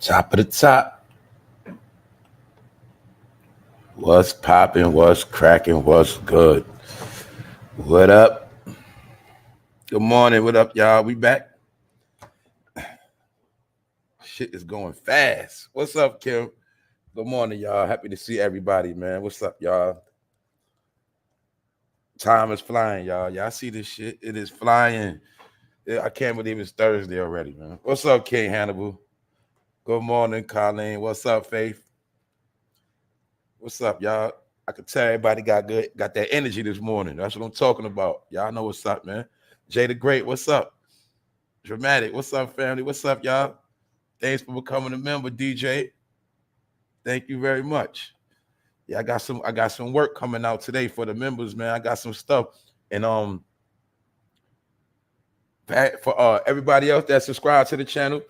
Top of the top. What's popping? What's cracking? What's good? What up? Good morning. What up, y'all? We back. Shit is going fast. What's up, Kim? Good morning, y'all. Happy to see everybody, man. What's up, y'all? Time is flying, y'all. Y'all see this shit? It is flying. I can't believe it's Thursday already, man. What's up, King Hannibal? Good morning, Colleen. What's up, Faith? What's up, y'all? I can tell everybody got that energy this morning. That's what I'm talking about. Y'all know what's up, man. Jay the Great, what's up? Dramatic, what's up, family? What's up, y'all? Thanks for becoming a member, DJ. Thank you very much. Yeah, I got some work coming out today for the members, man. I got some stuff, and for everybody else that subscribed to the channel,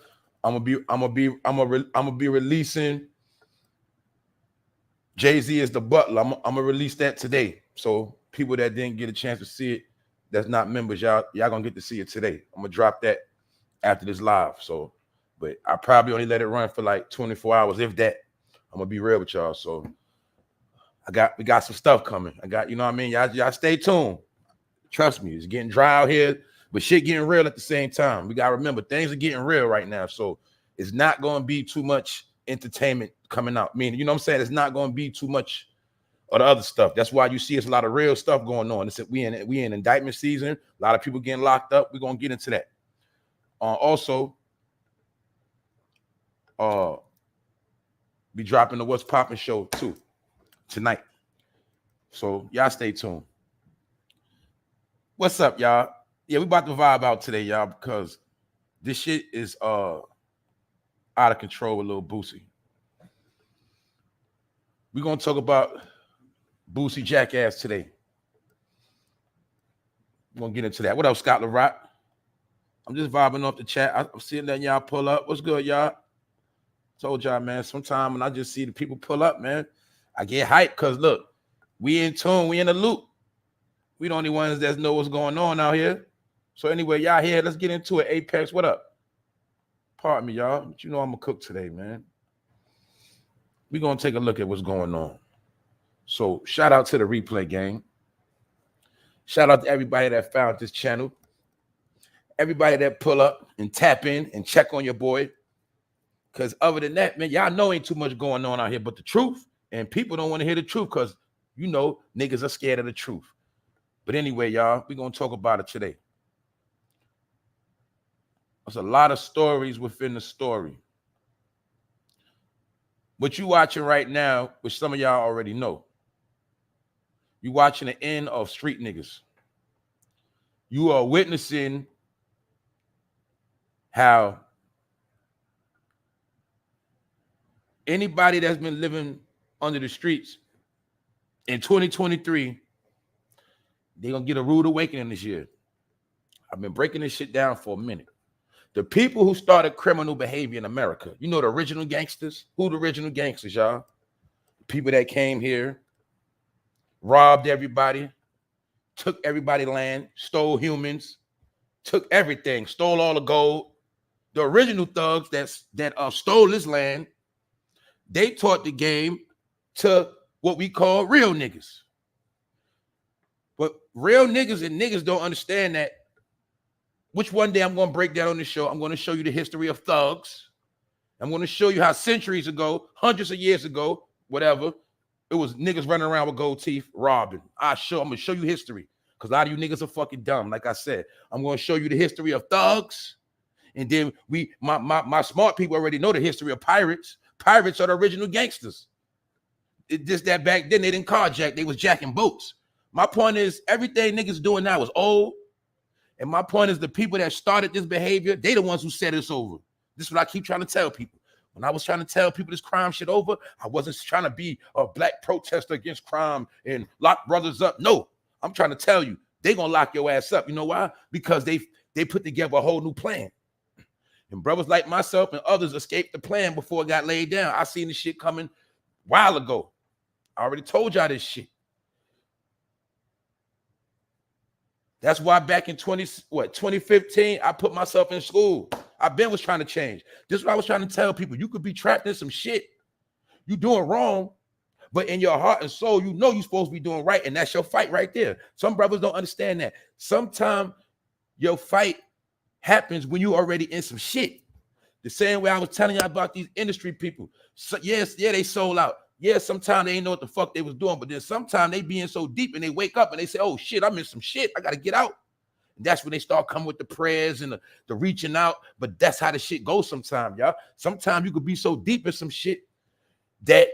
I'm gonna be releasing. Jay-Z is the butler. I'm gonna release that today. So people that didn't get a chance to see it, that's not members, y'all gonna get to see it today. I'm gonna drop that after this live. So, but I probably only let it run for like 24 hours, if that. I'm gonna be real with y'all. So we got some stuff coming. I got, you know what I mean? Y'all stay tuned. Trust me, it's getting dry out here, but shit getting real at the same time. We gotta remember things are getting real right now. So it's not gonna be too much entertainment coming out. Meaning, you know what I'm saying? It's not gonna be too much of the other stuff. That's why you see it's a lot of real stuff going on. We in indictment season, a lot of people getting locked up. We're gonna get into that. Also, be dropping the What's Poppin' show too tonight. So y'all stay tuned. What's up, y'all? Yeah, we about to vibe out today, y'all, because this shit is out of control with Lil Boosie. We're gonna talk about Boosie Jackass today. We're gonna get into that. What up, Scott LaRock? I'm just vibing off the chat. I'm seeing that y'all pull up. What's good, y'all? Told y'all, man, sometime when I just see the people pull up, man, I get hyped because look, we in tune, we in the loop. We the only ones that know what's going on out here. So anyway, y'all here, let's get into it. Apex, what up? Pardon me, y'all, but you know I'm gonna cook today, man. We're gonna take a look at what's going on. So shout out to the replay gang. Shout out to everybody that found this channel. Everybody that pull up and tap in and check on your boy. Because other than that, man, y'all know ain't too much going on out here but the truth. And people don't want to hear the truth because, you know, niggas are scared of the truth. But anyway, y'all, we're going to talk about it today. There's a lot of stories within the story. What you watching right now, which some of y'all already know, you watching the end of street niggas. You are witnessing how anybody that's been living under the streets in 2023, they're going to get a rude awakening this year. I've been breaking this shit down for a minute. The people who started criminal behavior in America, you know the original gangsters? Who the original gangsters, y'all? People that came here, robbed everybody, took everybody's land, stole humans, took everything, stole all the gold. The original thugs that stole this land, they taught the game to what we call real niggas. But real niggas and niggas don't understand that, which one day I'm going to break down on the show. I'm going to show you the history of thugs. I'm going to show you how centuries ago, hundreds of years ago, whatever, it was niggas running around with gold teeth, robbing. I'm going to show you history because a lot of you niggas are fucking dumb. Like I said, I'm going to show you the history of thugs. And then my smart people already know the history of pirates. Pirates are the original gangsters. It's just that back then they didn't carjack, they was jacking boats. My point is everything niggas doing now is old. And my point is the people that started this behavior, they the ones who set us over. This is what I keep trying to tell people. When I was trying to tell people this crime shit over, I wasn't trying to be a black protester against crime and lock brothers up. No, I'm trying to tell you, they gonna lock your ass up. You know why? Because they put together a whole new plan. And brothers like myself and others escaped the plan before it got laid down. I seen this shit coming a while ago. I already told y'all this shit. That's why back in 2015, I put myself in school. I've been was trying to change. This is what I was trying to tell people. You could be trapped in some shit. You doing wrong, but in your heart and soul, you know you're supposed to be doing right, and that's your fight right there. Some brothers don't understand that. Sometimes your fight happens when you already in some shit. The same way I was telling you about these industry people. So, yes, yeah, they sold out. Yeah, sometimes they ain't know what the fuck they was doing, but then sometimes they be in so deep and they wake up and they say, oh shit, I'm in some shit. I got to get out. And that's when they start coming with the prayers and the reaching out. But that's how the shit goes sometimes, y'all. Sometimes you could be so deep in some shit that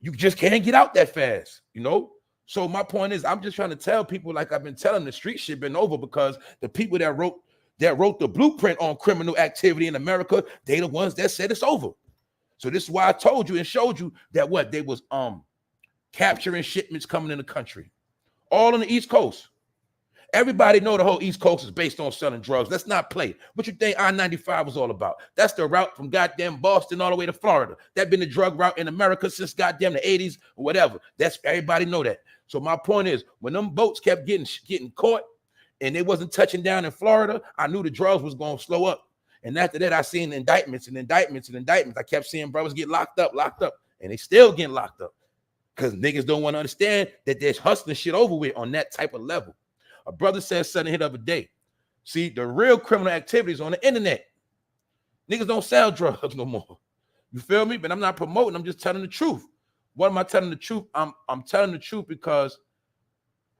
you just can't get out that fast, you know? So my point is, I'm just trying to tell people, like I've been telling, the street shit been over, because the people that wrote the blueprint on criminal activity in America, they the ones that said it's over. So this is why I told you and showed you that what they was capturing shipments coming in the country, all on the East Coast. Everybody know the whole East Coast is based on selling drugs. Let's not play. What you think I-95 was all about? That's the route from goddamn Boston all the way to Florida. That been the drug route in America since goddamn the 80s or whatever. That's, everybody know that. So my point is, when them boats kept getting caught and they wasn't touching down in Florida, I knew the drugs was going to slow up. And after that, I seen indictments and indictments and indictments. I kept seeing brothers get locked up, and they still getting locked up because niggas don't want to understand that they're hustling shit over with on that type of level. A brother said something here the other day. See, the real criminal activities on the internet. Niggas don't sell drugs no more. You feel me? But I'm not promoting. I'm just telling the truth. What am I telling the truth? I'm telling the truth because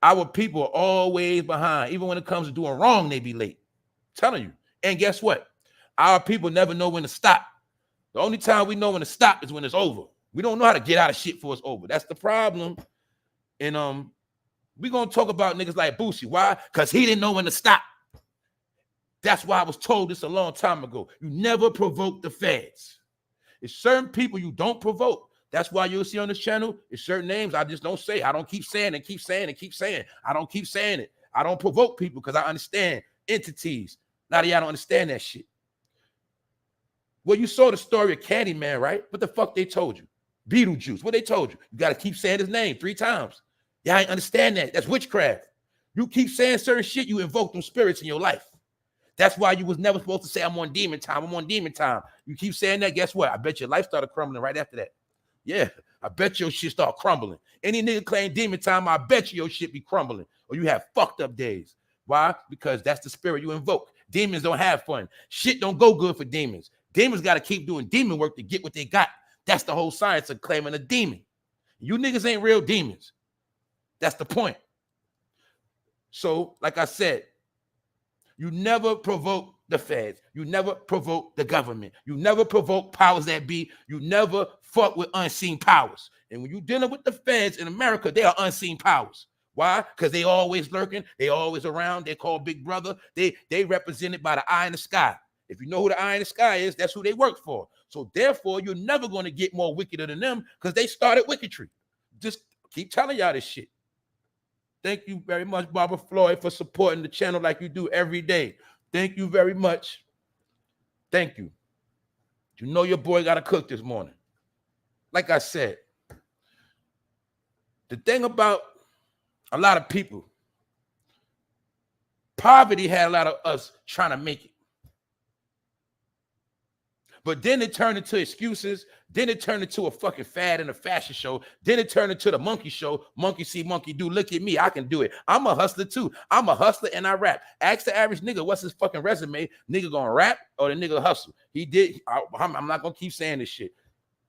our people are always behind. Even when it comes to doing wrong, they be late. I'm telling you. And guess what? Our people never know when to stop. The only time we know when to stop is when it's over. We don't know how to get out of shit before it's over. That's the problem. And we're going to talk about niggas like Boosie. Why? Because he didn't know when to stop. That's why I was told this a long time ago. You never provoke the feds. It's certain people you don't provoke. That's why you'll see on this channel, it's certain names I just don't say. I don't keep saying and keep saying and keep saying. I don't keep saying it. I don't provoke people because I understand entities. Now that y'all don't understand that shit. Well, you saw the story of Candyman, right? What the fuck they told you? Beetlejuice. What they told you? You got to keep saying his name 3 times. Y'all ain't understand that. That's witchcraft. You keep saying certain shit, you invoke them spirits in your life. That's why you was never supposed to say, I'm on demon time. I'm on demon time. You keep saying that, guess what? I bet your life started crumbling right after that. Yeah, I bet your shit start crumbling. Any nigga claim demon time, I bet you your shit be crumbling. Or you have fucked up days. Why? Because that's the spirit you invoke. Demons don't have fun. Shit don't go good for demons. Demons got to keep doing demon work to get what they got. That's the whole science of claiming a demon. You niggas ain't real demons. That's the point. So, like I said, you never provoke the feds. You never provoke the government. You never provoke powers that be. You never fuck with unseen powers. And when you're dealing with the feds in America, they are unseen powers. Why? Because they always lurking. They always around. They call Big Brother. They represented by the eye in the sky. If you know who the eye in the sky is, that's who they work for. So therefore, you're never going to get more wickeder than them because they started wicketry. Just keep telling y'all this shit. Thank you very much, Barbara Floyd, for supporting the channel like you do every day. Thank you very much. Thank you. You know your boy got to cook this morning. Like I said, the thing about a lot of people, poverty had a lot of us trying to make it. But then it turned into excuses. Then it turned into a fucking fad and a fashion show. Then it turned into the monkey show. Monkey see, monkey do. Look at me. I can do it. I'm a hustler too. I'm a hustler and I rap. Ask the average nigga, what's his fucking resume? Nigga gonna rap or the nigga hustle? He did. I'm not gonna keep saying this shit.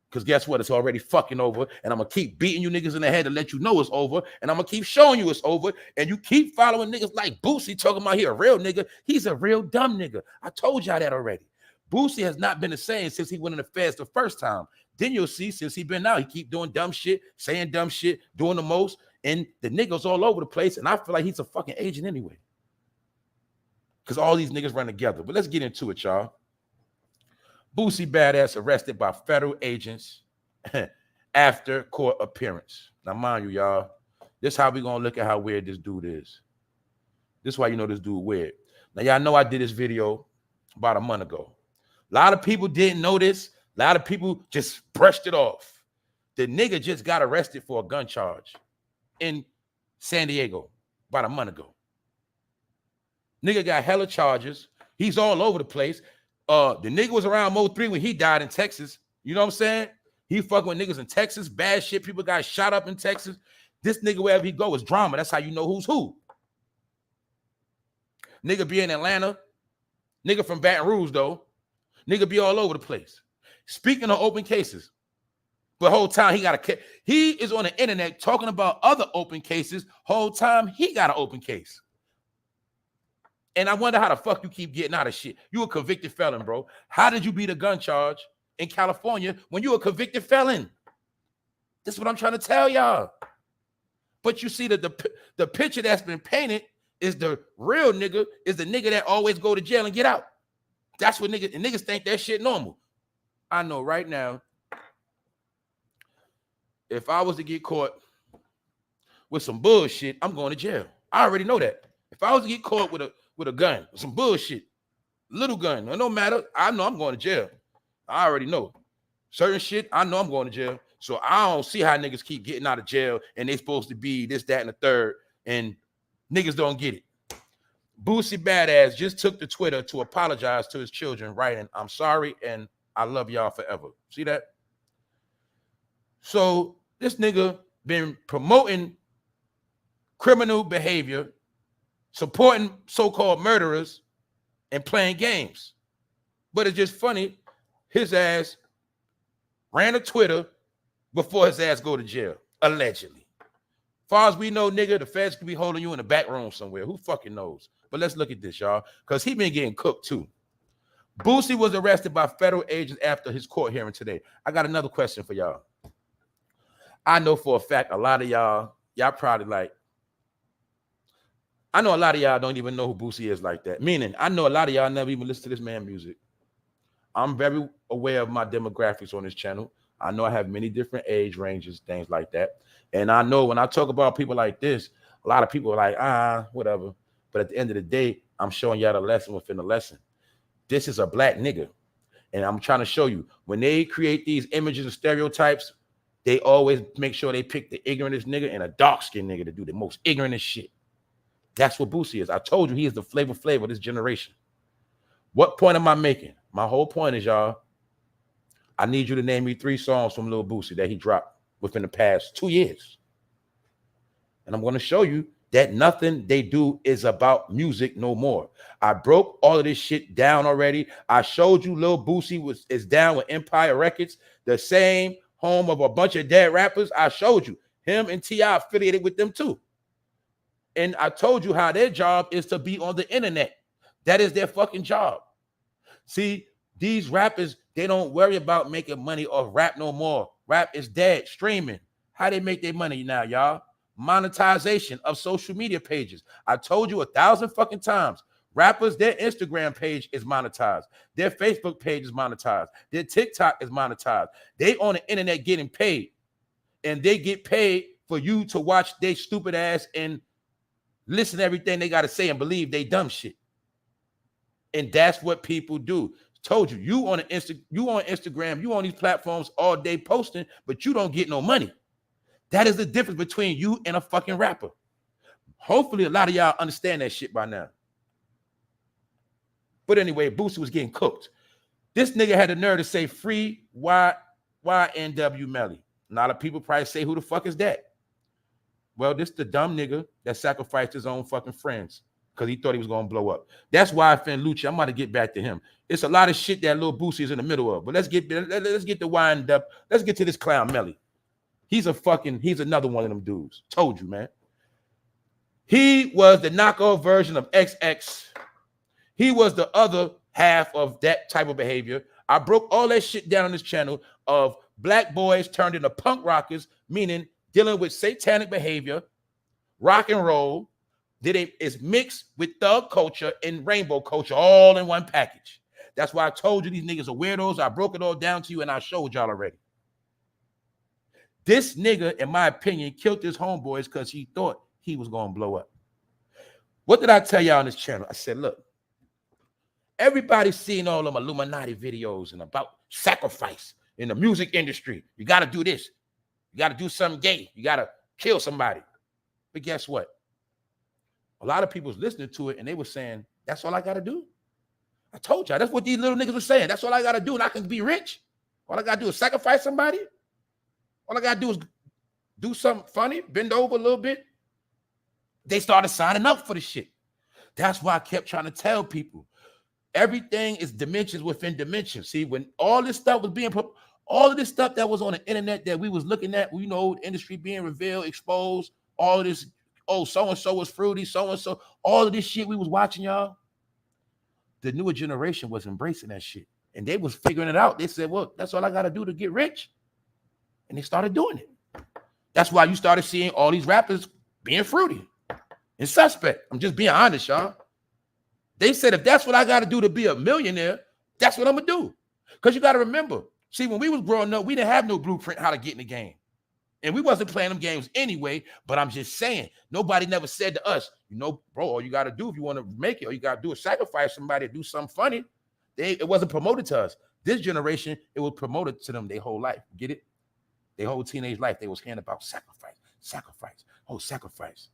Because guess what? It's already fucking over. And I'm going to keep beating you niggas in the head to let you know it's over. And I'm going to keep showing you it's over. And you keep following niggas like Boosie talking about he a real nigga. He's a real dumb nigga. I told y'all that already. Boosie has not been the same since he went in the feds the first time. Then you'll see since he been out, he keep doing dumb shit, saying dumb shit, doing the most. And the niggas all over the place. And I feel like he's a fucking agent anyway. Because all these niggas run together. But let's get into it, y'all. Boosie Badass arrested by federal agents after court appearance. Now, mind you, y'all, this is how we going to look at how weird this dude is. This is why you know this dude weird. Now, y'all know I did this video about a month ago. A lot of people didn't know this. A lot of people just brushed it off. The nigga just got arrested for a gun charge in San Diego about a month ago. Nigga got hella charges. He's all over the place. The nigga was around Mo 3 when he died in Texas. You know what I'm saying? He fucking with niggas in Texas. Bad shit. People got shot up in Texas. This nigga, wherever he go, is drama. That's how you know who's who. Nigga be in Atlanta. Nigga from Baton Rouge, though. Nigga be all over the place. Speaking of open cases, but whole time he is on the internet talking about other open cases. Whole time he got an open case. And I wonder how the fuck you keep getting out of shit. You a convicted felon, bro. How did you beat a gun charge in California when you a convicted felon? This is what I'm trying to tell y'all. But you see that the picture that's been painted is the real nigga, is the nigga that always go to jail and get out. That's what niggas think that shit normal. I know right now, if I was to get caught with some bullshit, I'm going to jail. I already know that. If I was to get caught with a gun, some bullshit, little gun, no matter, I know I'm going to jail. I already know. Certain shit, I know I'm going to jail. So I don't see how niggas keep getting out of jail and they supposed to be this, that, and the third, and niggas don't get it. Boosie Badass just took to Twitter to apologize to his children, writing, "I'm sorry and I love y'all forever." See that? So this nigga been promoting criminal behavior, supporting so-called murderers, and playing games. But it's just funny, his ass ran a Twitter before his ass go to jail, allegedly. Far as we know, nigga, the feds could be holding you in the back room somewhere. Who fucking knows? But let's look at this, y'all, because he been getting cooked too. Boosie was arrested by federal agents after his court hearing today. I got another question for y'all. I know for a fact a lot of y'all probably like, I know a lot of y'all don't even know who Boosie is like that. Meaning, I know a lot of y'all never even listen to this man's music. I'm very aware of my demographics on this channel. I know I have many different age ranges, things like that. And I know when I talk about people like this, a lot of people are like, whatever. But at the end of the day, I'm showing y'all the lesson within the lesson. This is a black nigga. And I'm trying to show you, when they create these images and stereotypes, they always make sure they pick the ignorantest nigga and a dark-skinned nigga to do the most ignorantest shit. That's what Boosie is. I told you he is the flavor of this generation. What point am I making? My whole point is, y'all, I need you to name me 3 songs from Lil Boosie that he dropped within the past 2 years. And I'm going to show you that nothing they do is about music no more. I broke all of this shit down already. I showed you Lil Boosie is down with Empire Records, the same home of a bunch of dead rappers. I showed you him and T.I. affiliated with them too. And I told you how their job is to be on the internet. That is their fucking job. See, these rappers, they don't worry about making money off rap no more. Rap is dead. Streaming. How they make their money now, y'all? Monetization of social media pages. I told you 1,000 fucking times. Rappers, their Instagram page is monetized. Their Facebook page is monetized. Their TikTok is monetized. They on the internet getting paid. And they get paid for you to watch their stupid ass and listen to everything they got to say and believe they dumb shit. And that's what people do. Told you, you on Instagram, you on these platforms all day posting, but you don't get no money. That is the difference between you and a fucking rapper. Hopefully a lot of y'all understand that shit by now. But anyway, Boosie was getting cooked. This nigga had the nerve to say free YNW Melly. A lot of people probably say, who the fuck is that? Well, this the dumb nigga that sacrificed his own fucking friends because he thought he was going to blow up. That's why I offend Lucci. I'm about to get back to him. It's a lot of shit that Lil Boosie is in the middle of. But let's get to YNW. Let's get to this clown Melly. He's another one of them dudes. Told you, man. He was the knockoff version of XX. He was the other half of that type of behavior. I broke all that shit down on this channel of black boys turned into punk rockers, meaning dealing with satanic behavior, rock and roll, is mixed with thug culture and rainbow culture all in one package. That's why I told you these niggas are weirdos. I broke it all down to you and I showed y'all already. This nigga, in my opinion, killed his homeboys because he thought he was going to blow up. What did I tell y'all on this channel? I said, look, everybody's seeing all them Illuminati videos and about sacrifice in the music industry. You got to do this. You got to do something gay. You got to kill somebody. But guess what? A lot of people was listening to it and they were saying, that's all I got to do. I told y'all, that's what these little niggas were saying. That's all I got to do and I can be rich. All I got to do is sacrifice somebody. All I got to do is do something funny, bend over a little bit. They started signing up for the shit. That's why I kept trying to tell people, everything is dimensions within dimensions. See, when all this stuff was being put, all of this stuff that was on the internet that we was looking at, you know, the industry being revealed, exposed, all of this, oh, so-and-so was fruity, so-and-so, all of this shit we was watching, y'all. The newer generation was embracing that shit. And they was figuring it out. They said, well, that's all I got to do to get rich. And they started doing it. That's why you started seeing all these rappers being fruity and suspect. I'm just being honest, y'all. They said, if that's what I got to do to be a millionaire, that's what I'm going to do. Because you got to remember, see, when we was growing up, we didn't have no blueprint how to get in the game. And we wasn't playing them games anyway, but I'm just saying, nobody never said to us, you know, bro, all you got to do if you want to make it, all you got to do is sacrifice somebody, do something funny. It wasn't promoted to us. This generation, it was promoted to them their whole life. Get it? Their whole teenage life, they was hearing about sacrifice, sacrifice.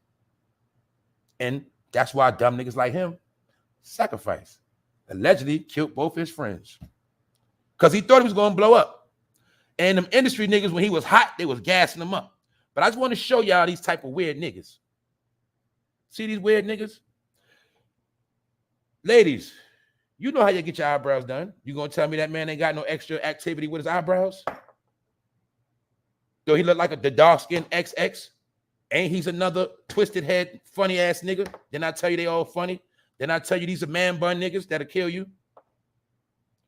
And that's why dumb niggas like him sacrifice. Allegedly killed both his friends. Because he thought he was going to blow up. And them industry niggas, when he was hot, they was gassing him up. But I just want to show y'all these type of weird niggas. See these weird niggas? Ladies, you know how you get your eyebrows done. You going to tell me that man ain't got no extra activity with his eyebrows? Do he look like the dark-skinned XX? Ain't he's another twisted head, funny ass nigga? Then I tell you they all funny. Then I tell you these are man bun niggas that'll kill you.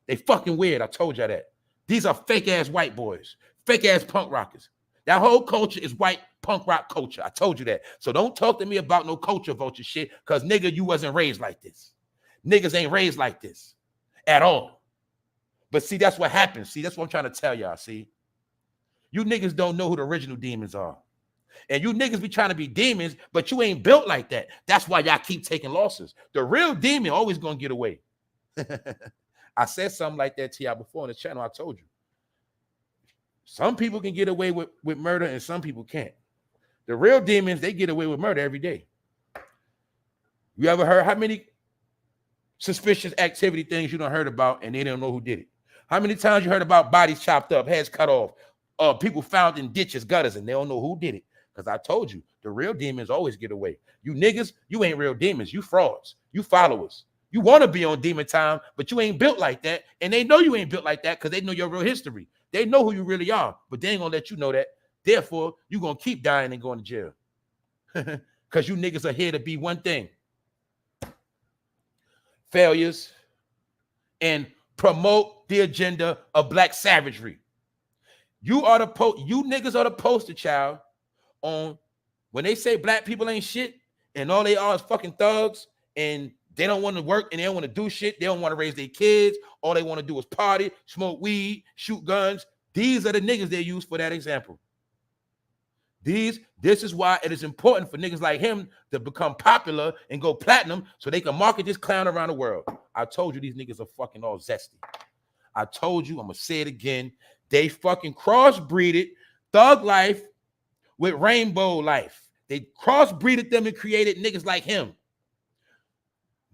They fucking weird. I told y'all that. These are fake ass white boys, fake ass punk rockers. That whole culture is white punk rock culture. I told you that. So don't talk to me about no culture vulture shit, because nigga, you wasn't raised like this. Niggas ain't raised like this at all. But see, that's what happens. See, that's what I'm trying to tell y'all. See, you niggas don't know who the original demons are. And you niggas be trying to be demons, but you ain't built like that. That's why y'all keep taking losses. The real demon always gonna get away. I said something like that to y'all before on the channel. I told you. Some people can get away with murder and some people can't. The real demons, they get away with murder every day. You ever heard how many suspicious activity things you done heard about and they don't know who did it? How many times you heard about bodies chopped up, heads cut off, people found in ditches, gutters, and they don't know who did it? Because I told you, the real demons always get away. You niggas, you ain't real demons. You frauds. You followers. You want to be on demon time, but you ain't built like that. And they know you ain't built like that because they know your real history. They know who you really are, but they ain't going to let you know that. Therefore, you're going to keep dying and going to jail. Because you niggas are here to be one thing. Failures and promote the agenda of black savagery. You niggas are the poster child on when they say black people ain't shit and all they are is fucking thugs and they don't want to work and they don't want to do shit. They don't want to raise their kids. All they want to do is party, smoke weed, shoot guns. These are the niggas they use for that example. This is why it is important for niggas like him to become popular and go platinum so they can market this clown around the world. I told you these niggas are fucking all zesty. I told you, I'm going to say it again. They fucking crossbreeded thug life with rainbow life. They crossbreeded them and created niggas like him.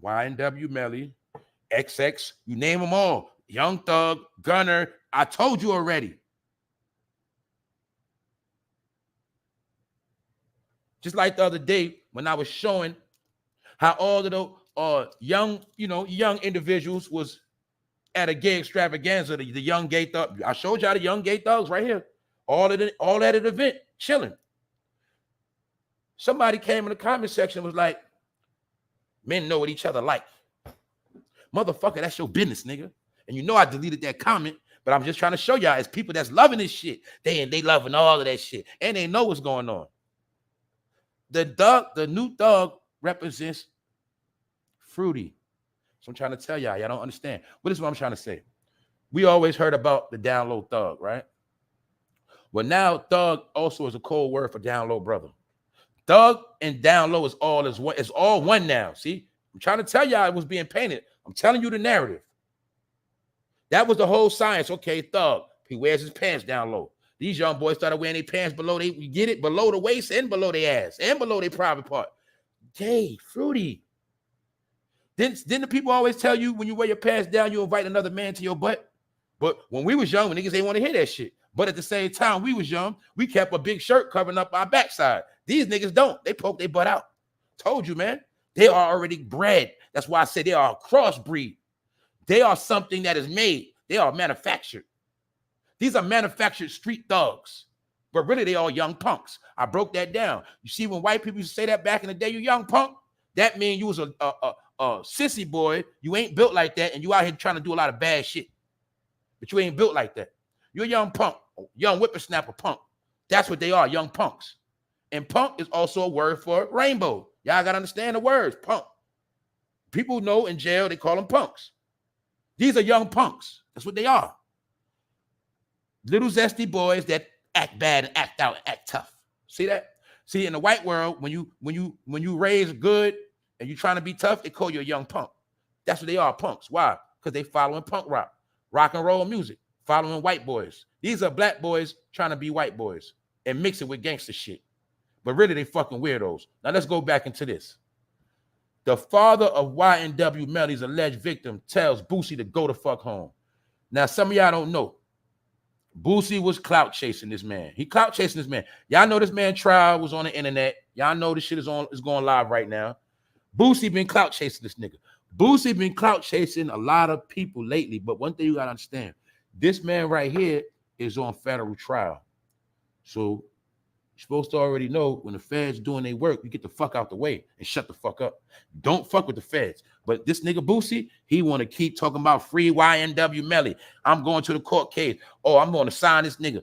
YNW Melly, XX, you name them all. Young Thug, Gunner. I told you already. Just like the other day when I was showing how all of the young individuals was at a gay extravaganza, the young gay thug. I showed y'all the young gay thugs right here. All at an event, chilling. Somebody came in the comment section and was like, men know what each other like. Motherfucker, that's your business, nigga. And you know I deleted that comment, but I'm just trying to show y'all as people that's loving this shit. They loving all of that shit. And they know what's going on. The new thug represents fruity. So I'm trying to tell y'all don't understand. But this is what I'm trying to say. We always heard about the down low thug, right? Well, now thug also is a code word for down low brother. Thug and down low is all one now. See, I'm trying to tell y'all it was being painted. I'm telling you the narrative. That was the whole science. Okay, thug, he wears his pants down low. These young boys started wearing their pants below below the waist and below their ass and below their private part. Gay, fruity. Didn't the people always tell you when you wear your pants down, you invite another man to your butt? But when we was young, niggas ain't want to hear that shit. But at the same time, we was young, we kept a big shirt covering up our backside. These niggas don't. They poke their butt out. Told you, man. They are already bred. That's why I say they are a crossbreed. They are something that is made. They are manufactured. These are manufactured street thugs. But really, they are young punks. I broke that down. You see, when white people used to say that back in the day, you young punk, that means you was a sissy boy. You ain't built like that, and you out here trying to do a lot of bad shit. But you ain't built like that. You're a young punk, young whippersnapper punk. That's what they are, young punks. And punk is also a word for rainbow. Y'all got to understand the words, punk. People know in jail, they call them punks. These are young punks. That's what they are. Little zesty boys that act bad and act out and act tough. See that? See, in the white world, when you raise good and you trying to be tough, they call you a young punk. That's what they are, punks. Why? Because they following punk rock and roll music, following white boys. These are black boys trying to be white boys and mix it with gangster shit. But really, they fucking weirdos. Now let's go back into this. The father of YNW Melly's alleged victim tells Boosie to go the fuck home. Now, some of y'all don't know. Boosie was clout chasing this man. He clout chasing this man. Y'all know this man trial was on the internet. Y'all know this shit is going live right now. Boosie been clout chasing this nigga. Boosie been clout chasing a lot of people lately. But one thing you gotta understand, this man right here is on federal trial. So you're supposed to already know when the feds doing their work, you get the fuck out the way and shut the fuck up. Don't fuck with the feds. But this nigga Boosie, he want to keep talking about free YNW Melly. I'm going to the court case. Oh, I'm going to sign this nigga.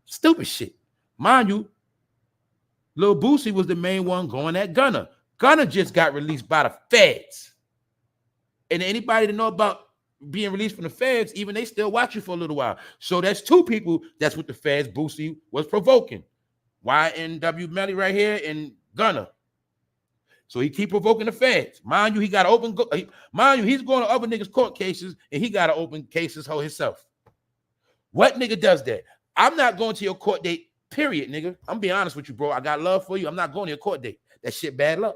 Stupid shit. Mind you, Lil Boosie was the main one going at Gunna. Gunna just got released by the feds. And anybody that know about being released from the feds, even they still watch you for a little while. So that's two people that's what the feds Boosie was provoking. YNW Melly right here and Gunna. So he keep provoking the feds. Mind you, he got to open. Mind you, he's going to other niggas' court cases and he got to open cases for himself. What nigga does that? I'm not going to your court date, period, nigga. I'm being honest with you, bro. I got love for you. I'm not going to your court date. That shit bad luck.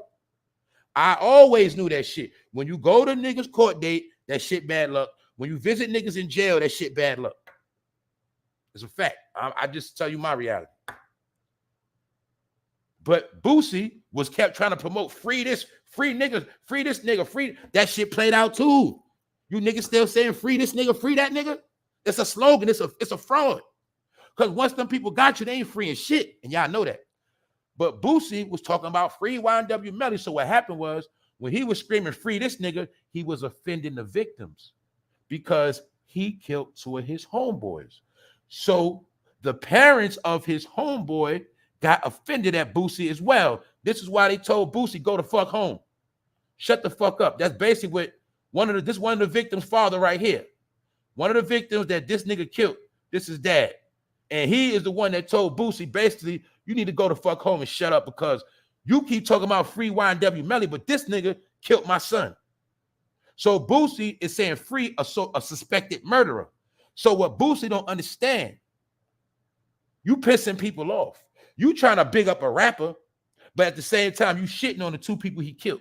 I always knew that shit. When you go to niggas' court date, that shit bad luck. When you visit niggas in jail, that shit bad luck. It's a fact. I just tell you my reality. But Boosie was kept trying to promote free this, free niggas, free this nigga, free. That shit played out too. You niggas still saying free this nigga, free that nigga? It's a slogan. It's a fraud. Because once them people got you, they ain't freeing shit. And y'all know that. But Boosie was talking about free YNW Melly. So what happened was when he was screaming free this nigga, he was offending the victims because he killed two of his homeboys. So the parents of his homeboy got offended at Boosie as well. This is why they told Boosie, go the fuck home. Shut the fuck up. That's basically what one of the victims' father right here. One of the victims that this nigga killed, this is dad. And he is the one that told Boosie, basically, you need to go the fuck home and shut up because you keep talking about free YNW Melly, but this nigga killed my son. So Boosie is saying free a suspected murderer. So what Boosie don't understand, you pissing people off. You trying to big up a rapper, but at the same time, you shitting on the two people he killed.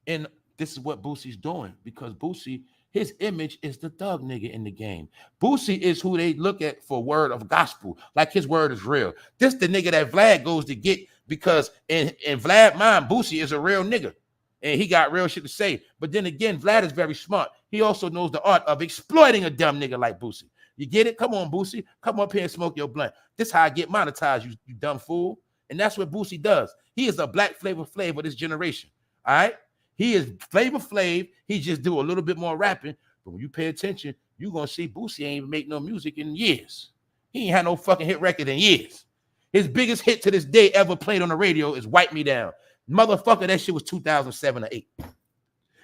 And this is what Boosie's doing because Boosie, his image is the thug nigga in the game. Boosie is who they look at for word of gospel, like his word is real. This the nigga that Vlad goes to get because in Vlad mind, Boosie is a real nigga. And he got real shit to say. But then again, Vlad is very smart. He also knows the art of exploiting a dumb nigga like Boosie. You get it? Come on, Boosie. Come up here and smoke your blunt. This is how I get monetized, you dumb fool. And that's what Boosie does. He is a black Flavor Flav of this generation. All right? He is Flavor Flav. He just do a little bit more rapping. But when you pay attention, you're going to see Boosie ain't even make no music in years. He ain't had no fucking hit record in years. His biggest hit to this day ever played on the radio is Wipe Me Down. Motherfucker, that shit was 2007 or 8.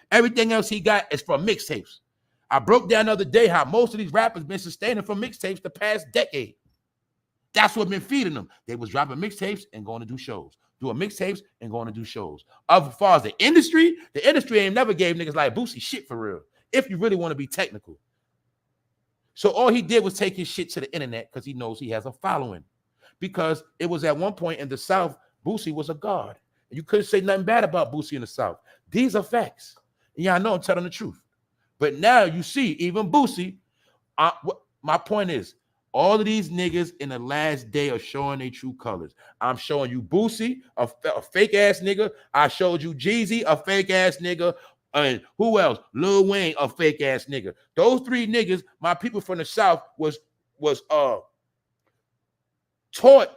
Everything else he got is from mixtapes. I broke down the other day how most of these rappers been sustaining from mixtapes the past decade. That's what been feeding them. They was dropping mixtapes and going to do shows. Doing mixtapes and going to do shows. As far as the industry ain't never gave niggas like Boosie shit for real. If you really want to be technical. So all he did was take his shit to the internet because he knows he has a following. Because it was at one point in the South, Boosie was a god. You couldn't say nothing bad about Boosie in the South. These are facts. And y'all know I'm telling the truth. But now you see, even Boosie, my point is, all of these niggas in the last day are showing their true colors. I'm showing you Boosie, a fake ass nigga. I showed you Jeezy, a fake ass nigga. And who else? Lil Wayne, a fake ass nigga. Those three niggas, my people from the South, was taught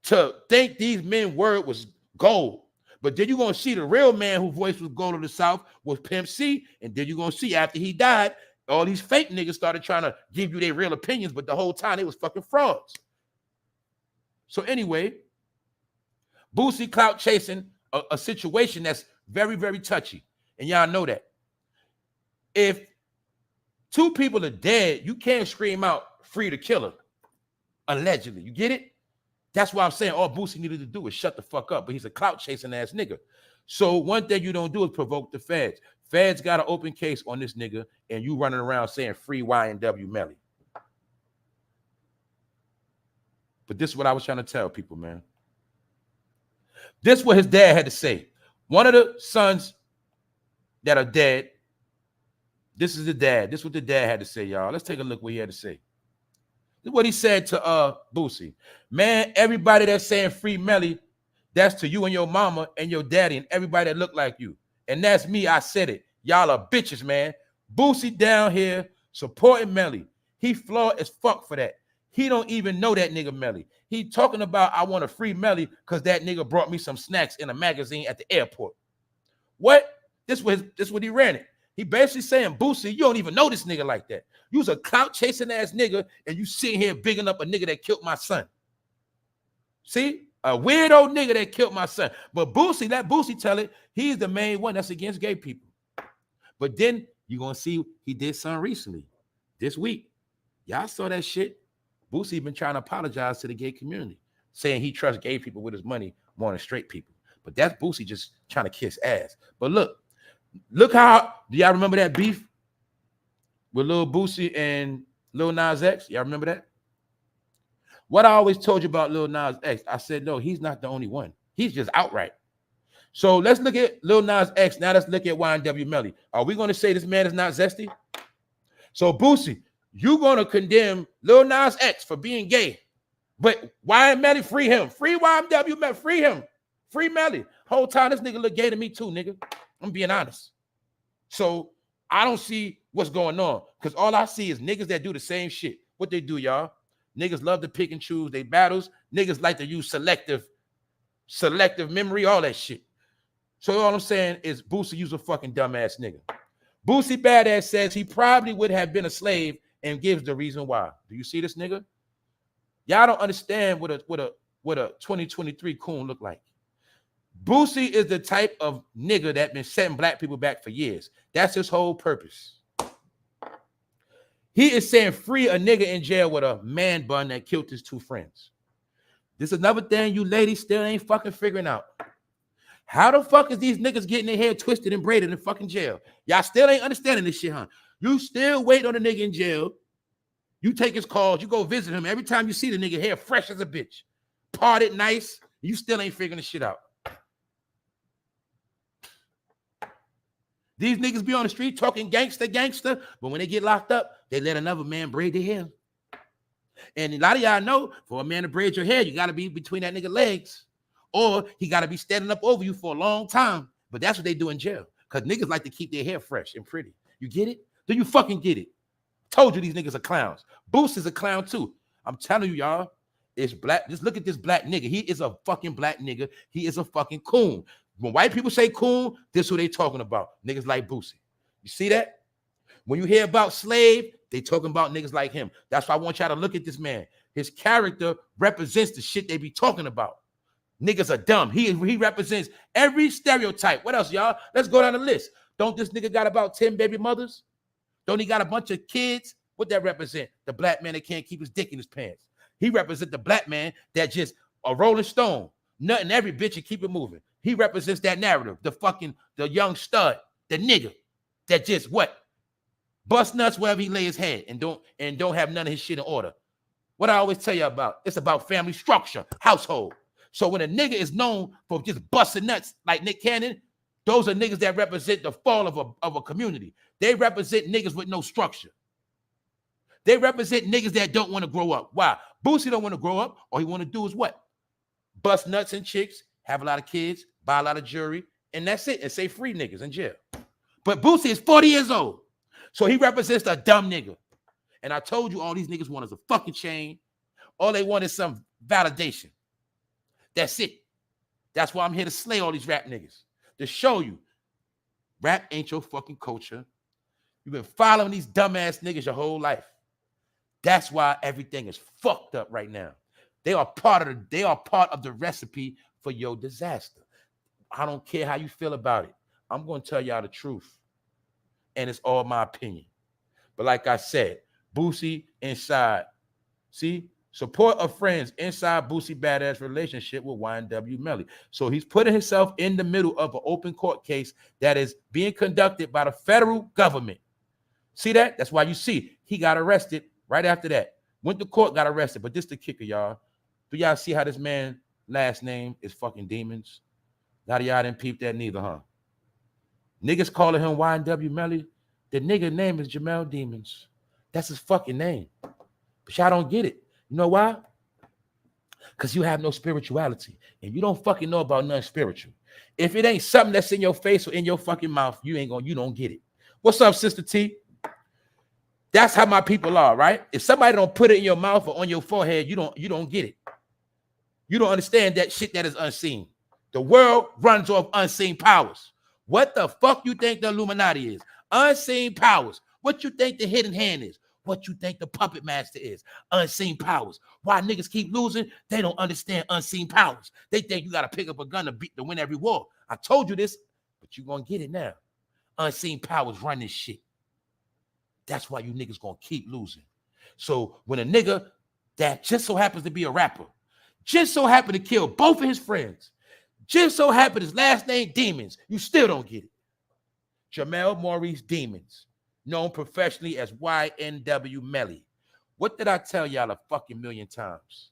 to think these men word was gold. But then you're going to see the real man whose voice was gold in the South was Pimp C. And then you're going to see after he died, all these fake niggas started trying to give you their real opinions, but the whole time they was fucking frauds. So anyway, Boosie clout chasing a situation that's very, very touchy. And y'all know that. If two people are dead, you can't scream out free the killer. Allegedly. You get it? That's why I'm saying all Boosie needed to do is shut the fuck up. But he's a clout chasing ass nigga. So one thing you don't do is provoke the feds. Feds got an open case on this nigga, and you running around saying free YNW Melly. But this is what I was trying to tell people, man. This is what his dad had to say. One of the sons that are dead, this is the dad. This is what the dad had to say, y'all. Let's take a look what he had to say. This is what he said to Boosie. Man, everybody that's saying free Melly, that's to you and your mama and your daddy and everybody that look like you. And that's me. I said it. Y'all are bitches, man. Boosie down here supporting Melly. He flawed as fuck for that. He don't even know that nigga Melly. He talking about I want a free Melly because that nigga brought me some snacks in a magazine at the airport. What? This was what he ran it. He basically saying, Boosie, you don't even know this nigga like that. You was a clout chasing ass nigga and you sitting here bigging up a nigga that killed my son. See? A weirdo nigga that killed my son. But Boosie, let Boosie tell it, he's the main one that's against gay people. But then you're going to see he did something recently. This week. Y'all saw that shit. Boosie been trying to apologize to the gay community, saying he trusts gay people with his money more than straight people. But that's Boosie just trying to kiss ass. But look how, do y'all remember that beef with Lil Boosie and Lil Nas X? Y'all remember that? What I always told you about Lil Nas X, I said, no, he's not the only one. He's just outright. So let's look at Lil Nas X. Now let's look at YNW Melly. Are we going to say this man is not zesty? So Boosie, you going to condemn Lil Nas X for being gay. But YN Melly, free him. Free YNW Melly, free him. Free Melly. Whole time this nigga look gay to me too, nigga. I'm being honest. So I don't see what's going on. Because all I see is niggas that do the same shit. What they do, y'all? Niggas love to pick and choose their battles. Niggas like to use selective memory, all that shit. So all I'm saying is Boosie, you's a fucking dumbass nigga. Boosie Badass says he probably would have been a slave and gives the reason why. Do you see this nigga? Y'all don't understand what a 2023 coon look like. Boosie is the type of nigga that been setting black people back for years. That's his whole purpose. He is saying free a nigga in jail with a man bun that killed his two friends. This is another thing you ladies still ain't fucking figuring out. How the fuck is these niggas getting their hair twisted and braided in fucking jail? Y'all still ain't understanding this shit, huh? You still wait on the nigga in jail. You take his calls. You go visit him. Every time you see the nigga hair fresh as a bitch. Parted nice. You still ain't figuring this shit out. These niggas be on the street talking gangster, but when they get locked up, they let another man braid their hair. And a lot of y'all know, for a man to braid your hair, you got to be between that nigga legs. Or he got to be standing up over you for a long time. But that's what they do in jail. Because niggas like to keep their hair fresh and pretty. You get it? Do you fucking get it? Told you these niggas are clowns. Boosie's a clown too. I'm telling you, y'all, it's black. Just look at this black nigga. He is a fucking black nigga. He is a fucking coon. When white people say coon, this is who they talking about. Niggas like Boosie. You see that? When you hear about slave, they talking about niggas like him. That's why I want y'all to look at this man. His character represents the shit they be talking about. Niggas are dumb. He represents every stereotype. What else, y'all? Let's go down the list. Don't this nigga got about 10 baby mothers? Don't he got a bunch of kids? What that represent? The black man that can't keep his dick in his pants. He represents the black man that just a rolling stone. Nothing every bitch and keep it moving. He represents that narrative. The young stud, the nigga that just what? Bust nuts wherever he lay his head and don't have none of his shit in order. What I always tell you about, it's about family structure, household. So when a nigga is known for just busting nuts like Nick Cannon, those are niggas that represent the fall of a community. They represent niggas with no structure. They represent niggas that don't want to grow up. Why? Boosie don't want to grow up. All he want to do is what? Bust nuts and chicks, have a lot of kids, buy a lot of jewelry, and that's it. And say free niggas in jail. But Boosie is 40 years old. So he represents a dumb nigga. And I told you all these niggas want is a fucking chain. All they want is some validation. That's it. That's why I'm here to slay all these rap niggas. To show you, rap ain't your fucking culture. You've been following these dumbass niggas your whole life. That's why everything is fucked up right now. They are part of the recipe for your disaster. I don't care how you feel about it. I'm going to tell y'all the truth. And it's all my opinion. But like I said, Boosie inside. See? Support of friends inside Boosie Badass relationship with YNW Melly. So he's putting himself in the middle of an open court case that is being conducted by the federal government. See that? That's why you see he got arrested right after that. Went to court, got arrested. But this the kicker, y'all. Do y'all see how this man's last name is fucking Demons? A lot of y'all didn't peep that neither, huh? Niggas calling him YNW Melly. The nigga name is Jamel Demons. That's his fucking name. But y'all don't get it. You know why? Because you have no spirituality. And you don't fucking know about nothing spiritual. If it ain't something that's in your face or in your fucking mouth, you don't get it. What's up, Sister T? That's how my people are, right? If somebody don't put it in your mouth or on your forehead, you don't get it. You don't understand that shit that is unseen. The world runs off unseen powers. What the fuck you think the Illuminati is? Unseen powers. What you think the hidden hand is? What you think the puppet master is? Unseen powers. Why niggas keep losing? They don't understand unseen powers. They think you got to pick up a gun to win every war. I told you this, but you going to get it now. Unseen powers run this shit. That's why you niggas going to keep losing. So when a nigga that just so happens to be a rapper, just so happened to kill both of his friends, just so happened his last name Demons, you still don't get it. Jamel Maurice Demons, known professionally as YNW Melly. What did I tell y'all a fucking million times?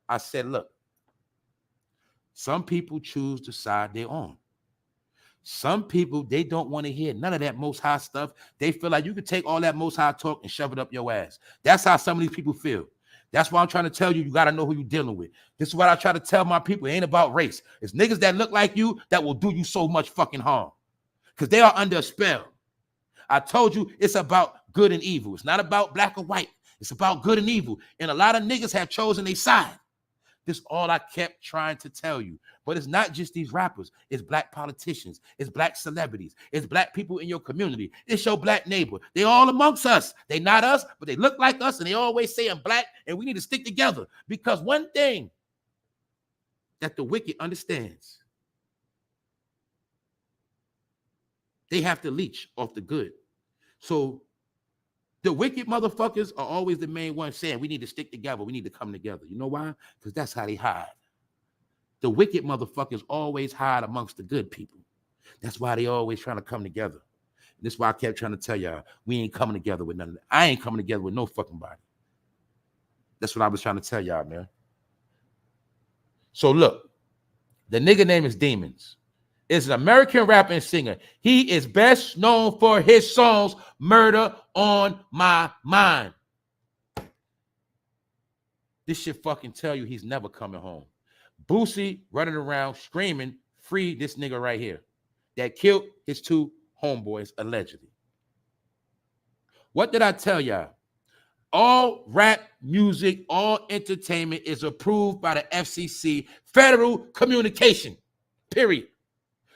I said, look, some people choose the side they're on. Some people, they don't want to hear none of that Most High stuff. They feel like you can take all that Most High talk and shove it up your ass. That's how some of these people feel. That's why I'm trying to tell you, you got to know who you're dealing with. This is what I try to tell my people. It ain't about race. It's niggas that look like you that will do you so much fucking harm because they are under a spell. I told you it's about good and evil. It's not about black or white. It's about good and evil. And a lot of niggas have chosen their side. This is all I kept trying to tell you. But it's not just these rappers. It's black politicians. It's black celebrities. It's black people in your community. It's your black neighbor. They all amongst us. They not us, but they look like us, and they always say I'm black, and we need to stick together. Because one thing that the wicked understands, they have to leech off the good. So the wicked motherfuckers are always the main ones saying we need to stick together. We need to come together. You know why? Because that's how they hide. The wicked motherfuckers always hide amongst the good people. That's why they always trying to come together. And this is why I kept trying to tell y'all, we ain't coming together with none of that. I ain't coming together with no fucking body. That's what I was trying to tell y'all, man. So look, the nigga name is Demons. Is an American rapper and singer. He is best known for his songs, Murder on My Mind. This shit fucking tell you he's never coming home. Boosie running around screaming, free this nigga right here that killed his two homeboys, allegedly. What did I tell y'all? All rap music, all entertainment is approved by the FCC, Federal Communication, period.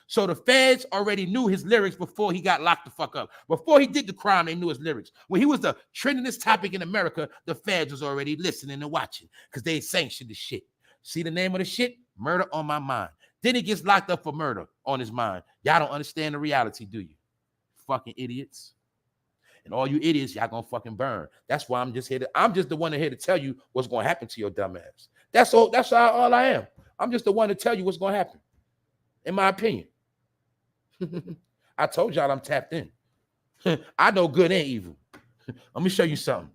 So the feds already knew his lyrics before he got locked the fuck up. Before he did the crime, they knew his lyrics. When he was the trendingest topic in America, the feds was already listening and watching because they sanctioned the shit. See the name of the shit? Murder on My Mind. Then he gets locked up for murder on his mind. Y'all don't understand the reality, do you? Fucking idiots. And all you idiots, y'all gonna fucking burn. That's why I'm just the one here to tell you what's gonna happen to your dumb ass. That's all I am. I'm just the one to tell you what's gonna happen, in my opinion. I told y'all I'm tapped in. I know good and evil. Let me show you something.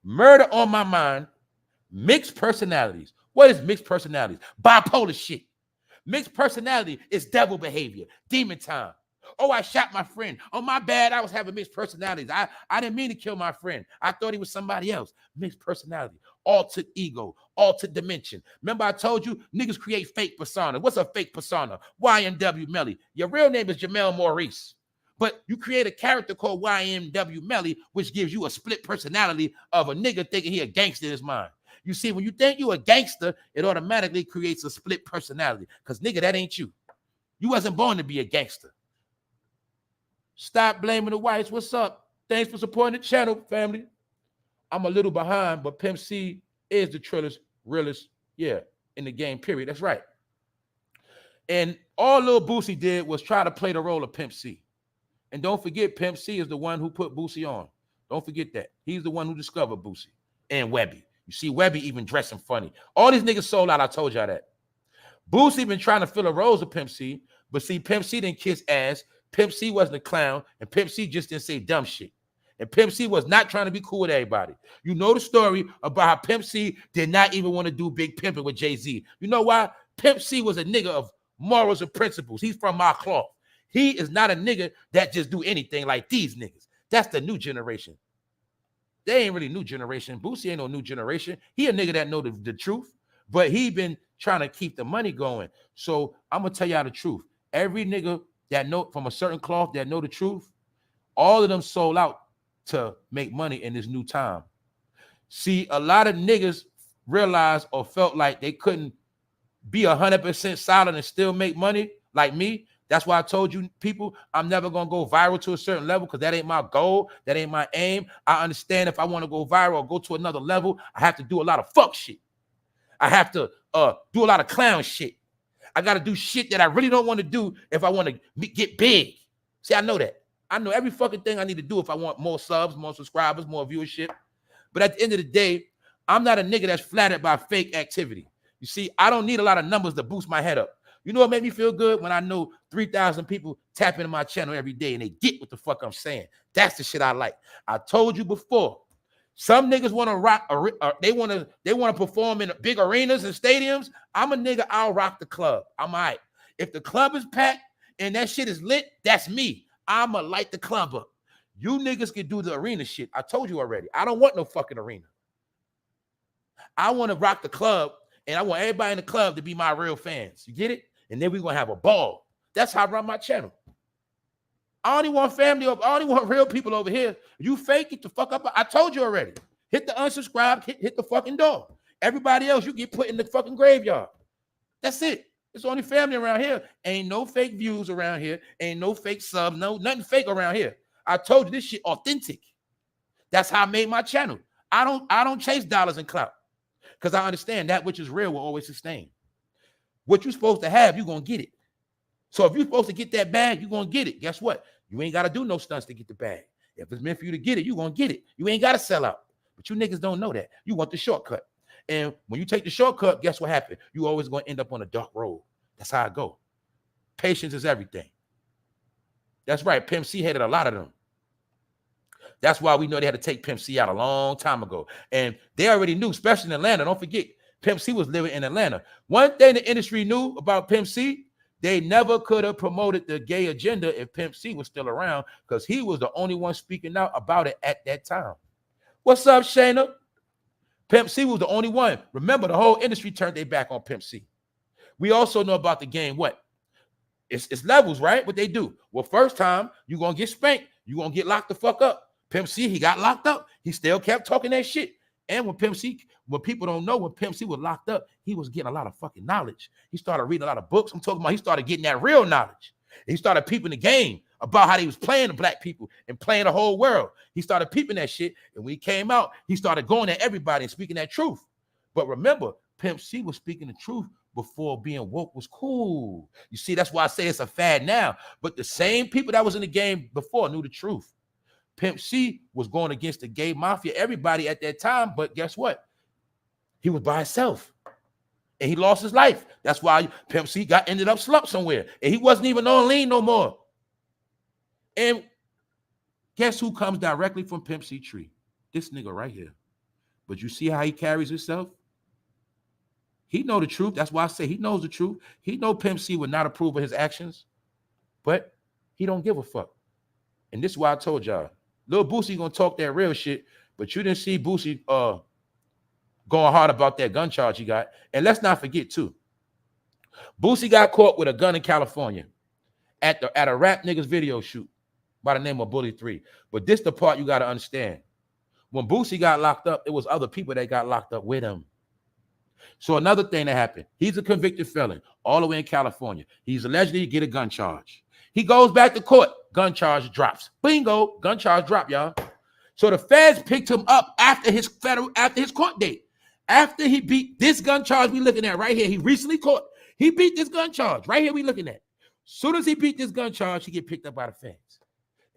Murder on My Mind, mixed personalities. What is mixed personalities? Bipolar shit. Mixed personality is devil behavior, demon time. Oh, I shot my friend. Oh, my bad. I was having mixed personalities. I didn't mean to kill my friend. I thought he was somebody else. Mixed personality, altered ego, altered dimension. Remember I told you niggas create fake persona. What's a fake persona? YNW Melly. Your real name is Jamel Maurice. But you create a character called YNW Melly, which gives you a split personality of a nigga thinking he a gangster in his mind. You see, when you think you a gangster, it automatically creates a split personality. Because, nigga, that ain't you. You wasn't born to be a gangster. Stop blaming the whites. What's up? Thanks for supporting the channel, family. I'm a little behind, but Pimp C is the trillest, realest, yeah, in the game, period. That's right. And all Lil Boosie did was try to play the role of Pimp C. And don't forget, Pimp C is the one who put Boosie on. Don't forget that. He's the one who discovered Boosie and Webby. You see Webby even dressing funny. All these niggas sold out. I told y'all that. Boosie been trying to fill the roles of Pimp C, but see, Pimp C didn't kiss ass. Pimp C wasn't a clown, and Pimp C just didn't say dumb shit. And Pimp C was not trying to be cool with everybody. You know the story about how Pimp C did not even want to do Big Pimpin' with Jay-Z. You know why? Pimp C was a nigga of morals and principles. He's from my cloth. He is not a nigga that just do anything like these niggas. That's the new generation. They ain't really new generation. Boosie ain't no new generation. He a nigga that know the truth, but he been trying to keep the money going. So I'm going to tell y'all the truth. Every nigga that know from a certain cloth that know the truth, all of them sold out to make money in this new time. See, a lot of niggas realized or felt like they couldn't be 100% solid and still make money like me. That's why I told you people, I'm never going to go viral to a certain level because that ain't my goal. That ain't my aim. I understand if I want to go viral or go to another level, I have to do a lot of fuck shit. I have to do a lot of clown shit. I got to do shit that I really don't want to do if I want to get big. See, I know that. I know every fucking thing I need to do if I want more subs, more subscribers, more viewership. But at the end of the day, I'm not a nigga that's flattered by fake activity. You see, I don't need a lot of numbers to boost my head up. You know what made me feel good? When I know 3,000 people tap into my channel every day and they get what the fuck I'm saying. That's the shit I like. I told you before. Some niggas want to rock, they want to perform in big arenas and stadiums. I'm a nigga, I'll rock the club. I'm all right. If the club is packed and that shit is lit, that's me. I'ma light the club up. You niggas can do the arena shit. I told you already. I don't want no fucking arena. I want to rock the club, and I want everybody in the club to be my real fans. You get it? And then we're going to have a ball. That's how I run my channel. I only want family over. I only want real people over here. You fake it the fuck up. I told you already. Hit the unsubscribe. Hit the fucking door. Everybody else, you get put in the fucking graveyard. That's it. It's only family around here. Ain't no fake views around here. Ain't no fake subs. No, nothing fake around here. I told you this shit authentic. That's how I made my channel. I don't chase dollars and clout. Because I understand that which is real will always sustain. What you're supposed to have, you're going to get it. So if you're supposed to get that bag, you're going to get it. Guess what? You ain't got to do no stunts to get the bag. If it's meant for you to get it, you're going to get it. You ain't got to sell out. But you niggas don't know that. You want the shortcut. And when you take the shortcut, guess what happened? You always going to end up on a dark road. That's how I go. Patience is everything. That's right. Pimp C hated a lot of them. That's why we know they had to take Pimp C out a long time ago. And they already knew, especially in Atlanta. Don't forget, Pimp C was living in Atlanta. One thing the industry knew about Pimp C, they never could have promoted the gay agenda if Pimp C was still around because he was the only one speaking out about it at that time. What's up, Shayna? Pimp C was the only one. Remember, the whole industry turned their back on Pimp C. We also know about the game, what? It's levels, right? What they do. Well, first time, you're going to get spanked. You're going to get locked the fuck up. Pimp C, he got locked up. He still kept talking that shit. And when people don't know, when Pimp C was locked up, he was getting a lot of fucking knowledge. He started reading a lot of books. I'm talking about he started getting that real knowledge. He started peeping the game about how he was playing the black people and playing the whole world. He started peeping that shit. And when he came out, he started going at everybody and speaking that truth. But remember, Pimp C was speaking the truth before being woke was cool. You see, that's why I say it's a fad now. But the same people that was in the game before knew the truth. Pimp C was going against the gay mafia, everybody at that time. But guess what? He was by himself. And he lost his life. That's why Pimp C ended up slumped somewhere. And he wasn't even on lean no more. And guess who comes directly from Pimp C tree? This nigga right here. But you see how he carries himself? He know the truth. That's why I say he knows the truth. He know Pimp C would not approve of his actions, but he don't give a fuck. And this is why I told y'all, Lil Boosie gonna talk that real shit, but you didn't see Boosie going hard about that gun charge he got. And let's not forget too, Boosie got caught with a gun in California at a rap niggas video shoot by the name of Bully 3. But this the part you gotta understand. When Boosie got locked up, it was other people that got locked up with him. So another thing that happened, he's a convicted felon all the way in California. He's allegedly get a gun charge. He goes back to court, gun charge drops. Bingo, gun charge drop, y'all. So the feds picked him up after his court date. After he beat this gun charge we looking at right here, he recently caught. He beat this gun charge right here we looking at. Soon as he beat this gun charge, he get picked up by the feds.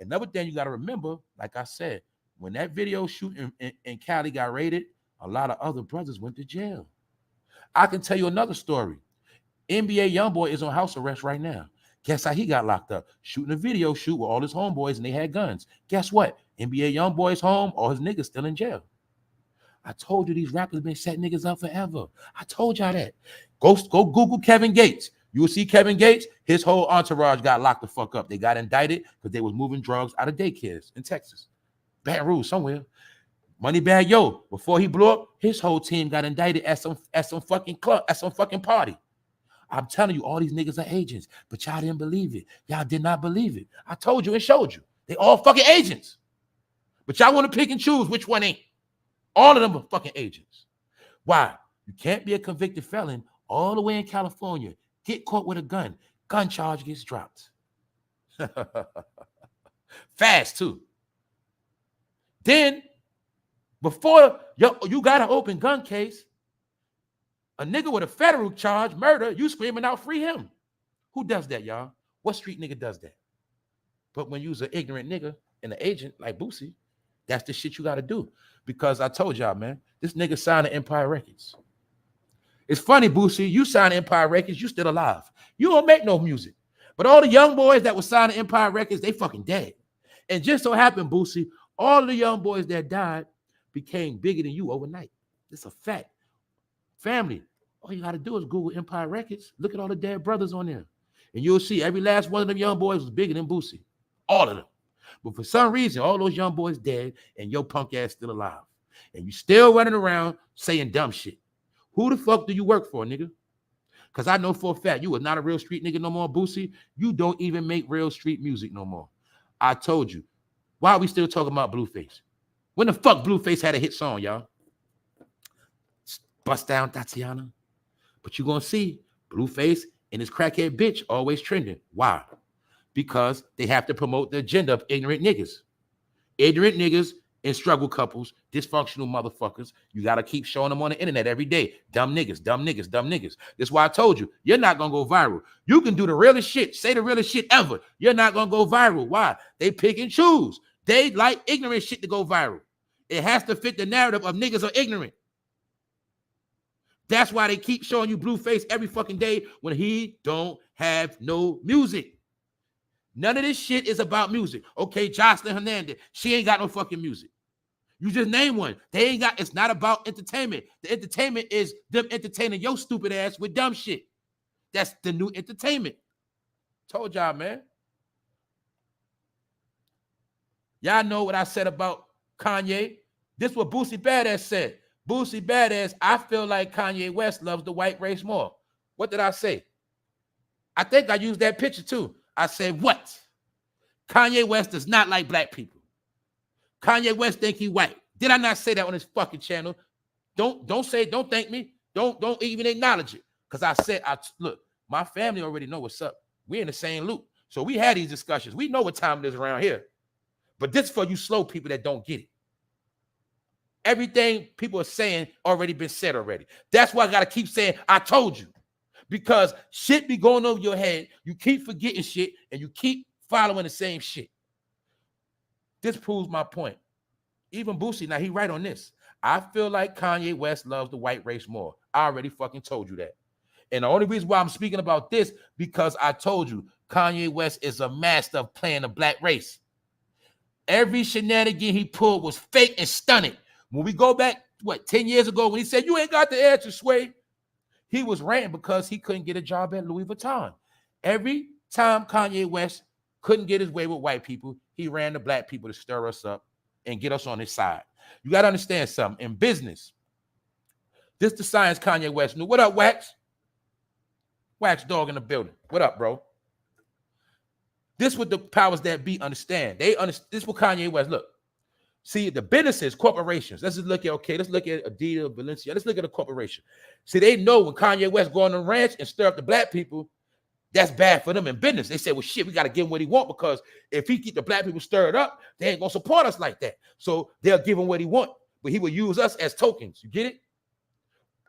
Another thing you got to remember, like I said, when that video shoot in Cali got raided, a lot of other brothers went to jail. I can tell you another story. NBA YoungBoy is on house arrest right now. Guess how he got locked up? Shooting a video shoot with all his homeboys and they had guns. Guess what? NBA YoungBoy's home, all his niggas still in jail. I told you these rappers been setting niggas up forever. I told y'all that. Go Google Kevin Gates. You will see Kevin Gates, his whole entourage got locked the fuck up. They got indicted because they was moving drugs out of daycares in Texas. Baton Rouge, somewhere. Moneybag Yo, before he blew up, his whole team got indicted at some fucking club, at some fucking party. I'm telling you, all these niggas are agents, but y'all didn't believe it. Y'all did not believe it. I told you and showed you. They all fucking agents. But y'all want to pick and choose which one ain't. All of them are fucking agents. Why? You can't be a convicted felon all the way in California, get caught with a gun charge gets dropped. Fast too. Then, before you got an open gun case, a nigga with a federal charge, murder, you screaming out, free him. Who does that, y'all? What street nigga does that? But when you's an ignorant nigga and an agent like Boosie, that's the shit you got to do. Because I told y'all, man, this nigga signed to Empire Records. It's funny, Boosie, you signed to Empire Records, you still alive. You don't make no music. But all the young boys that were signed to Empire Records, they fucking dead. And just so happened, Boosie, all the young boys that died became bigger than you overnight. It's a fact. Family, all you got to do is Google Empire Records. Look at all the dead brothers on there. And you'll see every last one of them young boys was bigger than Boosie. All of them. But for some reason, all those young boys dead and your punk ass still alive. And you still running around saying dumb shit. Who the fuck do you work for, nigga? Because I know for a fact you are not a real street nigga no more, Boosie. You don't even make real street music no more. I told you. Why are we still talking about Blueface? When the fuck Blueface had a hit song, y'all? Bust Down Tatiana. But you're going to see Blueface and his crackhead bitch always trending. Why? Because they have to promote the agenda of ignorant niggas. Ignorant niggas and struggle couples, dysfunctional motherfuckers. You got to keep showing them on the internet every day. Dumb niggas, dumb niggas, dumb niggas. That's why I told you, you're not going to go viral. You can do the realest shit, say the realest shit ever. You're not going to go viral. Why? They pick and choose. They like ignorant shit to go viral. It has to fit the narrative of niggas are ignorant. That's why they keep showing you Blueface every fucking day when he don't have no music. None of this shit is about music. Okay, Jocelyn Hernandez, she ain't got no fucking music. You just name one. They ain't got, it's not about entertainment. The entertainment is them entertaining your stupid ass with dumb shit. That's the new entertainment. Told y'all, man. Y'all know what I said about Kanye. This is what Boosie Badass said. Boosie Badass, I feel like Kanye West loves the white race more. What did I say? I think I used that picture too. I said, what? Kanye West does not like black people. Kanye West think he white. Did I not say that on his fucking channel? Don't say it. Don't thank me. Don't even acknowledge it. Because I said, look, my family already know what's up. We're in the same loop. So we had these discussions. We know what time it is around here. But this is for you slow people that don't get it. Everything people are saying already been said already. That's why I got to keep saying, I told you. Because shit be going over your head. You keep forgetting shit and you keep following the same shit. This proves my point. Even Boosie, now he right on this. I feel like Kanye West loves the white race more. I already fucking told you that. And the only reason why I'm speaking about this, because I told you Kanye West is a master of playing the black race. Every shenanigan he pulled was fake and stunning. When we go back, 10 years ago when he said, you ain't got the answer, Sway. He was ranting because he couldn't get a job at Louis Vuitton. Every time Kanye West couldn't get his way with white people, he ran to black people to stir us up and get us on his side. You got to understand something. In business, this the science Kanye West knew. What up, Wax? Wax dog in the building. What up, bro? This what the powers that be understand. This what Kanye West, look. See, the businesses, corporations. Let's just look at, let's look at Adidas, Valencia. Let's look at a corporation. See, they know when Kanye West go on the ranch and stir up the black people, that's bad for them in business. They say, well, shit, we got to give him what he want, because if he keep the black people stirred up, they ain't going to support us like that. So they'll give him what he want, but he will use us as tokens. You get it?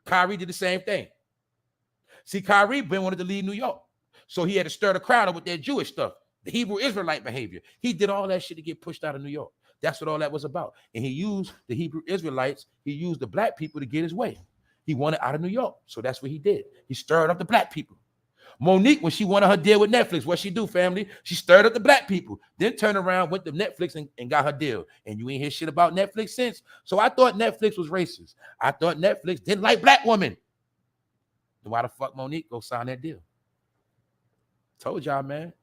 Kyrie did the same thing. See, Kyrie wanted to leave New York, so he had to stir the crowd up with that Jewish stuff, the Hebrew Israelite behavior. He did all that shit to get pushed out of New York. That's what all that was about. And he used the Hebrew Israelites. He used the black people to get his way. He wanted out of New York, so that's what he did. He stirred up the black people. Monique, when she wanted her deal with Netflix, what she do, family? She stirred up the black people, then turned around, went to Netflix and got her deal. And you ain't hear shit about Netflix since. So I thought Netflix was racist. I thought Netflix didn't like black women. Then why the fuck Monique go sign that deal? Told y'all, man.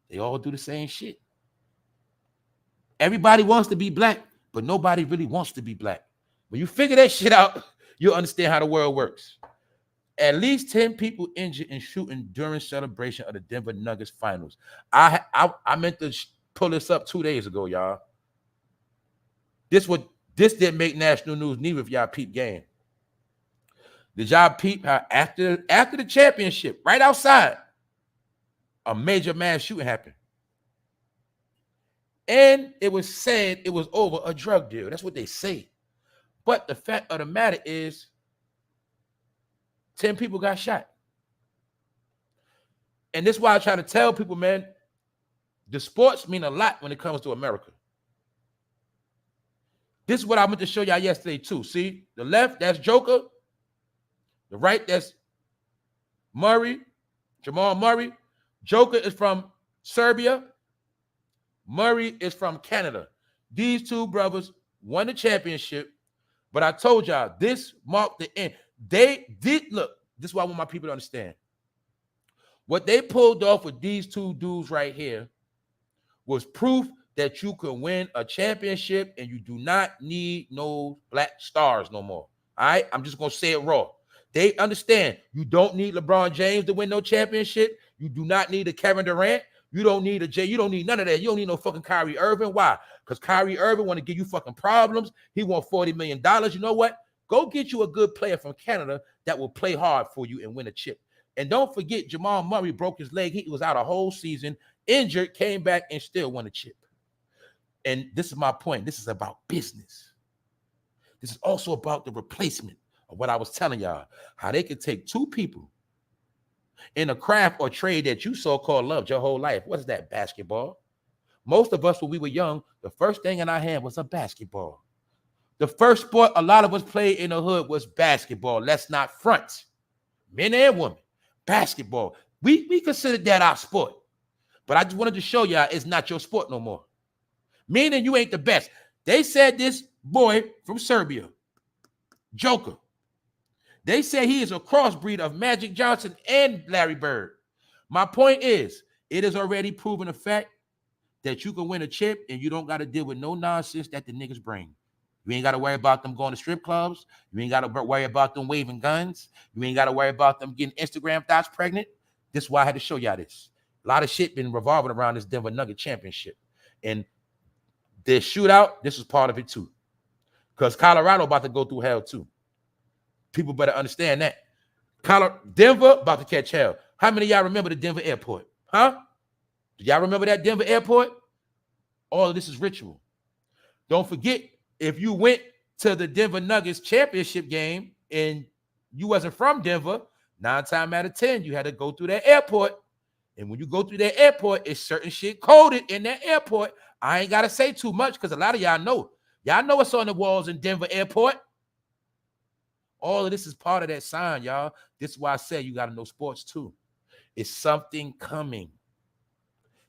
They all do the same shit. Everybody wants to be black, but nobody really wants to be black. When you figure that shit out, you'll understand how the world works. At least 10 people injured in shooting during celebration of the Denver Nuggets finals. I meant to pull this up 2 days ago, y'all. This didn't make national news neither if y'all peep game. Did y'all peep how after the championship, right outside, a major mass shooting happened? And it was said it was over a drug deal. That's what they say. But the fact of the matter is, 10 people got shot. And this is why I try to tell people, man, the sports mean a lot when it comes to America. This is what I meant to show y'all yesterday too. See, the left, that's Joker. The right, that's Murray, Jamal Murray. Joker is from Serbia. Murray is from Canada. These two brothers won the championship, but I told y'all this marked the end. They did, look, this is what I want my people to understand. What they pulled off with these two dudes right here was proof that you can win a championship and you do not need no black stars no more. All right? I'm just going to say it raw. They understand you don't need LeBron James to win no championship. You do not need a Kevin Durant. You don't need a Jay. You don't need none of that. You don't need no fucking Kyrie Irving. Why? Because Kyrie Irving want to give you fucking problems. He want $40 million. You know what? Go get you a good player from Canada that will play hard for you and win a chip. And don't forget, Jamal Murray broke his leg. He was out a whole season, injured, came back, and still won a chip. And this is my point. This is about business. This is also about the replacement of what I was telling y'all, how they could take two people in a craft or trade that you so-called loved your whole life. What's that? Basketball. Most of us, when we were young, the first thing in our hand was a basketball. The first sport a lot of us played in the hood was basketball. Let's not front. Men and women. Basketball. We considered that our sport. But I just wanted to show y'all it's not your sport no more. Meaning you ain't the best. They said this boy from Serbia, Joker, they say he is a crossbreed of Magic Johnson and Larry Bird. My point is, it is already proven a fact that you can win a chip and you don't got to deal with no nonsense that the niggas bring. You ain't got to worry about them going to strip clubs. You ain't got to worry about them waving guns. You ain't got to worry about them getting Instagram thoughts pregnant. This is why I had to show y'all this. A lot of shit been revolving around this Denver Nugget championship. And this shootout, this is part of it too. Because Colorado about to go through hell too. People better understand that. Denver about to catch hell. How many of y'all remember the Denver airport? Huh? Do y'all remember that Denver airport? All of this is ritual. Don't forget, if you went to the Denver Nuggets championship game and you wasn't from Denver, 9 times out of 10, you had to go through that airport. And when you go through that airport, it's certain shit coded in that airport. I ain't got to say too much because a lot of y'all know. Y'all know what's on the walls in Denver airport. All of this is part of that sign, y'all. This is why I say you got to know sports too. It's something coming.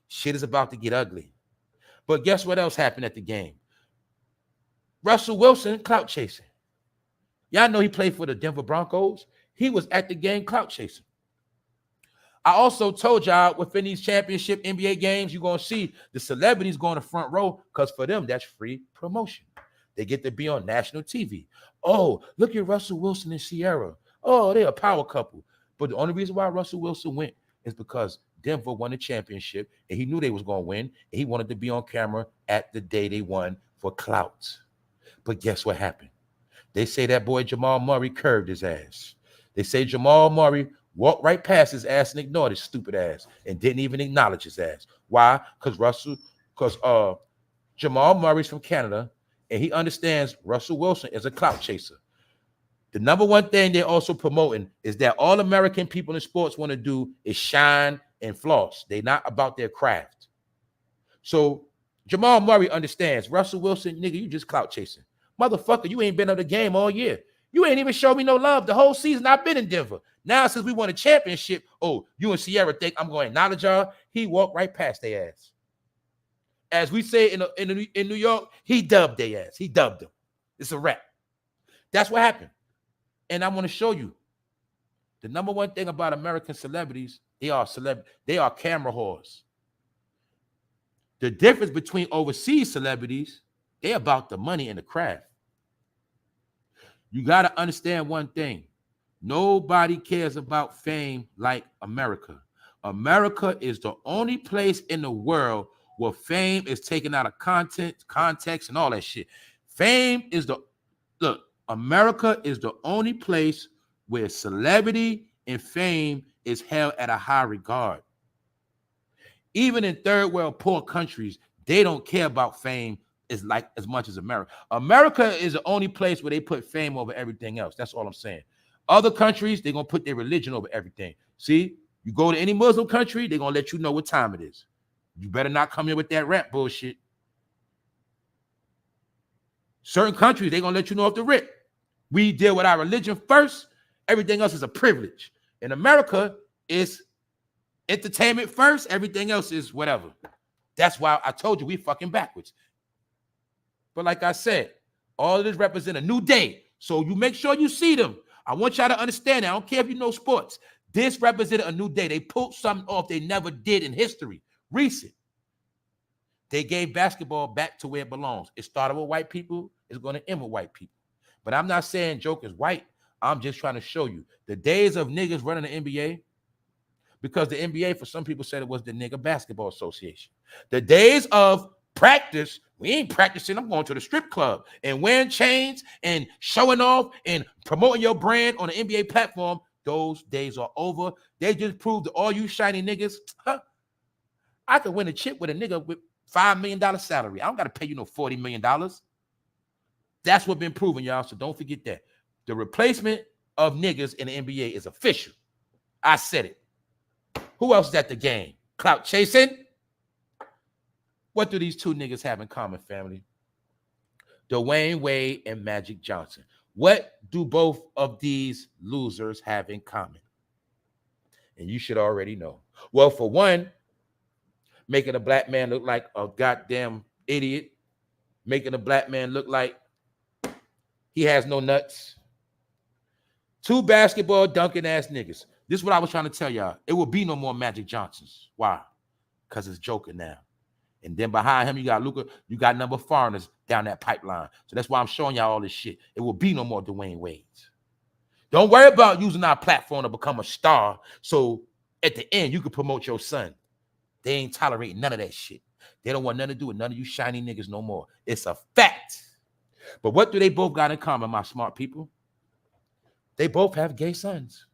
Shit is about to get ugly. But guess what else happened at the game? Russell Wilson, clout chasing. Y'all know he played for the Denver Broncos. He was at the game clout chasing. I also told y'all within these championship NBA games, you're going to see the celebrities going to front row because for them, that's free promotion. They get to be on national TV. Oh, look at Russell Wilson and Ciara. Oh, they're a power couple. But the only reason why Russell Wilson went is because Denver won the championship and he knew they was going to win. And he wanted to be on camera at the day they won for clout. But guess what happened? They say that boy Jamal Murray curved his ass. They say Jamal Murray walked right past his ass and ignored his stupid ass and didn't even acknowledge his ass. Why? Because Jamal Murray's from Canada and he understands Russell Wilson is a clout chaser. The number one thing they're also promoting is that all American people in sports want to do is shine and floss. They're not about their craft. So Jamal Murray understands Russell Wilson, nigga, you just clout chasing. Motherfucker, you ain't been on the game all year. You ain't even showed me no love the whole season I've been in Denver. Now, since we won a championship, oh, you and Ciara think I'm going to acknowledge y'all? He walked right past their ass. As we say in New York, he dubbed their ass. He dubbed them. It's a wrap. That's what happened. And I want to show you the number one thing about American celebrities, they are camera whores. The difference between overseas celebrities, they're about the money and the craft. You got to understand one thing. Nobody cares about fame like America. America is the only place in the world where fame is taken out of context, and all that shit. America is the only place where celebrity and fame is held at a high regard. Even in third world poor countries, they don't care about fame as much as America. America is the only place where they put fame over everything else. That's all I'm saying. Other countries, they're going to put their religion over everything. See, you go to any Muslim country, they're going to let you know what time it is. You better not come here with that rap bullshit. Certain countries, they're going to let you know off the rip. We deal with our religion first. Everything else is a privilege. In America, it's entertainment first. Everything else is whatever. That's why I told you we fucking backwards. But like I said, all of this represent a new day. So you make sure you see them. I want y'all to understand that. I don't care if you know sports. This represented a new day. They pulled something off they never did in history. Recent. They gave basketball back to where it belongs. It started with white people. It's going to end with white people. But I'm not saying Joke is white. I'm just trying to show you the days of niggas running the NBA, because the NBA, for some people, said it was the nigga basketball association. The days of practice, we ain't practicing. I'm going to the strip club and wearing chains and showing off and promoting your brand on the NBA platform. Those days are over. They just proved to all you shiny niggas, I could win a chip with a nigga with $5 million salary. I don't got to pay you no $40 million. That's what's been proven, y'all. So don't forget that. The replacement of niggas in the NBA is official. I said it. Who else is at the game? Clout chasing? What do these two niggas have in common, family? Dwayne Wade and Magic Johnson. What do both of these losers have in common? And you should already know. Well, for one, making a black man look like a goddamn idiot. Making a black man look like he has no nuts. Two basketball dunking ass niggas. This is what I was trying to tell y'all. It will be no more Magic Johnsons. Why? Because it's Joker now. And then behind him, you got Luka. You got number foreigners down that pipeline. So that's why I'm showing y'all all this shit. It will be no more Dwayne Wades. Don't worry about using our platform to become a star. So at the end, you can promote your son. They ain't tolerating none of that shit. They don't want nothing to do with none of you shiny niggas no more. It's a fact. But what do they both got in common, my smart people? They both have gay sons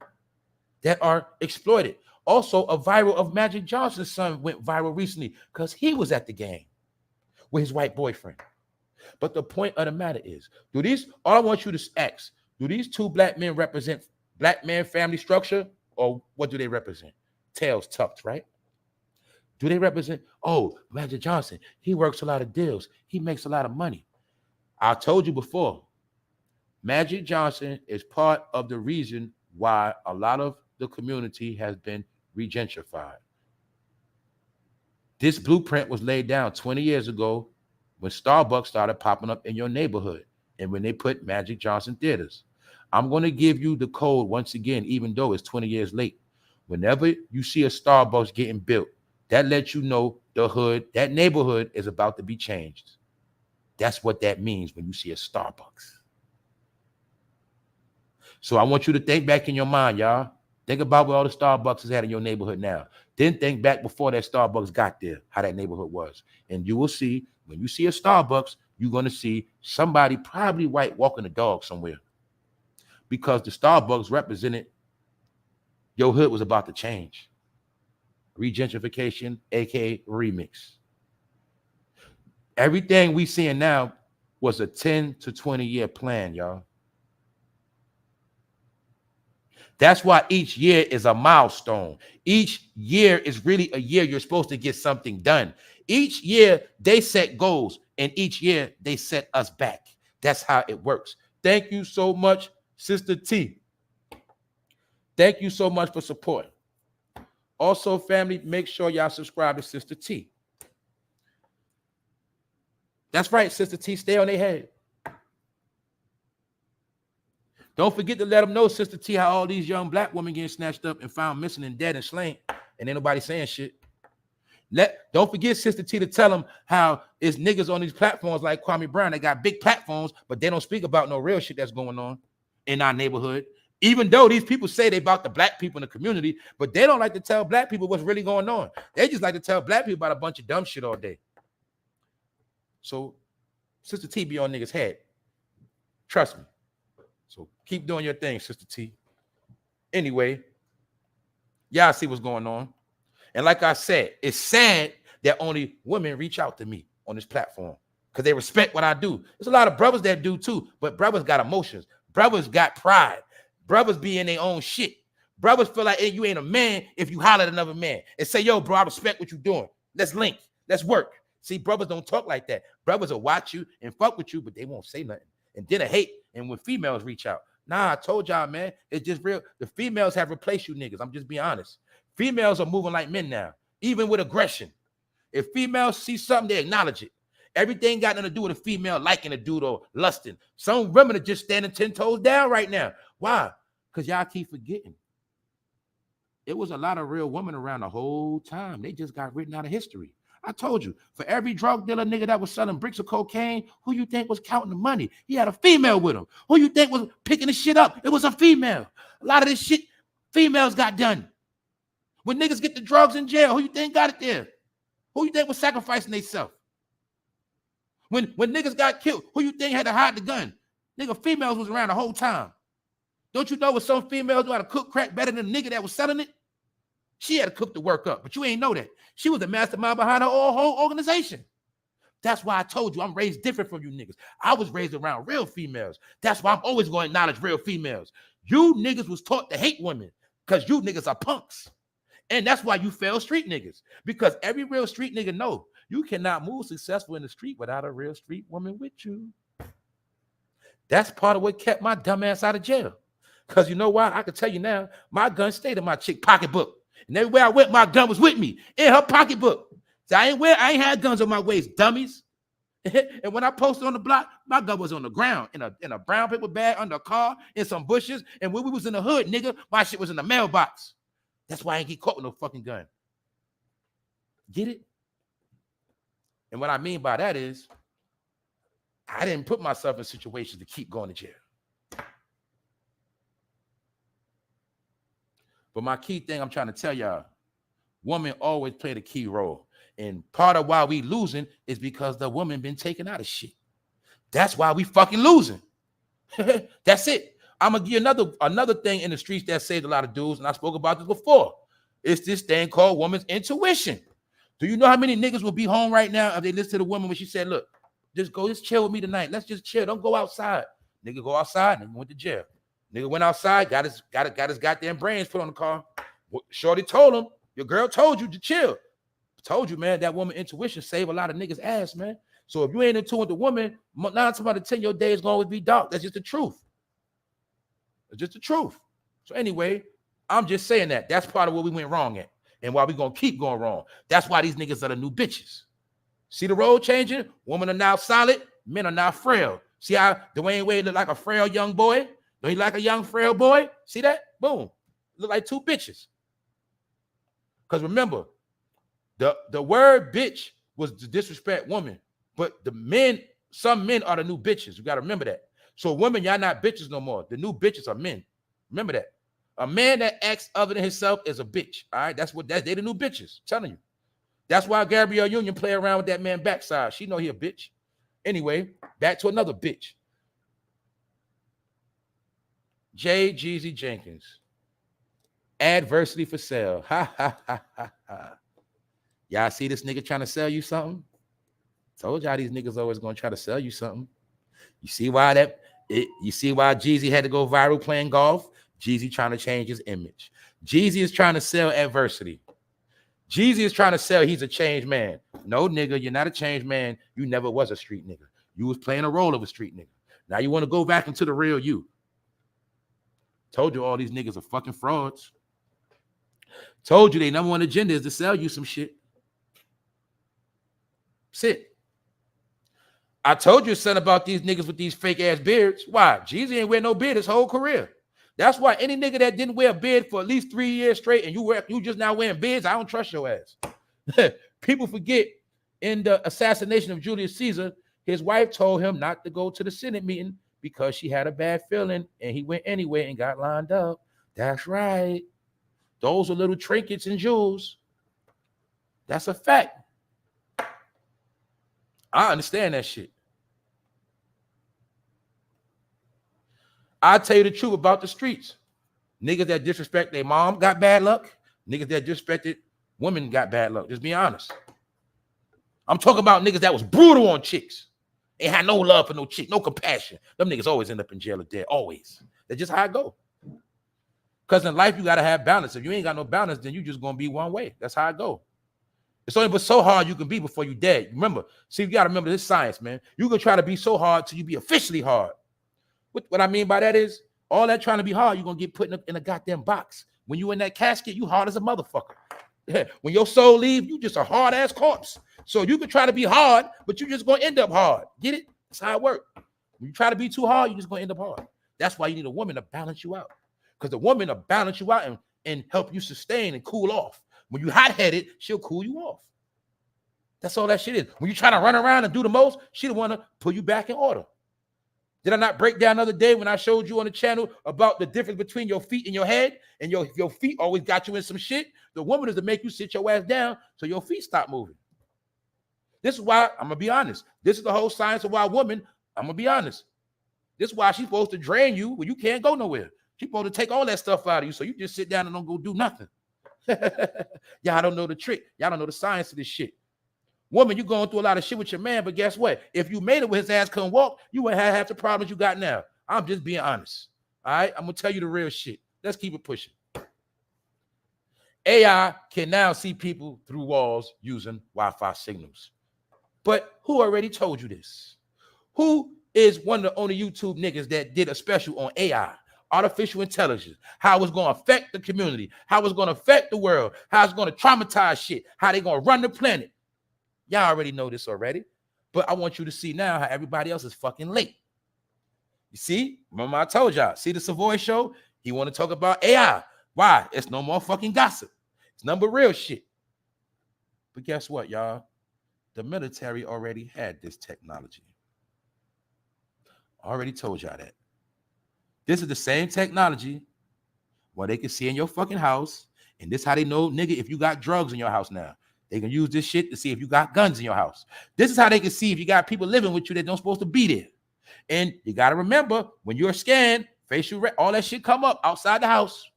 that are exploited. Also, a viral of Magic Johnson's son went viral recently because he was at the game with his white boyfriend. But the point of the matter is, all I want you to ask, do these two black men represent black man family structure, or what do they represent? Tails tucked, right? Do they represent, Magic Johnson, he works a lot of deals. He makes a lot of money. I told you before, Magic Johnson is part of the reason why a lot of the community has been regentrified. This blueprint was laid down 20 years ago when Starbucks started popping up in your neighborhood and when they put Magic Johnson theaters. I'm going to give you the code once again, even though it's 20 years late. Whenever you see a Starbucks getting built, that lets you know the hood, that neighborhood is about to be changed. That's what that means when you see a Starbucks. So I want you to think back in your mind, y'all. Think about where all the Starbucks is at in your neighborhood now. Then think back before that Starbucks got there, how that neighborhood was. And you will see, when you see a Starbucks, you're going to see somebody probably white walking a dog somewhere. Because the Starbucks represented your hood was about to change. Regentrification, aka remix. Everything we seeing now was a 10 to 20 year plan, y'all. That's why each year is a milestone. Each year is really a year you're supposed to get something done. Each year they set goals, and each year they set us back. That's how it works. Thank you so much, Sister T. Thank you so much for support. Also, family, make sure y'all subscribe to Sister T. That's right, Sister T. Stay on their head. Don't forget to let them know, Sister T, how all these young black women getting snatched up and found missing and dead and slain, and ain't nobody saying shit. Don't forget, Sister T, to tell them how it's niggas on these platforms like Kwame Brown. They got big platforms, but they don't speak about no real shit that's going on in our neighborhood. Even though these people say they about the black people in the community, but they don't like to tell black people what's really going on. They just like to tell black people about a bunch of dumb shit all day. So, Sister T be on niggas' head. Trust me. So keep doing your thing, Sister T. Anyway, y'all see what's going on. And like I said, it's sad that only women reach out to me on this platform because they respect what I do. There's a lot of brothers that do too, but brothers got emotions. Brothers got pride. Brothers be in their own shit. Brothers feel like, hey, you ain't a man if you holler at another man and say, yo, bro, I respect what you're doing. Let's link. Let's work. See, brothers don't talk like that. Brothers will watch you and fuck with you, but they won't say nothing. And then a hate. And when females reach out, nah, I told y'all, man, it's just real. The females have replaced you niggas. I'm just being honest. Females are moving like men now, even with aggression. If females see something, they acknowledge it. Everything got nothing to do with a female liking a dude or lusting. Some women are just standing 10 toes down right now. Why? Because y'all keep forgetting. It was a lot of real women around the whole time. They just got written out of history. I told you, for every drug dealer nigga that was selling bricks of cocaine, who you think was counting the money? He had a female with him. Who you think was picking the shit up? It was a female. A lot of this shit, females got done. When niggas get the drugs in jail, who you think got it there? Who you think was sacrificing themselves? When niggas got killed, who you think had to hide the gun? Nigga, females was around the whole time. Don't you know what some females knew how to cook crack better than the nigga that was selling it? She had to cook the work up, but you ain't know that. She was the mastermind behind her whole organization. That's why I told you I'm raised different from you niggas. I was raised around real females. That's why I'm always going to acknowledge real females. You niggas was taught to hate women because you niggas are punks. And that's why you fail street niggas. Because every real street nigga know you cannot move successful in the street without a real street woman with you. That's part of what kept my dumb ass out of jail. Because you know why? I can tell you now, my gun stayed in my chick pocketbook. And everywhere I went, my gun was with me in her pocketbook. So I ain't had guns on my waist, dummies. And when I posted on the block, my gun was on the ground in a brown paper bag under a car in some bushes. And when we was in the hood, nigga, my shit was in the mailbox. That's why I ain't get caught with no fucking gun. Get it? And what I mean by that is I didn't put myself in situations to keep going to jail. But my key thing I'm trying to tell y'all, women always play the key role. And part of why we losing is because the woman been taken out of shit. That's why we fucking losing. That's it. I'm going to give you another thing in the streets that saved a lot of dudes, and I spoke about this before. It's this thing called woman's intuition. Do you know how many niggas will be home right now if they listen to the woman when she said, look, just chill with me tonight. Let's just chill. Don't go outside. Nigga go outside and went to jail. Nigga went outside, got his goddamn brains put on the car. Shorty told him, your girl told you to chill. Told you, man, that woman intuition saved a lot of niggas' ass, man. So if you ain't in tune with the woman, 9 times out of 10, your day is going to always be dark. That's just the truth. It's just the truth. So anyway, I'm just saying that. That's part of what we went wrong at and why we going to keep going wrong. That's why these niggas are the new bitches. See the road changing? Women are now solid. Men are now frail. See how Dwayne Wade look like a frail young boy? Don't you like a young frail boy? See that? Boom. Look like two bitches. Because remember, the word bitch was to disrespect woman, but the men, some men are the new bitches. You got to remember that. So women, y'all not bitches no more. The new bitches are men. Remember that. A man that acts other than himself is a bitch. All right, they the new bitches. I'm telling you. That's why Gabrielle Union play around with that man backside. She know he a bitch. Anyway, back to another bitch. J. Jeezy Jenkins. Adversity for sale. Ha ha ha ha ha. Y'all see this nigga trying to sell you something? Told y'all these niggas always gonna try to sell you something. You see why you see why Jeezy had to go viral playing golf? Jeezy trying to change his image. Jeezy is trying to sell adversity. Jeezy is trying to sell he's a changed man. No, nigga, you're not a changed man. You never was a street nigga. You was playing a role of a street nigga. Now you want to go back into the real you. Told you all these niggas are fucking frauds. Told you they number one agenda is to sell you some shit. Sit. I told you something about these niggas with these fake ass beards. Why? Jeezy ain't wear no beard his whole career. That's why any nigga that didn't wear a beard for at least 3 years straight and you just now wearing beards, I don't trust your ass. People forget in the assassination of Julius Caesar, his wife told him not to go to the Senate meeting because she had a bad feeling, and he went anyway and got lined up. That's right. Those are little trinkets and jewels. That's a fact. I understand that shit. I'll tell you the truth about the streets. Niggas that disrespect their mom got bad luck. Niggas that disrespected women got bad luck. Just be honest. I'm talking about niggas that was brutal on chicks. Ain't had no love for no chick, no compassion. Them niggas always end up in jail or dead. Always. That's just how it go. Because in life, you got to have balance. If you ain't got no balance, then you just going to be one way. That's how it go. It's only but so hard you can be before you dead. Remember, see, you got to remember this science, man. You can try to be so hard till you be officially hard. What I mean by that is, all that trying to be hard, you're going to get put in a goddamn box. When you in that casket, you hard as a motherfucker. When your soul leave, you just a hard-ass corpse. So you can try to be hard, but you just going to end up hard. Get it? That's how it works. When you try to be too hard, you're just going to end up hard. That's why you need a woman to balance you out. Because the woman will balance you out and help you sustain and cool off. When you hot-headed, she'll cool you off. That's all that shit is. When you try to run around and do the most, she'll want to pull you back in order. Did I not break down the other day when I showed you on the channel about the difference between your feet and your head? And your feet always got you in some shit. The woman is to make you sit your ass down so your feet stop moving. This is why, I'm going to be honest. This is the whole science of why women, I'm going to be honest. This is why she's supposed to drain you when you can't go nowhere. She's supposed to take all that stuff out of you so you just sit down and don't go do nothing. Y'all don't know the trick. Y'all don't know the science of this shit. Woman, you're going through a lot of shit with your man, but guess what? If you made it where his ass couldn't walk, you wouldn't have half the problems you got now. I'm just being honest. All right? I'm going to tell you the real shit. Let's keep it pushing. AI can now see people through walls using Wi-Fi signals. But who already told you this? Who is one of the only YouTube niggas that did a special on AI, artificial intelligence, how it's going to affect the community, how it's going to affect the world, how it's going to traumatize shit, how they going to run the planet? Y'all already know this already, but I want you to see now how everybody else is fucking late. You see? Remember I told y'all, see the Savoy show? He want to talk about AI. Why? It's no more fucking gossip. It's number real shit. But guess what, y'all? The military already had this technology. I already told y'all that. This is the same technology where they can see in your fucking house, and this how they know, nigga, if you got drugs in your house now. They can use this shit to see if you got guns in your house. This is how they can see if you got people living with you that don't supposed to be there. And you got to remember, when you're scanned, facial, all that shit come up outside the house.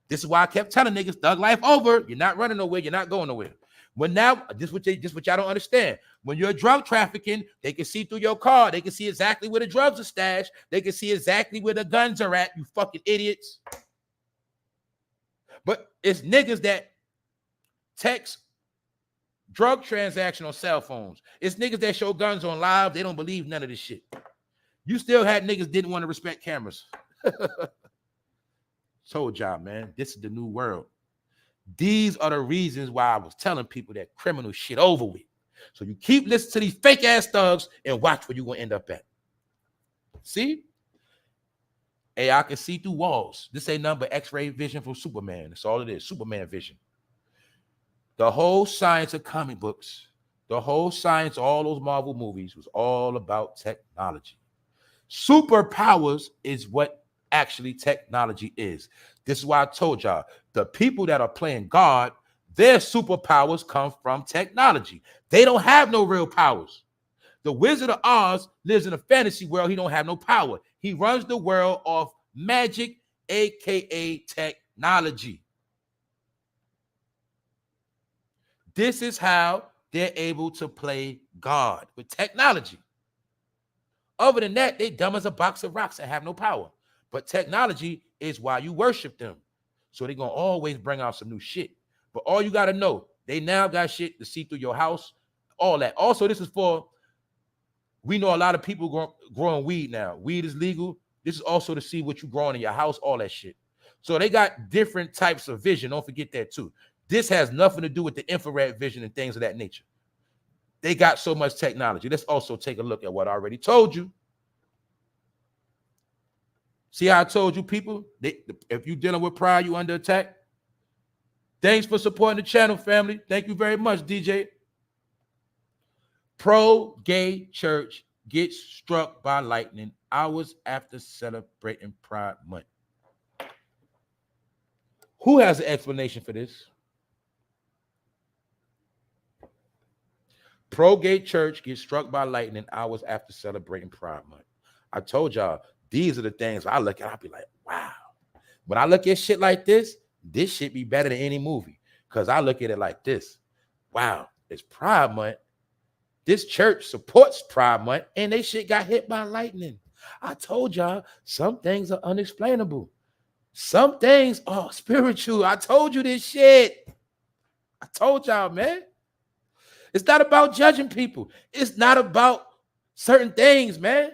This is why I kept telling niggas, thug life over. You're not running nowhere. You're not going nowhere. When now, this what y'all don't understand. When you're drug trafficking, they can see through your car. They can see exactly where the drugs are stashed. They can see exactly where the guns are at, you fucking idiots. But it's niggas that text drug transaction on cell phones. It's niggas that show guns on live. They don't believe none of this shit. You still had niggas didn't want to respect cameras. Told y'all, man, this is the new world. These are the reasons why I was telling people that criminal shit over with. So you keep listening to these fake ass thugs and watch where you're going to end up at. See? Hey, I can see through walls. This ain't nothing but X-ray vision from Superman. That's all it is, Superman vision. The whole science of comic books, the whole science, all those Marvel movies was all about technology. Superpowers is what actually technology is. This is why I told y'all, the people that are playing God, their superpowers come from technology. They don't have no real powers. The Wizard of Oz lives in a fantasy world. He don't have no power. He runs the world off magic, aka technology. This is how they're able to play God, with technology. Other than that, they dumb as a box of rocks and have no power. But technology is why you worship them. So they're going to always bring out some new shit. But all you got to know, they now got shit to see through your house, all that. Also, this is for, we know a lot of people growing weed now. Weed is legal. This is also to see what you're growing in your house, all that shit. So they got different types of vision. Don't forget that too. This has nothing to do with the infrared vision and things of that nature. They got so much technology. Let's also take a look at what I already told you. See how I told you, people? If you're dealing with pride, you under attack. Thanks for supporting the channel, family. Thank you very much, DJ. Pro-gay church gets struck by lightning hours after celebrating Pride Month. Who has an explanation for this? Pro-gay church gets struck by lightning hours after celebrating Pride Month. I told y'all, these are the things I look at. I'll be like, wow. When I look at shit like this shit be better than any movie. Because I look at it like this. Wow, it's Pride Month. This church supports Pride Month, and they shit got hit by lightning. I told y'all, some things are unexplainable. Some things are spiritual. I told you this shit. I told y'all, man. It's not about judging people. It's not about certain things, man.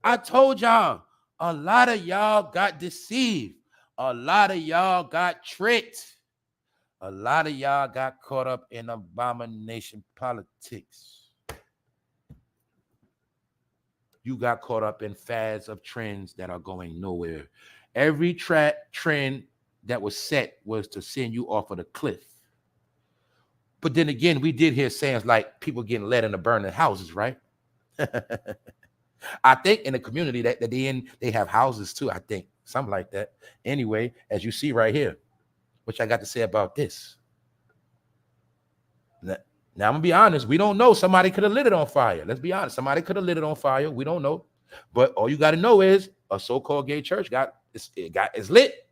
I told y'all, a lot of y'all got deceived. A lot of y'all got tricked. A lot of y'all got caught up in abomination politics. You got caught up in fads of trends that are going nowhere. Every trend that was set was to send you off of the cliff. But then again, we did hear sayings like people getting led into burning houses, right? I think in the community that they have houses too. I think something like that. Anyway, as you see right here, which I got to say about this. Now I'm gonna be honest. We don't know. Somebody could have lit it on fire. Let's be honest. Somebody could have lit it on fire. We don't know. But all you got to know is a so-called gay church it's lit.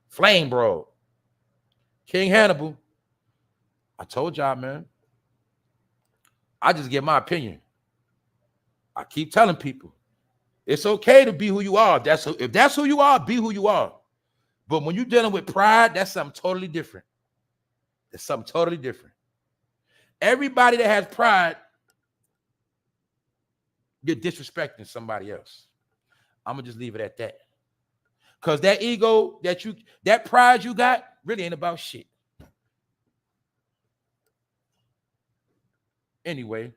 Flame, bro. King Hannibal. I told y'all, man. I just give my opinion. I keep telling people, it's okay to be who you are. If that's who you are, be who you are. But when you're dealing with pride, that's something totally different. It's something totally different. Everybody that has pride, you're disrespecting somebody else. I'm gonna just leave it at that. Because that ego, that pride you got, really ain't about shit. Anyway,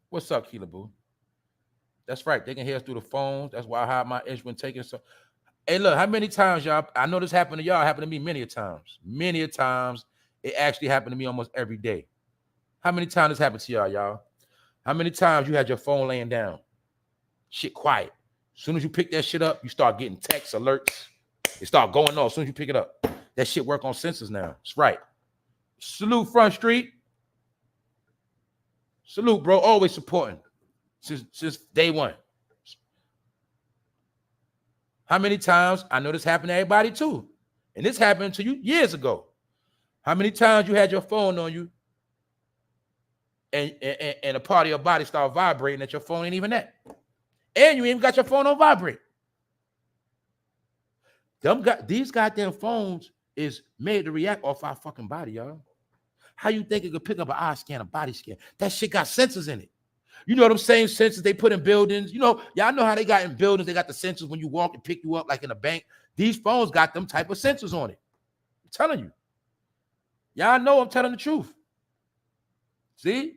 what's up, Keela Boo? That's right. They can hear us through the phones. That's why I have my instrument taken. So, hey, look, how many times y'all? I know this happened to y'all. It happened to me many a times. Many a times. It actually happened to me almost every day. How many times this happened to y'all? How many times you had your phone laying down? Shit quiet. As soon as you pick that shit up, you start getting text alerts. It start going off as soon as you pick it up. That shit work on sensors now. That's right. Salute Front Street. Salute, bro. Always supporting since day one. How many times? I know this happened to everybody too. And this happened to you years ago. How many times you had your phone on you and a part of your body start vibrating that your phone ain't even that? And you even got your phone on vibrate. These goddamn phones is made to react off our fucking body, y'all. How you think it could pick up an eye scan, a body scan? That shit got sensors in it. You know them same sensors they put in buildings. You know, y'all know how they got in buildings. They got the sensors when you walk and pick you up like in a bank. These phones got them type of sensors on it. I'm telling you. Y'all know I'm telling the truth. See?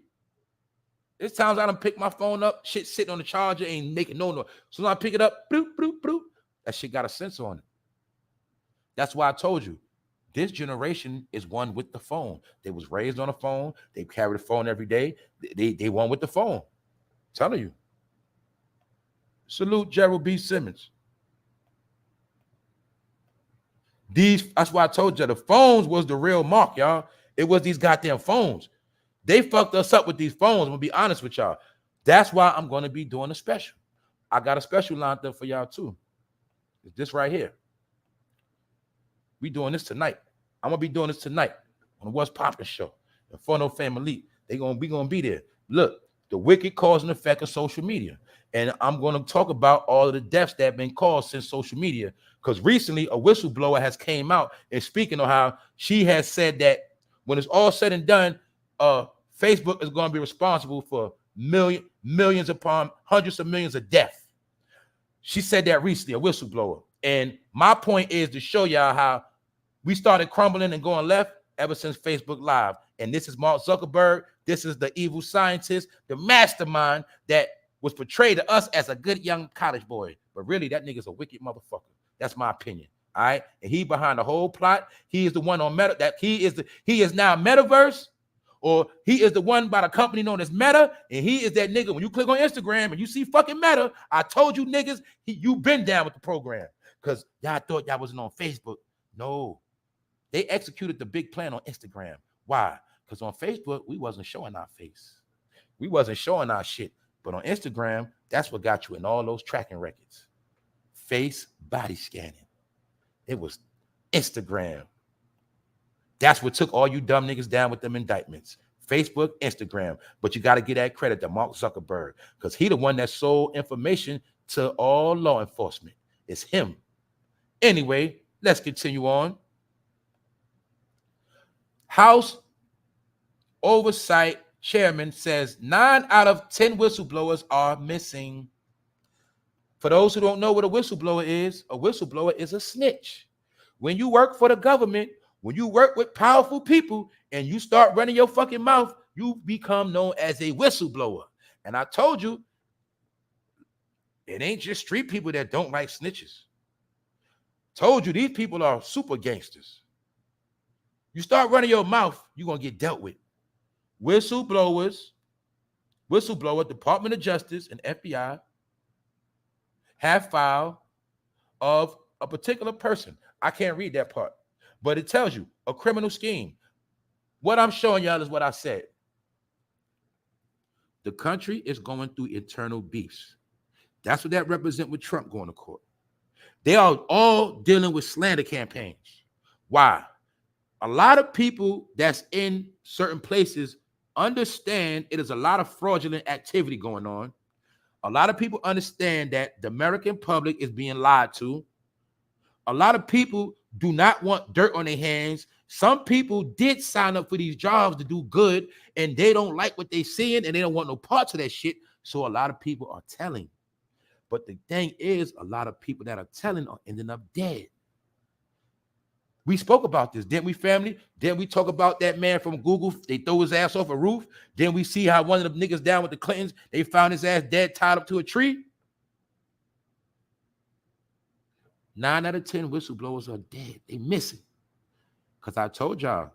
There's times I done pick my phone up, shit sitting on the charger, ain't making no noise. So when I pick it up, bloop, bloop, bloop, that shit got a sensor on it. That's why I told you, this generation is one with the phone. They was raised on a phone. They carry the phone every day. They one with the phone. I'm telling you. Salute Gerald B. Simmons. That's why I told you the phones was the real mark, y'all. It was these goddamn phones. They fucked us up with these phones. I'm gonna be honest with y'all. That's why I'm gonna be doing a special. I got a special lined up for y'all too. It's this right here. We doing this tonight. I'm gonna be doing this tonight on the What's Poppin' show. The Funo Family. We gonna be there. Look, the wicked cause and effect of social media. And I'm gonna talk about all of the deaths that have been caused since social media. Because recently a whistleblower has came out and speaking on how she has said that when it's all said and done, Facebook is going to be responsible for millions upon hundreds of millions of deaths. She said that recently, a whistleblower. And my point is to show y'all how we started crumbling and going left ever since Facebook Live. And this is Mark Zuckerberg. This is the evil scientist, the mastermind that was portrayed to us as a good young college boy. But really, that nigga's a wicked motherfucker. That's my opinion. All right. And he behind the whole plot. He is the one on Meta that he is now Metaverse, or he is the one by the company known as Meta. And he is that nigga. When you click on Instagram and you see fucking Meta, I told you niggas, you been down with the program. Because y'all thought y'all wasn't on Facebook. No. They executed the big plan on Instagram. Why? Because on Facebook, we wasn't showing our face. We wasn't showing our shit. But on Instagram, that's what got you in all those tracking records. Face body scanning. It was Instagram. That's what took all you dumb niggas down with them indictments. Facebook, Instagram. But you got to get that credit to Mark Zuckerberg because he the one that sold information to all law enforcement. It's him. Anyway, let's continue on. House Oversight Chairman says 9 out of 10 whistleblowers are missing. For those who don't know what a whistleblower is a snitch. When you work for the government, when you work with powerful people and you start running your fucking mouth, you become known as a whistleblower. And I told you, it ain't just street people that don't like snitches. Told you, these people are super gangsters. You start running your mouth, you're going to get dealt with. Whistleblower, Department of Justice, and FBI have filed of a particular person. I can't read that part, but it tells you a criminal scheme. What I'm showing y'all is what I said. The country is going through internal beefs. That's what that represents with Trump going to court. They are all dealing with slander campaigns. Why? A lot of people that's in certain places understand it is a lot of fraudulent activity going on. A lot of people understand that the American public is being lied to. A lot of people do not want dirt on their hands. Some people did sign up for these jobs to do good, and they don't like what they're seeing, and they don't want no parts of that shit. So a lot of people are telling. But the thing is, a lot of people that are telling are ending up dead. We spoke about this, didn't we, family? Didn't we talk about that man from Google? They throw his ass off a roof. Then we see how one of the niggas down with the Clintons, they found his ass dead, tied up to a tree. 9 out of 10 whistleblowers are dead. They missing. Because I told y'all,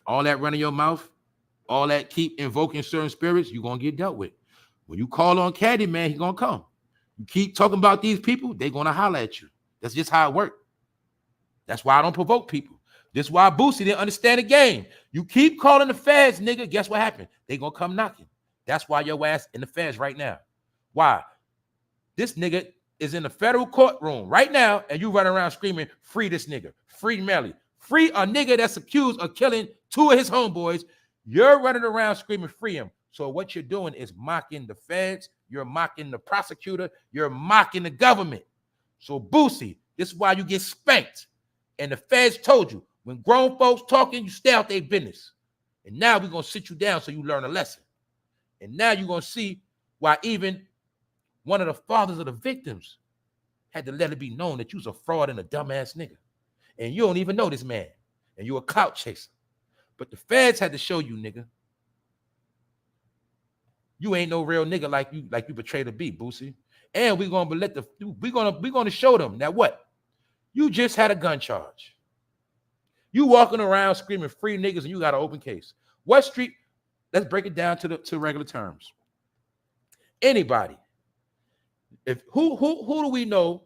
all that running your mouth, all that keep invoking certain spirits, you're going to get dealt with. When you call on Candyman, he's going to come. You keep talking about these people, they're going to holler at you. That's just how it works. That's why I don't provoke people. This is why Boosie didn't understand the game. You keep calling the feds, nigga. Guess what happened? They gonna come knocking. That's why your ass in the feds right now. Why? This nigga is in the federal courtroom right now, and you run around screaming, free this nigga, free Melly, free a nigga that's accused of killing 2 of his homeboys. You're running around screaming, free him. So what you're doing is mocking the feds. You're mocking the prosecutor. You're mocking the government. So Boosie, this is why you get spanked. And the feds told you, when grown folks talking, you stay out their business. And now we're going to sit you down so you learn a lesson. And now you're going to see why even one of the fathers of the victims had to let it be known that you was a fraud and a dumbass nigga. And you don't even know this man. And you're a clout chaser. But the feds had to show you, nigga, You ain't no real nigga like you portray to be, Boosie. And we're gonna show them that what? You just had a gun charge. You walking around screaming free niggas and you got an open case. What street? Let's break it down to regular terms. Anybody. If who do we know?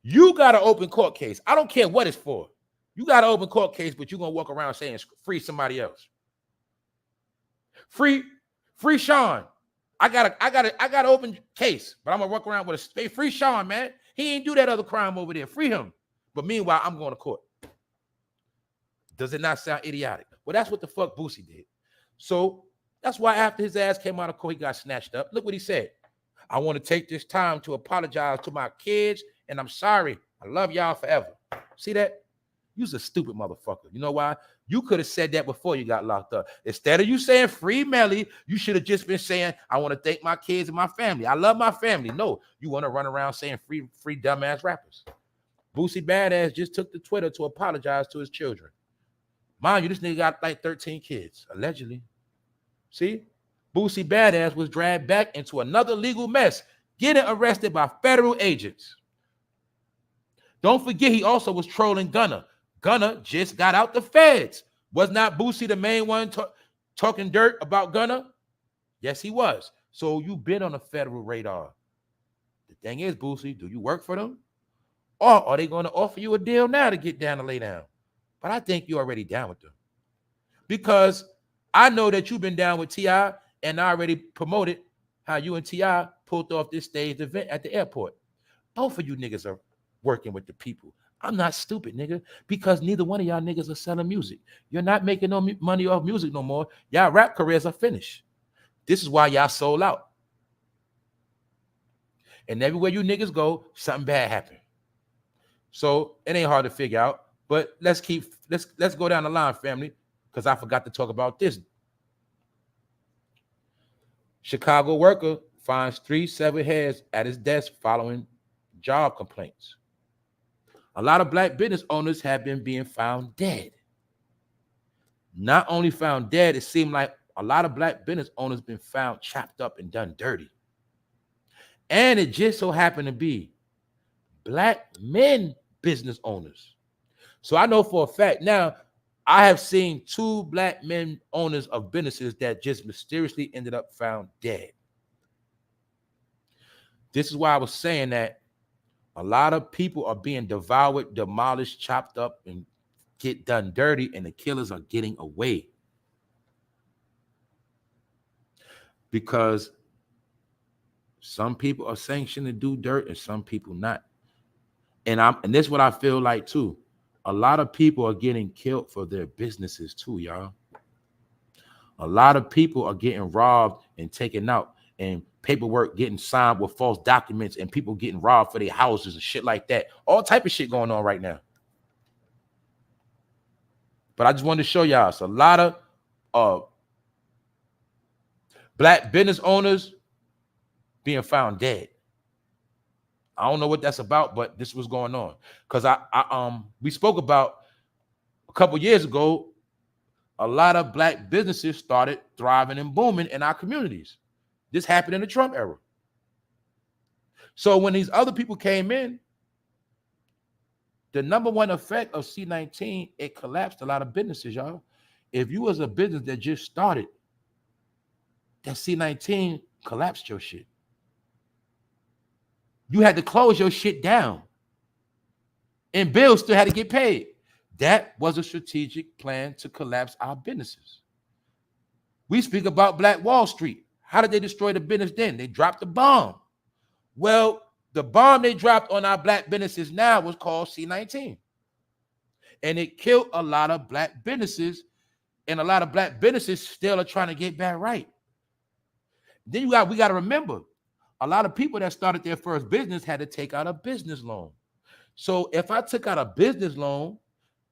You got an open court case. I don't care what it's for. You got an open court case, but you're gonna walk around saying free somebody else. Free Sean. I got an open case, but I'm gonna walk around with a free Sean, man. He ain't do that other crime over there. Free him. But meanwhile, I'm going to court. Does it not sound idiotic? Well, that's what the fuck Boosie did. So that's why after his ass came out of court, he got snatched up. Look what he said. I want to take this time to apologize to my kids, and I'm sorry. I love y'all forever. See that? You's a stupid motherfucker. You know why? You could have said that before you got locked up. Instead of you saying free Melly, you should have just been saying, I want to thank my kids and my family. I love my family. No, you want to run around saying free dumbass rappers. Boosie Badass just took to Twitter to apologize to his children. Mind you, this nigga got like 13 kids, allegedly. See? Boosie Badass was dragged back into another legal mess, getting arrested by federal agents. Don't forget, he also was trolling Gunna. Gunna just got out the feds. Was not Boosie the main one talking dirt about Gunna? Yes, he was. So you've been on a federal radar. The thing is, Boosie, do you work for them? Or are they going to offer you a deal now to get down and lay down? But I think you're already down with them. Because I know that you've been down with T.I. and I already promoted how you and T.I. pulled off this staged event at the airport. Both of you niggas are working with the people. I'm not stupid, nigga, because neither one of y'all niggas are selling music. You're not making no money off music no more. Y'all rap careers are finished. This is why y'all sold out. And everywhere you niggas go, something bad happened. So it ain't hard to figure out. But let's go down the line, family, because I forgot to talk about this. Chicago worker finds 3 severed heads at his desk following job complaints. A lot of black business owners have been being found dead. Not only found dead, it seemed like a lot of black business owners been found chopped up and done dirty. And it just so happened to be black men business owners. So I know for a fact now, I have seen 2 black men owners of businesses that just mysteriously ended up found dead. This is why I was saying that a lot of people are being devoured, demolished, chopped up, and get done dirty, and the killers are getting away. Because some people are sanctioned to do dirt and some people not. And this is what I feel like too. A lot of people are getting killed for their businesses too, y'all. A lot of people are getting robbed and taken out, and paperwork getting signed with false documents, and people getting robbed for their houses and shit like that. All type of shit going on right now. But I just wanted to show y'all it's a lot of black business owners being found dead. I don't know what that's about, but this was going on. Because we spoke about a couple years ago, a lot of black businesses started thriving and booming in our communities. This happened in the Trump era. So when these other people came in, the number one effect of C-19, it collapsed a lot of businesses, y'all. If you was a business that just started, that C-19 collapsed your shit. You had to close your shit down. And bills still had to get paid. That was a strategic plan to collapse our businesses. We speak about Black Wall Street. How did they destroy the business then? They dropped the bomb. Well, the bomb they dropped on our black businesses now was called C-19. And it killed a lot of black businesses, and a lot of black businesses still are trying to get back right. Then we got to remember, a lot of people that started their first business had to take out a business loan. So if I took out a business loan,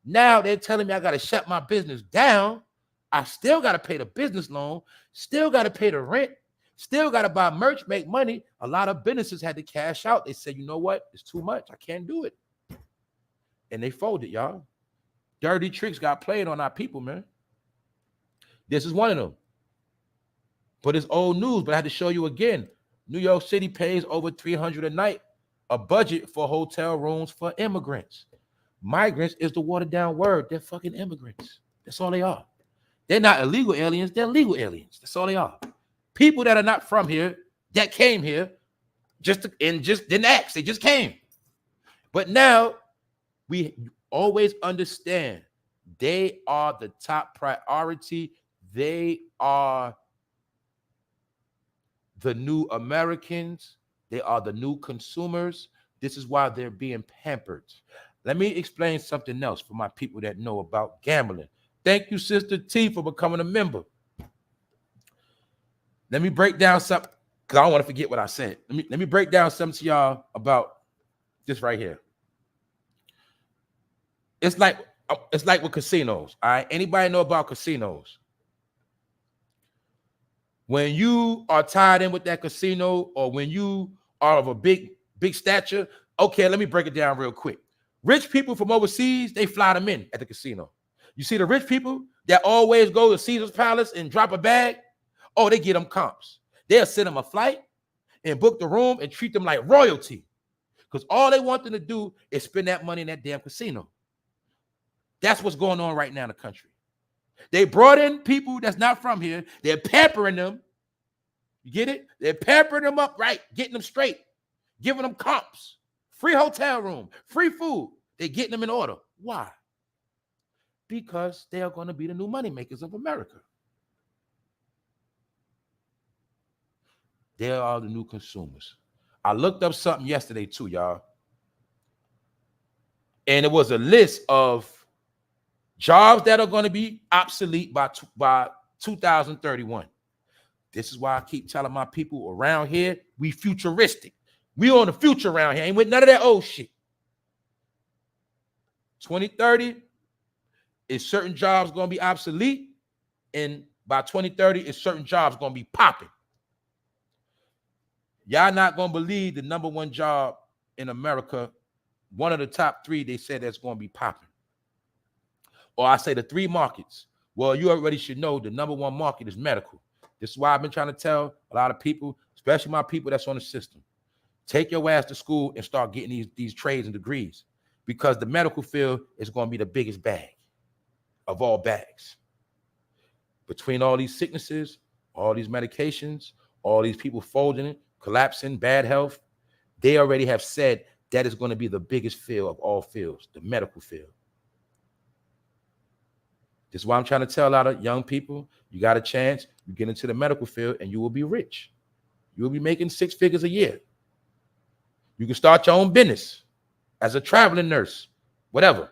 now they're telling me I got to shut my business down. I still got to pay the business loan, still got to pay the rent, still got to buy merch, make money. A lot of businesses had to cash out. They said, you know what? It's too much. I can't do it. And they folded, y'all. Dirty tricks got played on our people, man. This is one of them. But it's old news. But I had to show you again. New York City pays over $300 a night, a budget for hotel rooms for immigrants. Migrants is the watered down word. They're fucking immigrants. That's all they are. They're not illegal aliens. They're legal aliens. That's all they are. People that are not from here, that came here, just didn't ask. They just came. But now we always understand they are the top priority. They are the new Americans. They are the new consumers. This is why they're being pampered. Let me explain something else for my people that know about gambling. Thank you, Sister T, for becoming a member. Let me break down something, because I don't want to forget what I said. Let me break down something to y'all about this right here. It's like with casinos, all right? Anybody know about casinos? When you are tied in with that casino, or when you are of a big stature, okay, let me break it down real quick. Rich people from overseas, they fly them in at the casino. You see the rich people that always go to Caesar's Palace and drop a bag? Oh, they get them comps. They'll send them a flight and book the room and treat them like royalty, because all they want them to do is spend that money in that damn casino. That's what's going on right now in the country. They brought in people that's not from here. They're pampering them. You get it? They're pampering them up right, getting them straight, giving them comps, free hotel room, free food. They're getting them in order. Why? Because they are going to be the new money makers of America. They are the new consumers. I looked up something yesterday too, y'all. And it was a list of jobs that are going to be obsolete by 2031. This is why I keep telling my people around here, we futuristic. We on the future around here. Ain't with none of that old shit. 2030 is certain jobs going to be obsolete. And by 2030 is certain jobs going to be popping. Y'all not going to believe the number one job in America, one of the top three, they said that's going to be popping. Or I say the three markets. Well, you already should know the number one market is medical. This is why I've been trying to tell a lot of people, especially my people that's on the system, take your ass to school and start getting these trades and degrees, because the medical field is going to be the biggest bag of all bags. Between all these sicknesses, all these medications, all these people folding it, collapsing, bad health, they already have said that is going to be the biggest field of all fields, the medical field. This is why I'm trying to tell a lot of young people, you got a chance, you get into the medical field and you will be rich. You will be making 6 figures a year. You can start your own business as a traveling nurse, whatever.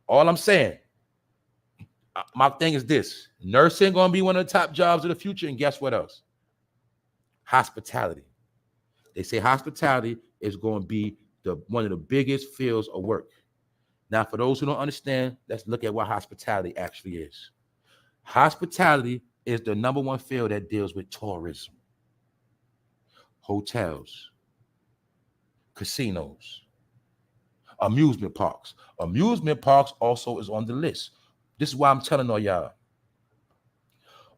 All I'm saying, my thing is this: nursing going to be one of the top jobs of the future. And guess what else? Hospitality. They say hospitality is going to be one of the biggest fields of work. Now, for those who don't understand, let's look at what hospitality actually is. Hospitality is the number one field that deals with tourism, hotels, casinos, amusement parks. Amusement parks also is on the list. This is why I'm telling all y'all.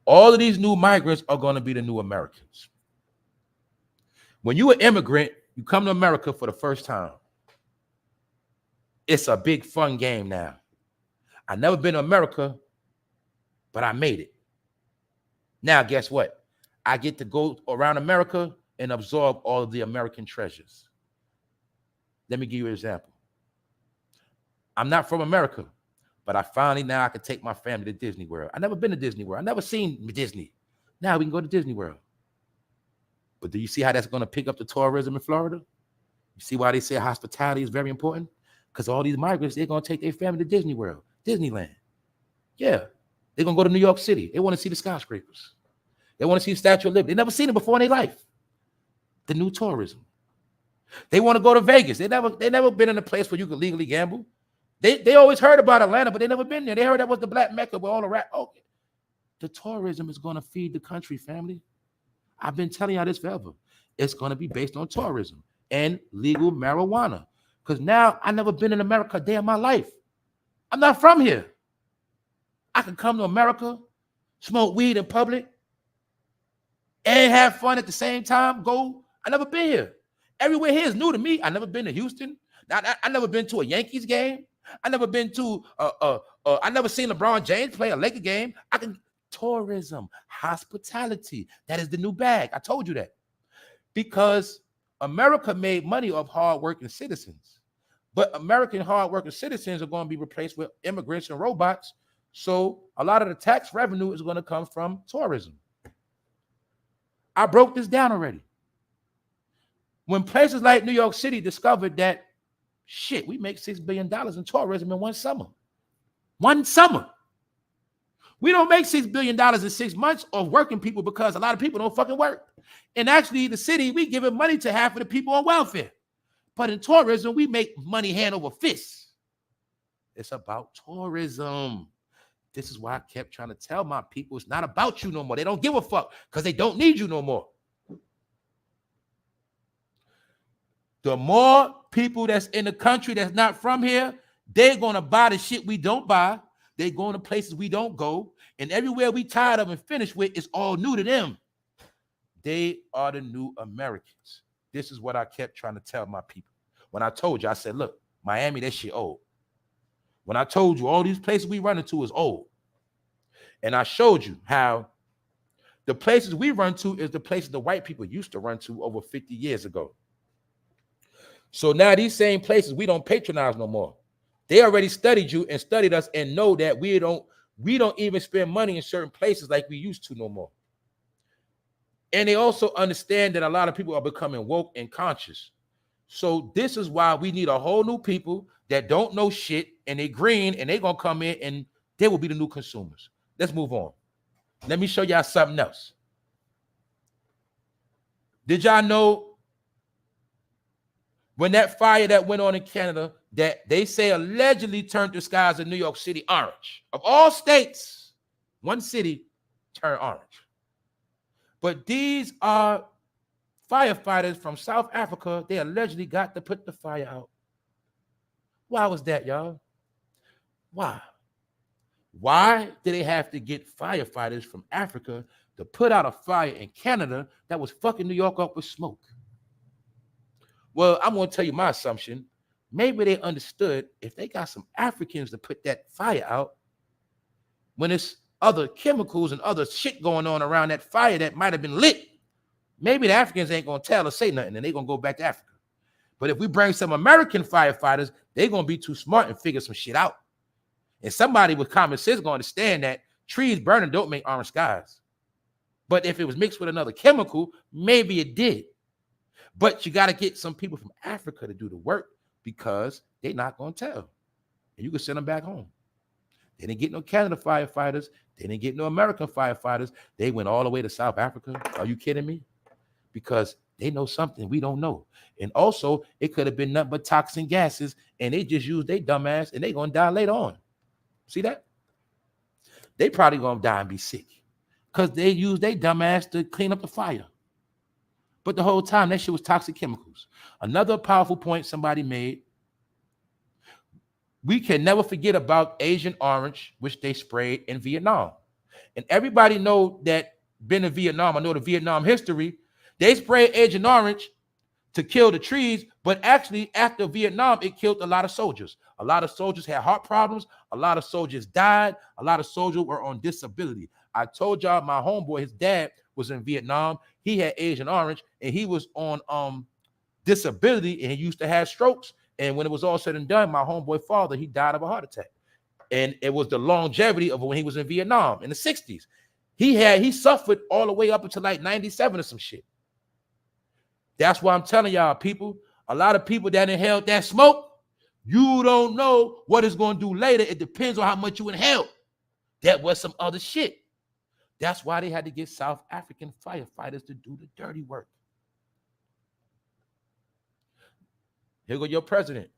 All of these new migrants are going to be the new Americans. When you're an immigrant, you come to America for the first time. It's a big fun game now. I never been to America, but I made it. Now, guess what? I get to go around America and absorb all of the American treasures. Let me give you an example. I'm not from America, but I finally now I can take my family to Disney World. I never been to Disney World. I never seen Disney. Now we can go to Disney World. But do you see how that's going to pick up the tourism in Florida? You see why they say hospitality is very important? Because all these migrants, they're going to take their family to Disney World, Disneyland. Yeah. They're going to go to New York City. They want to see the skyscrapers. They want to see the Statue of Liberty. They never seen it before in their life. The new tourism. They want to go to Vegas. They never been in a place where you can legally gamble. They always heard about Atlanta, but they never been there. They heard that was the Black Mecca where all the rap. Okay. The tourism is going to feed the country, family. I've been telling y'all this forever. It's going to be based on tourism and legal marijuana. Because now I've never been in America a day in my life. I'm not from here. I can come to America, smoke weed in public, and have fun at the same time. Go. I never been here. Everywhere here is new to me. I never been to Houston. I never been to a Yankees game. I never been to I never seen LeBron James play a Laker game. Tourism, hospitality. That is the new bag. I told you that. Because America made money off hardworking citizens. But American hardworking citizens are going to be replaced with immigrants and robots. So a lot of the tax revenue is going to come from tourism. I broke this down already. When places like New York City discovered that, shit, we make $6 billion in tourism in one summer. One summer. We don't make $6 billion in 6 months of working people because a lot of people don't fucking work. And actually, the city, we giving money to half of the people on welfare. But in tourism, we make money hand over fist. It's about tourism. This is why I kept trying to tell my people it's not about you no more. They don't give a fuck because they don't need you no more. The more people that's in the country that's not from here, they're going to buy the shit we don't buy. They're going to places we don't go. And everywhere we tired of and finished with is all new to them. They are the new Americans. This is what I kept trying to tell my people. When I told you, I said, look, Miami, that shit old. When I told you all these places we run into is old. And I showed you how the places we run to is the places the white people used to run to over 50 years ago. So now these same places we don't patronize no more. They already studied you and studied us and know that we don't even spend money in certain places like we used to no more. And they also understand that a lot of people are becoming woke and conscious. So this is why we need a whole new people that don't know shit and they green and they gonna come in and they will be the new consumers. Let's move on. Let me show y'all something else. Did y'all know when that fire that went on in Canada that they say allegedly turned the skies in New York City orange? Of all states, one city turned orange. But these are firefighters from South Africa. They allegedly got to put the fire out. Why was that, y'all? Why? Why did they have to get firefighters from Africa to put out a fire in Canada that was fucking New York up with smoke? Well, I'm going to tell you my assumption. Maybe they understood if they got some Africans to put that fire out, when it's other chemicals and other shit going on around that fire that might have been lit, maybe the Africans ain't going to tell or say nothing and they're going to go back to Africa. But if we bring some American firefighters, they're going to be too smart and figure some shit out. And somebody with common sense going to understand that trees burning don't make orange skies. But if it was mixed with another chemical, maybe it did. But you got to get some people from Africa to do the work because they're not going to tell. And you can send them back home. They didn't get no Canada firefighters. They didn't get no American firefighters. They went all the way to South Africa. Are you kidding me? Because they know something we don't know. And also, it could have been nothing but toxic gases, and they just used their dumbass, and they're going to die later on. See that? They probably going to die and be sick because they used their dumbass to clean up the fire. But the whole time, that shit was toxic chemicals. Another powerful point somebody made, we can never forget about Agent Orange, which they sprayed in Vietnam. And everybody know that been in Vietnam, I know the Vietnam history, they sprayed Agent Orange to kill the trees, but actually after Vietnam, it killed a lot of soldiers. A lot of soldiers had heart problems. A lot of soldiers died. A lot of soldiers were on disability. I told y'all my homeboy, his dad was in Vietnam. He had Agent Orange and he was on disability and he used to have strokes. And when it was all said and done, my homeboy father, he died of a heart attack. And it was the longevity of when he was in Vietnam in the 60s. He suffered all the way up until like 97 or some shit. That's why I'm telling y'all, people, a lot of people that inhaled that smoke, you don't know what it's going to do later. It depends on how much you inhale. That was some other shit. That's why they had to get South African firefighters to do the dirty work. Here go your president.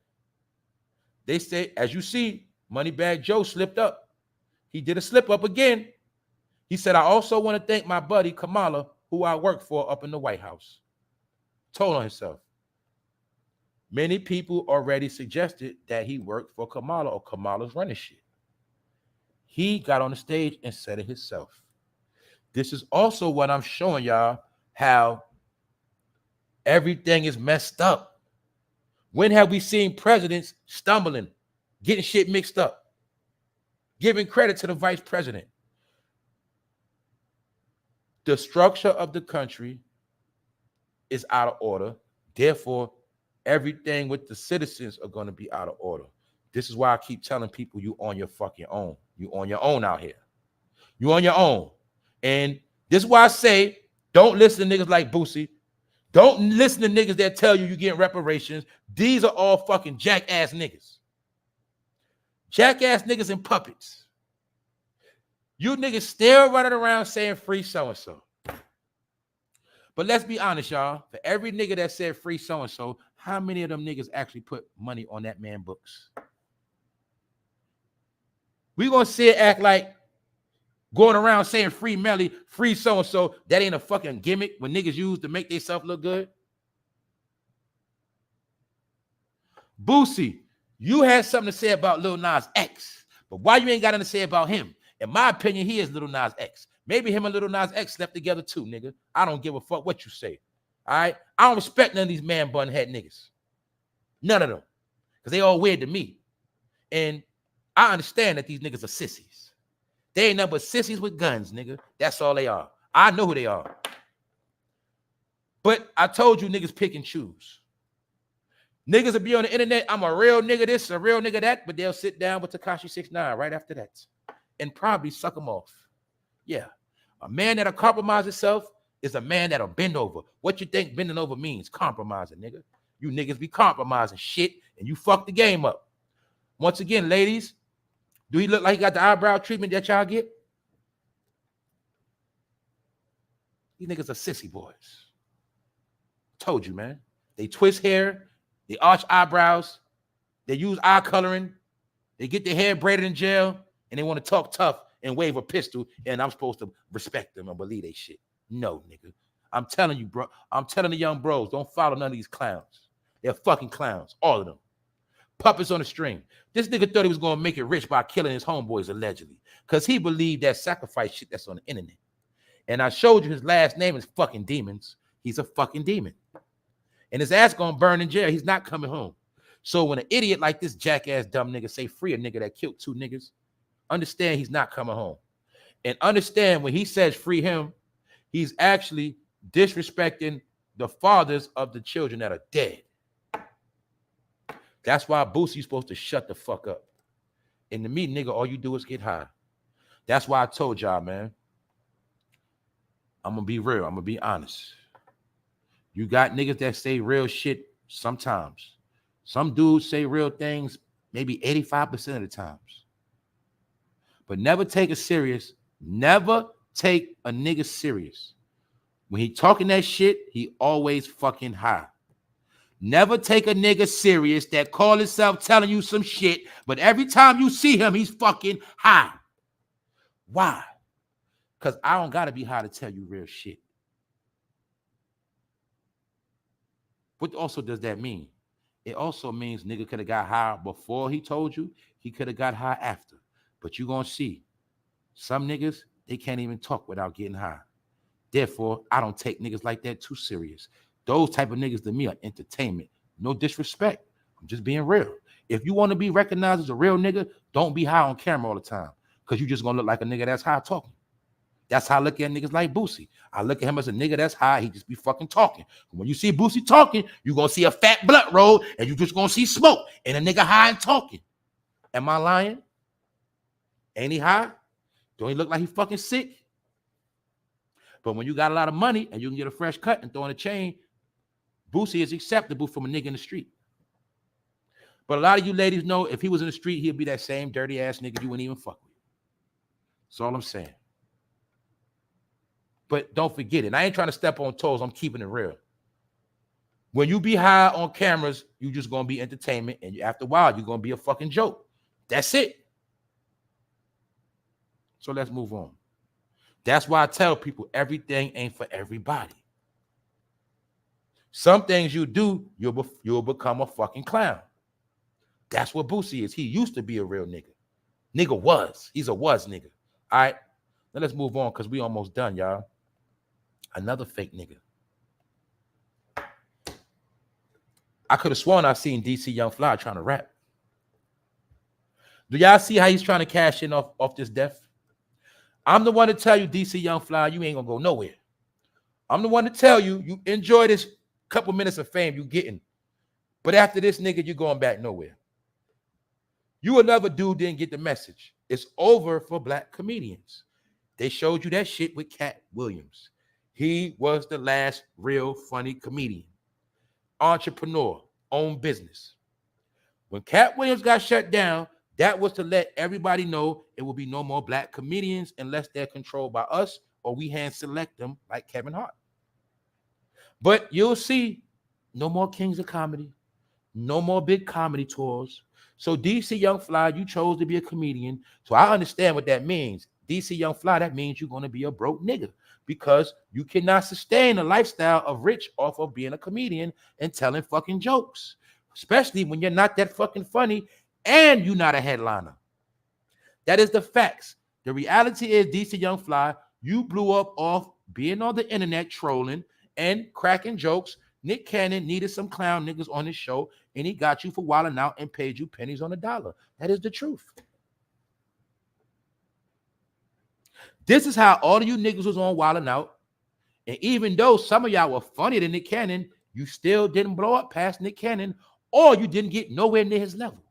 They say, as you see, Moneybag Joe slipped up. He did a slip up again. He said, I also want to thank my buddy Kamala, who I work for up in the White House. Told on himself. Many people already suggested that he worked for Kamala or Kamala's running shit. He got on the stage and said it himself. This is also what I'm showing y'all, how everything is messed up. When have we seen presidents stumbling, getting shit mixed up, giving credit to the vice president? The structure of the country is out of order. Therefore, everything with the citizens are going to be out of order. This is why I keep telling people, you on your fucking own. You on your own out here. You on your own. And this is why I say, don't listen to niggas like Boosie. Don't listen to niggas that tell you getting reparations. These are all fucking jackass niggas. Jackass niggas and puppets. You niggas still running around saying free so-and-so. But let's be honest, y'all. For every nigga that said free so-and-so, how many of them niggas actually put money on that man books? We gonna sit act like going around saying free Melly, free so-and-so, that ain't a fucking gimmick when niggas use to make themselves look good? Boosie, you had something to say about Lil Nas X, but why you ain't got nothing to say about him? In my opinion, he is Lil Nas X. Maybe him and Lil Nas X slept together too, nigga. I don't give a fuck what you say. All right? I don't respect none of these man bun head niggas. None of them. Because they all weird to me. And I understand that these niggas are sissies. They ain't nothing but sissies with guns, nigga. That's all they are. I know who they are. But I told you niggas pick and choose. Niggas will be on the internet, I'm a real nigga this, a real nigga that, but they'll sit down with Tekashi 6ix9ine right after that and probably suck them off. Yeah. A man that'll compromise himself is a man that'll bend over. What you think bending over means? Compromising, nigga. You niggas be compromising shit and you fuck the game up. Once again, ladies, do he look like he got the eyebrow treatment that y'all get? These niggas are sissy boys. Told you, man. They twist hair. They arch eyebrows. They use eye coloring. They get their hair braided in jail. And they want to talk tough and wave a pistol. And I'm supposed to respect them and believe they shit. No, nigga. I'm telling you, bro. I'm telling the young bros, don't follow none of these clowns. They're fucking clowns. All of them. Puppets on the string. This nigga thought he was going to make it rich by killing his homeboys, allegedly. Because he believed that sacrifice shit that's on the internet. And I showed you his last name is fucking Demons. He's a fucking demon. And his ass gonna burn in jail. He's not coming home. So when an idiot like this jackass dumb nigga say free a nigga that killed 2 niggas, understand he's not coming home. And understand when he says free him, he's actually disrespecting the fathers of the children that are dead. That's why Boosie's supposed to shut the fuck up. In the meeting, nigga, all you do is get high. That's why I told y'all, man. I'm gonna be real. I'm gonna be honest. You got niggas that say real shit sometimes. Some dudes say real things maybe 85% of the times. But never take it serious. Never take a nigga serious. When he talking that shit, he always fucking high. Never take a nigga serious that call himself telling you some shit, but every time you see him, he's fucking high. Why? Because I don't got to be high to tell you real shit. What also does that mean? It also means nigga could have got high before he told you. He could have got high after. But you going to see some niggas, they can't even talk without getting high. Therefore, I don't take niggas like that too serious. Those type of niggas to me are entertainment. No disrespect. I'm just being real. If you want to be recognized as a real nigga, don't be high on camera all the time. Because you just going to look like a nigga that's high talking. That's how I look at niggas like Boosie. I look at him as a nigga that's high. He just be fucking talking. When you see Boosie talking, you're going to see a fat blunt roll and you just going to see smoke and a nigga high and talking. Am I lying? Ain't he high? Don't he look like he fucking sick? But when you got a lot of money and you can get a fresh cut and throw in a chain, Boosie is acceptable from a nigga in the street. But a lot of you ladies know if he was in the street, he'd be that same dirty ass nigga you wouldn't even fuck with. That's all I'm saying. But don't forget it. I ain't trying to step on toes. I'm keeping it real. When you be high on cameras, you just going to be entertainment. And after a while, you're going to be a fucking joke. That's it. So let's move on. That's why I tell people everything ain't for everybody. Some things you do, you'll become a fucking clown. That's what Boosie is. He used to be a real nigga. Nigga was. He's a was nigga. All right? Now let's move on because we almost done, y'all. Another fake nigga. I could have sworn I seen DC Young Fly trying to rap. Do y'all see how he's trying to cash in off this death? I'm the one to tell you, DC Young Fly, you ain't gonna go nowhere. I'm the one to tell you, you enjoy this couple minutes of fame you getting. But after this, nigga, you're going back nowhere. You another dude didn't get the message. It's over for black comedians. They showed you that shit with Cat Williams. He was the last real funny comedian. Entrepreneur, own business. When Cat Williams got shut down, that was to let everybody know it will be no more black comedians unless they're controlled by us or we hand select them like Kevin Hart. But you'll see no more Kings of Comedy, no more big comedy tours. So DC Young Fly, you chose to be a comedian. So I understand what that means. DC Young Fly, that means you're going to be a broke nigga because you cannot sustain a lifestyle of rich off of being a comedian and telling fucking jokes, especially when you're not that fucking funny and you're not a headliner. That is the facts. The reality is, DC Young Fly, you blew up off being on the internet trolling and cracking jokes. Nick Cannon needed some clown niggas on his show, and he got you for wilding out and paid you pennies on the dollar. That is the truth. This is how all of you niggas was on wilding out. And even though some of y'all were funnier than Nick Cannon, you still didn't blow up past Nick Cannon, or you didn't get nowhere near his level.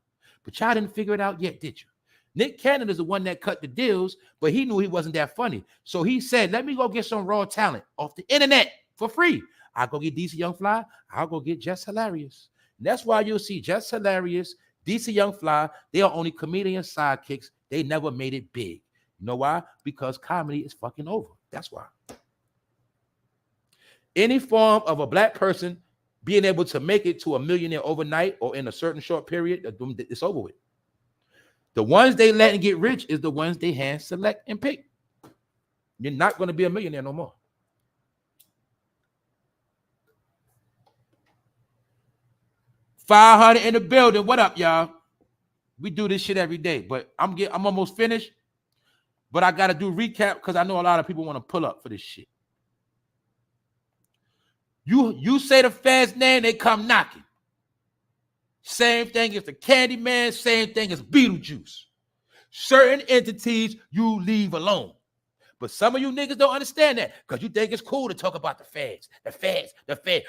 But y'all didn't figure it out yet, did you? Nick Cannon is the one that cut the deals, but he knew he wasn't that funny. So he said, let me go get some raw talent off the internet for free. I'll go get DC Young Fly. I'll go get Just Hilarious. And that's why you'll see Just Hilarious, DC Young Fly, they are only comedian sidekicks. They never made it big. You know why? Because comedy is fucking over. That's why. Any form of a black person being able to make it to a millionaire overnight or in a certain short period, it's over with. The ones they let and get rich is the ones they hand select and pick. You're not going to be a millionaire no more. $500 in the building. What up, y'all? We do this shit every day, but I'm almost finished. But I got to do recap because I know a lot of people want to pull up for this shit. You say the feds name, they come knocking. Same thing as the Candyman, same thing as Beetlejuice. Certain entities you leave alone. But some of you niggas don't understand that because you think it's cool to talk about the feds. The feds.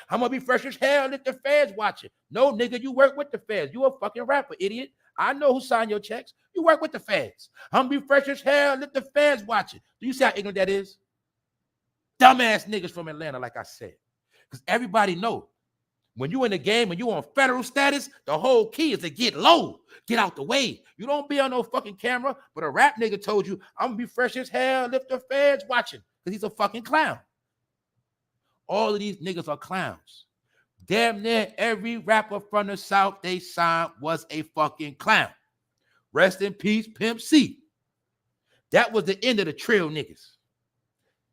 I'm going to be fresh as hell if the feds watching. No, nigga, you work with the feds. You a fucking rapper, idiot. I know who signed your checks. You work with the feds. I'm going to be fresh as hell if the feds watching. Do you see how ignorant that is? Dumbass niggas from Atlanta, like I said. Because everybody know when you in the game and you on federal status, the whole key is to get low, get out the way. You don't be on no fucking camera, but a rap nigga told you, I'm gonna be fresh as hell if the feds watching, because he's a fucking clown. All of these niggas are clowns. Damn near every rapper from the South they signed was a fucking clown. Rest in peace, Pimp C. That was the end of the trail niggas.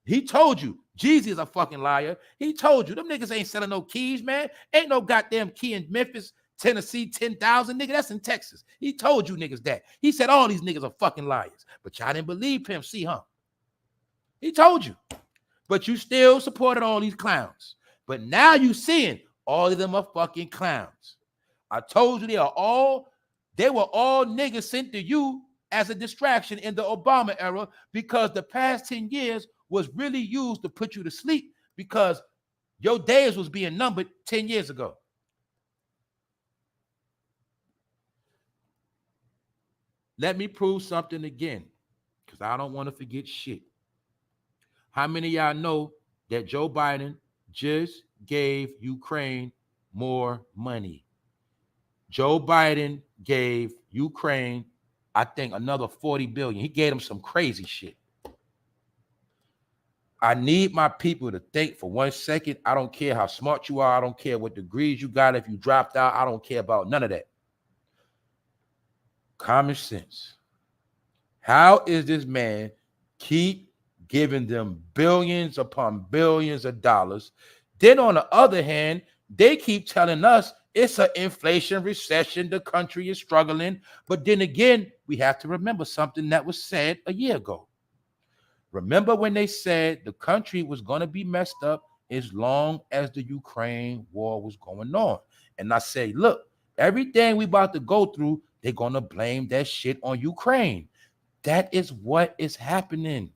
He told you, Jeezy is a fucking liar. He told you, them niggas ain't selling no keys, man. Ain't no goddamn key in Memphis, Tennessee, 10,000, nigga. That's in Texas. He told you niggas that. He said all these niggas are fucking liars. But y'all didn't believe Pimp C, huh? He told you. But you still supported all these clowns. But now you seeing all of them are fucking clowns. I told you they were all niggas sent to you as a distraction in the Obama era because the past 10 years was really used to put you to sleep because your days was being numbered 10 years ago. Let me prove something again because I don't want to forget shit. How many of y'all know that Joe Biden just gave Ukraine more money? Joe Biden gave Ukraine, I think, another $40 billion. He gave them some crazy shit. I need my people to think for 1 second. I don't care how smart you are. I don't care what degrees you got. If you dropped out, I don't care about none of that. Common sense. How is this man keep giving them billions upon billions of dollars? Then on the other hand, they keep telling us it's an inflation recession. The country is struggling. But then again, we have to remember something that was said a year ago. Remember when they said the country was going to be messed up as long as the Ukraine war was going on? And I say, look, everything we about to go through, they're going to blame that shit on Ukraine. That is what is happening.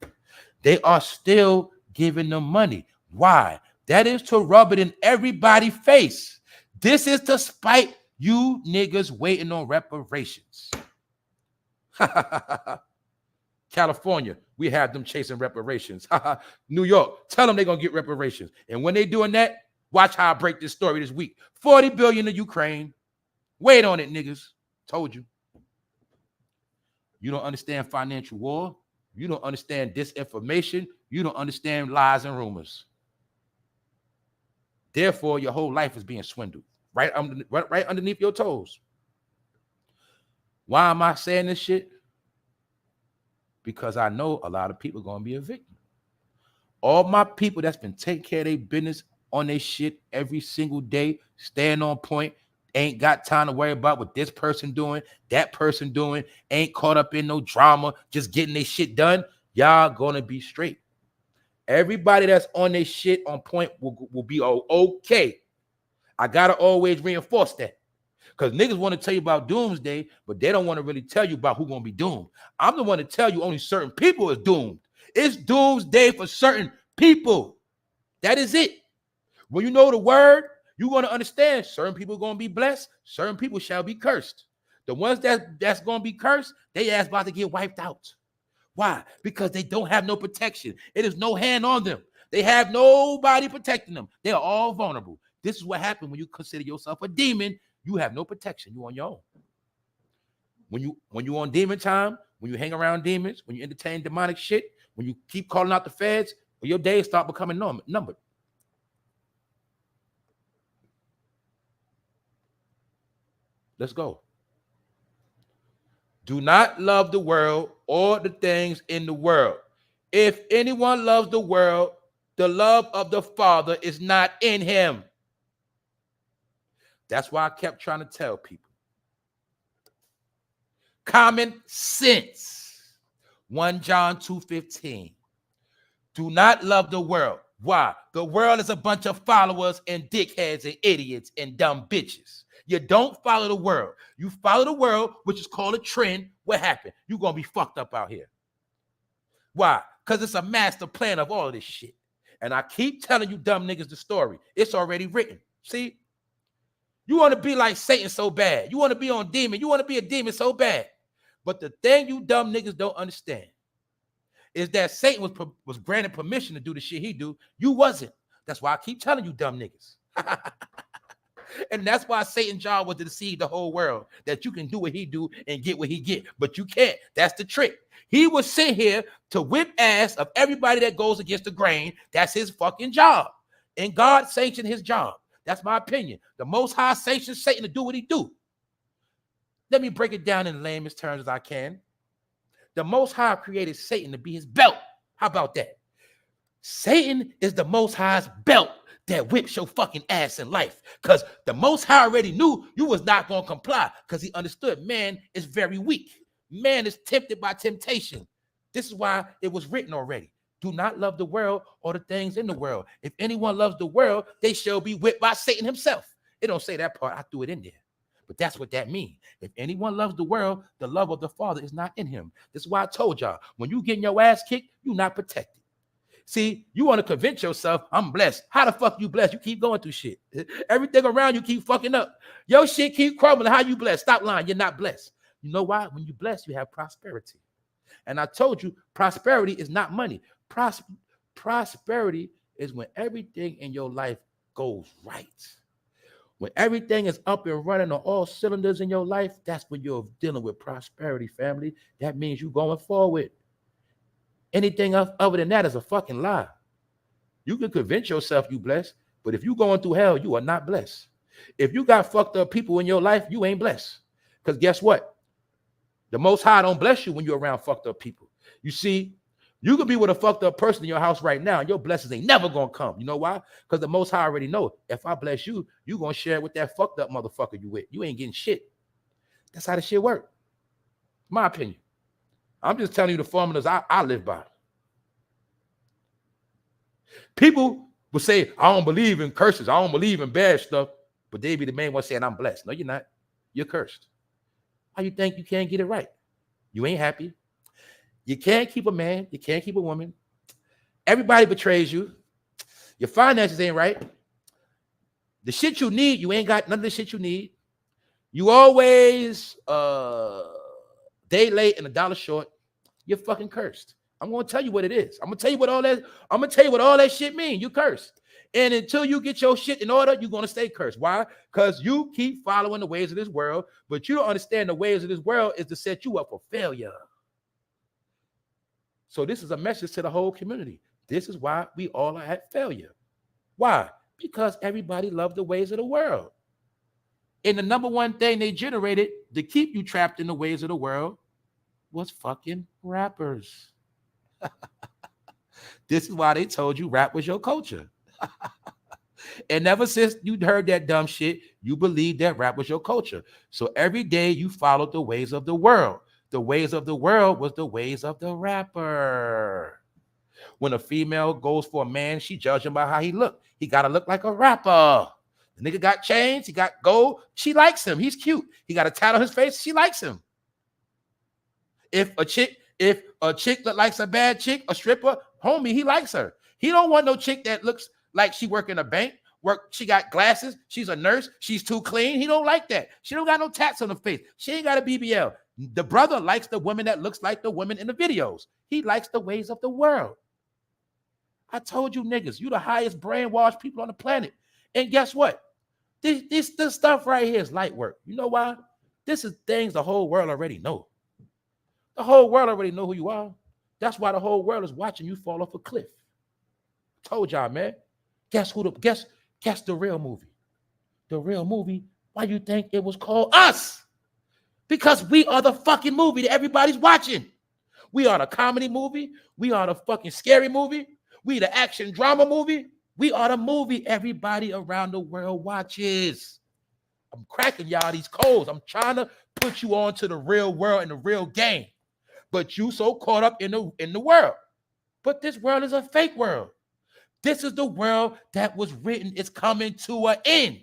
They are still giving them money. Why? That is to rub it in everybody's face. This is to spite you niggas waiting on reparations. California, we have them chasing reparations. New York, tell them they're going to get reparations. And when they're doing that, watch how I break this story this week. 40 billion to Ukraine. Wait on it, niggas. Told you. You don't understand financial war. You don't understand disinformation. You don't understand lies and rumors. Therefore, your whole life is being swindled right underneath your toes. Why am I saying this shit? Because I know a lot of people are going to be a victim. All my people that's been taking care of their business on their shit every single day, staying on point, ain't got time to worry about what this person doing, that person doing, ain't caught up in no drama, just getting their shit done. Y'all gonna be straight. Everybody that's on their shit on point will be okay. I gotta always reinforce that. Because niggas want to tell you about doomsday, but they don't want to really tell you about who's gonna be doomed. I'm the one to tell you only certain people is doomed. It's doomsday for certain people. That is it. When you know the word, you're going to understand certain people are going to be blessed, certain people shall be cursed. The ones that's going to be cursed, they ass about to get wiped out. Why? Because they don't have no protection. It is no hand on them. They have nobody protecting them. They are all vulnerable. This is what happens when you consider yourself a demon. You have no protection. You're on your own. When you on demon time, when you hang around demons, when you entertain demonic shit, when you keep calling out the feds, your days start becoming numbered. Let's go. Do not love the world or the things in the world. If anyone loves the world, the love of the Father is not in him. That's why I kept trying to tell people. Common sense. 1 John 2:15. Do not love the world. Why? The world is a bunch of followers and dickheads and idiots and dumb bitches. You don't follow the world. You follow the world, which is called a trend. What happened? You're going to be fucked up out here. Why? Because it's a master plan of all of this shit. And I keep telling you dumb niggas the story. It's already written. See? You want to be like Satan so bad. You want to be on demon. You want to be a demon so bad. But the thing you dumb niggas don't understand is that Satan was granted permission to do the shit he do. You wasn't. That's why I keep telling you dumb niggas. And that's why Satan's job was to deceive the whole world, that you can do what he do and get what he get, but you can't. That's the trick. He was sent here to whip ass of everybody that goes against the grain. That's his fucking job. And God sanctioned his job. That's my opinion. The Most High sanctioned Satan to do what he do. Let me break it down in the lamest terms as I can. The Most High created Satan to be his belt. How about that? Satan is the Most High's belt that whips your fucking ass in life. Because the Most High already knew you was not going to comply, because he understood man is very weak. Man is tempted by temptation. This is why it was written already. Do not love the world or the things in the world. If anyone loves the world, they shall be whipped by Satan himself. It don't say that part. I threw it in there. But that's what that means. If anyone loves the world, the love of the Father is not in him. This is why I told y'all, when you getting your ass kicked, you're not protected. See, you want to convince yourself, I'm blessed. How the fuck you blessed? You keep going through shit. Everything around you keep fucking up. Your shit keep crumbling. How you blessed? Stop lying. You're not blessed. You know why? When you blessed, you have prosperity. And I told you, prosperity is not money. Prosperity is when everything in your life goes right. When everything is up and running on all cylinders in your life, that's when you're dealing with prosperity, family. That means you're going forward. Anything else other than that is a fucking lie. You can convince yourself you blessed, but if you're going through hell, you are not blessed. If you got fucked up people in your life, you ain't blessed. Because guess what? The Most High don't bless you when you're around fucked up people. You see, you could be with a fucked up person in your house right now, and your blessings ain't never going to come. You know why? Because the Most High already know, if I bless you, you're going to share it with that fucked up motherfucker you with. You ain't getting shit. That's how the shit work. My opinion. I'm just telling you the formulas I live by. People will say, I don't believe in curses. I don't believe in bad stuff. But they be the main one saying, I'm blessed. No, you're not. You're cursed. How you think you can't get it right? You ain't happy. You can't keep a man. You can't keep a woman. Everybody betrays you. Your finances ain't right. The shit you need, you ain't got none of the shit you need. You always day late and $1 short. You're fucking cursed. I'm gonna tell you what it is. I'm gonna tell you what all that shit mean. You cursed. And until you get your shit in order, you're gonna stay cursed. Why? Because you keep following the ways of this world, but you don't understand the ways of this world is to set you up for failure. So this is a message to the whole community. This is why we all are at failure. Why? Because everybody loved the ways of the world. And the number one thing they generated to keep you trapped in the ways of the world was fucking rappers. This is why they told you rap was your culture. And ever since you heard that dumb shit, you believed that rap was your culture. So every day you followed the ways of the world. The ways of the world was the ways of the rapper. When a female goes for a man, she judges him by how he look. He got to look like a rapper. The nigga got chains. He got gold. She likes him. He's cute. He got a tat on his face. She likes him. If a chick that likes a bad chick, a stripper, homie, he likes her. He don't want no chick that looks like she work in a bank. She got glasses. She's a nurse. She's too clean. He don't like that. She don't got no tats on her face. She ain't got a BBL. The brother likes the woman that looks like the women in the videos. He likes the ways of the world. I told you niggas, you the highest brainwashed people on the planet. And guess what? This stuff right here is light work. You know why? This is things the whole world already know. The whole world already know who you are. That's why the whole world is watching you fall off a cliff. Told y'all, man. Guess the real movie. The real movie, why you think it was called Us? Because we are the fucking movie that everybody's watching. We are the comedy movie. We are the fucking scary movie. We the action drama movie. We are the movie everybody around the world watches. I'm cracking y'all these codes. I'm trying to put you on to the real world and the real game. But you so caught up in the world. But this world is a fake world. This is the world that was written. It's coming to an end.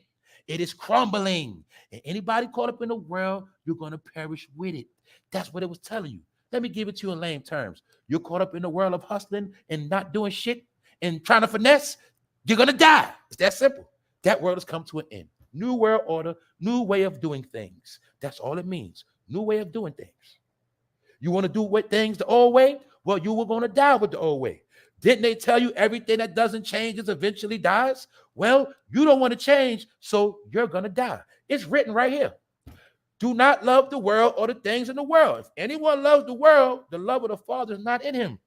It is crumbling. And anybody caught up in the world, you're going to perish with it. That's what it was telling you. Let me give it to you in lame terms. You're caught up in the world of hustling and not doing shit and trying to finesse. You're going to die. It's that simple. That world has come to an end. New world order, new way of doing things. That's all it means. New way of doing things. You want to do things the old way? Well, you were going to die with the old way. Didn't they tell you everything that doesn't change is eventually dies? Well, you don't want to change, so you're going to die. It's written right here. Do not love the world or the things in the world. If anyone loves the world, the love of the Father is not in him.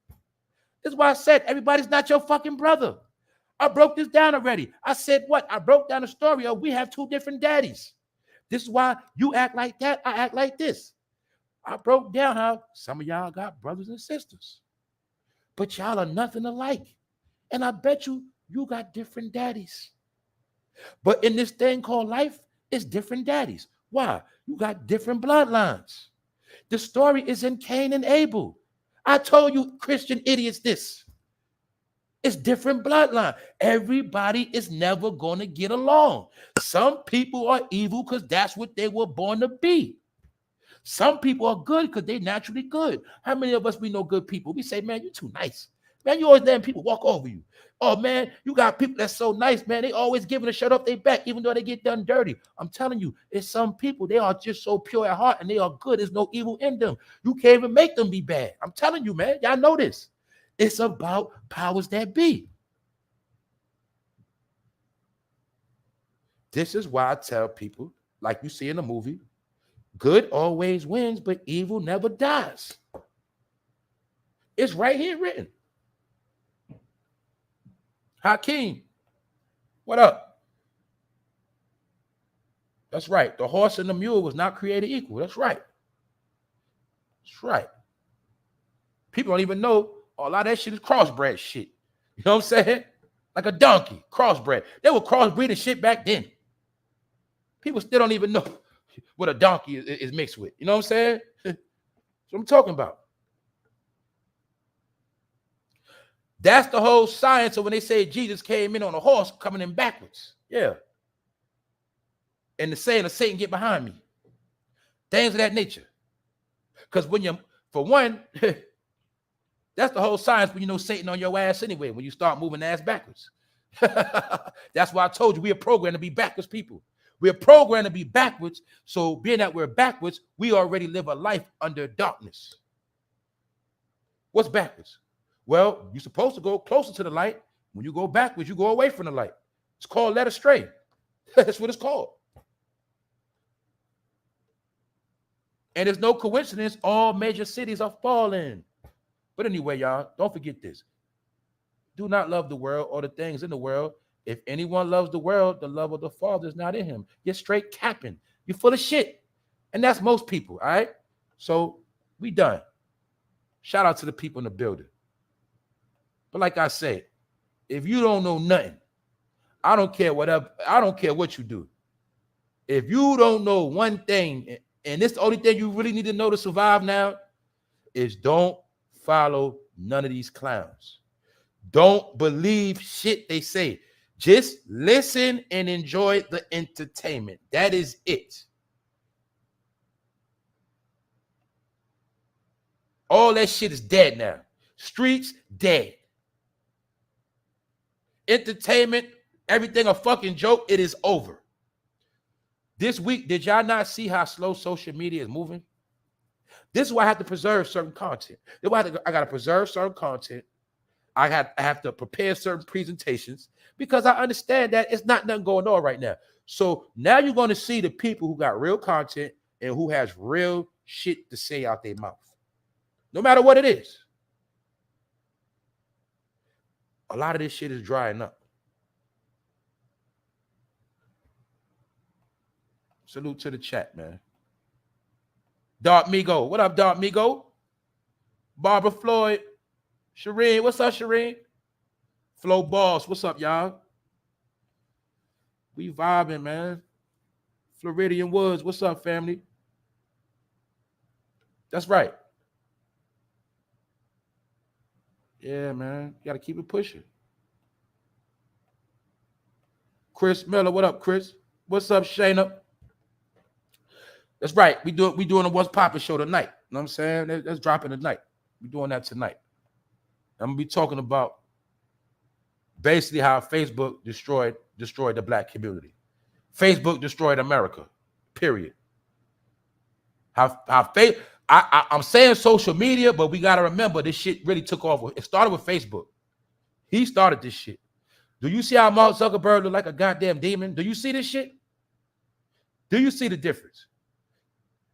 This is why I said everybody's not your fucking brother. I broke this down already. I said what? I broke down the story of we have two different daddies. This is why you act like that, I act like this. I broke down how some of y'all got brothers and sisters, but y'all are nothing alike. And I bet you got different daddies. But in this thing called life, it's different daddies. Why? You got different bloodlines. The story is in Cain and Abel. I told you Christian idiots this. It's different bloodline. Everybody is never going to get along. Some people are evil because that's what they were born to be. Some people are good because they're naturally good. How many of us we know good people? We say, man, you're too nice. Man, you always letting people walk over you. Oh, man, you got people that's so nice, man. They always giving a shirt off their back, even though they get done dirty. I'm telling you, it's some people, they are just so pure at heart and they are good. There's no evil in them. You can't even make them be bad. I'm telling you, man. Y'all know this. It's about powers that be. This is why I tell people, like you see in the movie, good always wins, but evil never dies. It's right here written. Hakeem, what up? That's right. The horse and the mule was not created equal. That's right. That's right. People don't even know a lot of that shit is crossbred shit. You know what I'm saying? Like a donkey, crossbred. They were crossbreeding shit back then. People still don't even know what a donkey is mixed with. You know what I'm saying? That's what I'm talking about. That's the whole science of when they say Jesus came in on a horse coming in backwards. Yeah. And the saying of Satan, get behind me. Things of that nature. Because when you, for one, that's the whole science when you know Satan on your ass anyway, when you start moving ass backwards. That's why I told you we are programmed to be backwards people. We're programmed to be backwards. So being that we're backwards, we already live a life under darkness. What's backwards? Well, you're supposed to go closer to the light. When you go backwards, you go away from the light. It's called led astray. That's what it's called. And it's no coincidence all major cities are falling. But anyway, y'all, don't forget this. Do not love the world or the things in the world. If anyone loves the world, the love of the Father is not in him. You're straight capping. You're full of shit. And that's most people, all right? So we done. Shout out to the people in the building. But like I said, if you don't know nothing, I don't care whatever. I don't care what you do. If you don't know one thing, and this the only thing you really need to know to survive now, is don't follow none of these clowns. Don't believe shit they say. Just listen and enjoy the entertainment. That is it. All that shit is dead now. Streets, dead. Entertainment, everything a fucking joke. It is over. This week, did y'all not see how slow social media is moving? This is why I have to preserve certain content. This is why I got to preserve certain content. I have to prepare certain presentations because I understand that it's not nothing going on right now. So now you're going to see the people who got real content and who has real shit to say out their mouth. No matter what it is. A lot of this shit is drying up. Salute to the chat, man. Dark Migo. What up, Dark Migo? Barbara Floyd. Shireen. What's up, Shireen? Flo Boss. What's up, y'all? We vibing, man. Floridian Woods. What's up, family? That's right. Yeah, man. You got to keep it pushing. Chris Miller. What up, Chris? What's up, Shayna? That's right. We doing a What's Poppin' show tonight. You know what I'm saying? That's dropping tonight. We're doing that tonight. I'm gonna be talking about basically how Facebook destroyed the black community. Facebook destroyed America. Period. I'm saying social media, but we gotta remember this shit really took off. It started with Facebook. He started this shit. Do you see how Mark Zuckerberg look like a goddamn demon? Do you see this shit? Do you see the difference?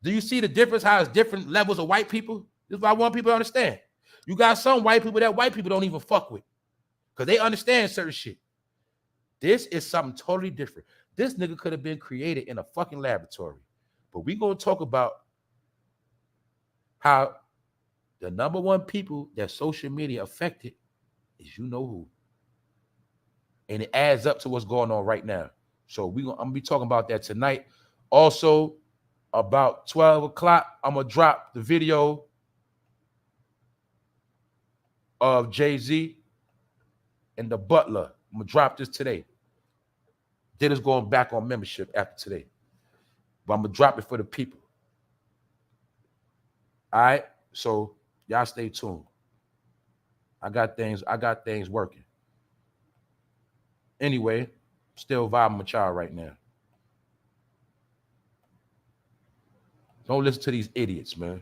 Do you see the difference? How it's different levels of white people? This is what I want people to understand. You got some white people that white people don't even fuck with because they understand certain shit. This is something totally different. This nigga could have been created in a fucking laboratory. But we going to talk about how the number one people that social media affected is you know who. And it adds up to what's going on right now. So I'm going to be talking about that tonight. Also, about 12 o'clock, I'm going to drop the video of Jay-Z and the Butler. I'm going to drop this today. Then it's going back on membership after today. But I'm going to drop it for the people. All right? So y'all stay tuned. I got things working. Anyway, still vibing with y'all right now. Don't listen to these idiots, man.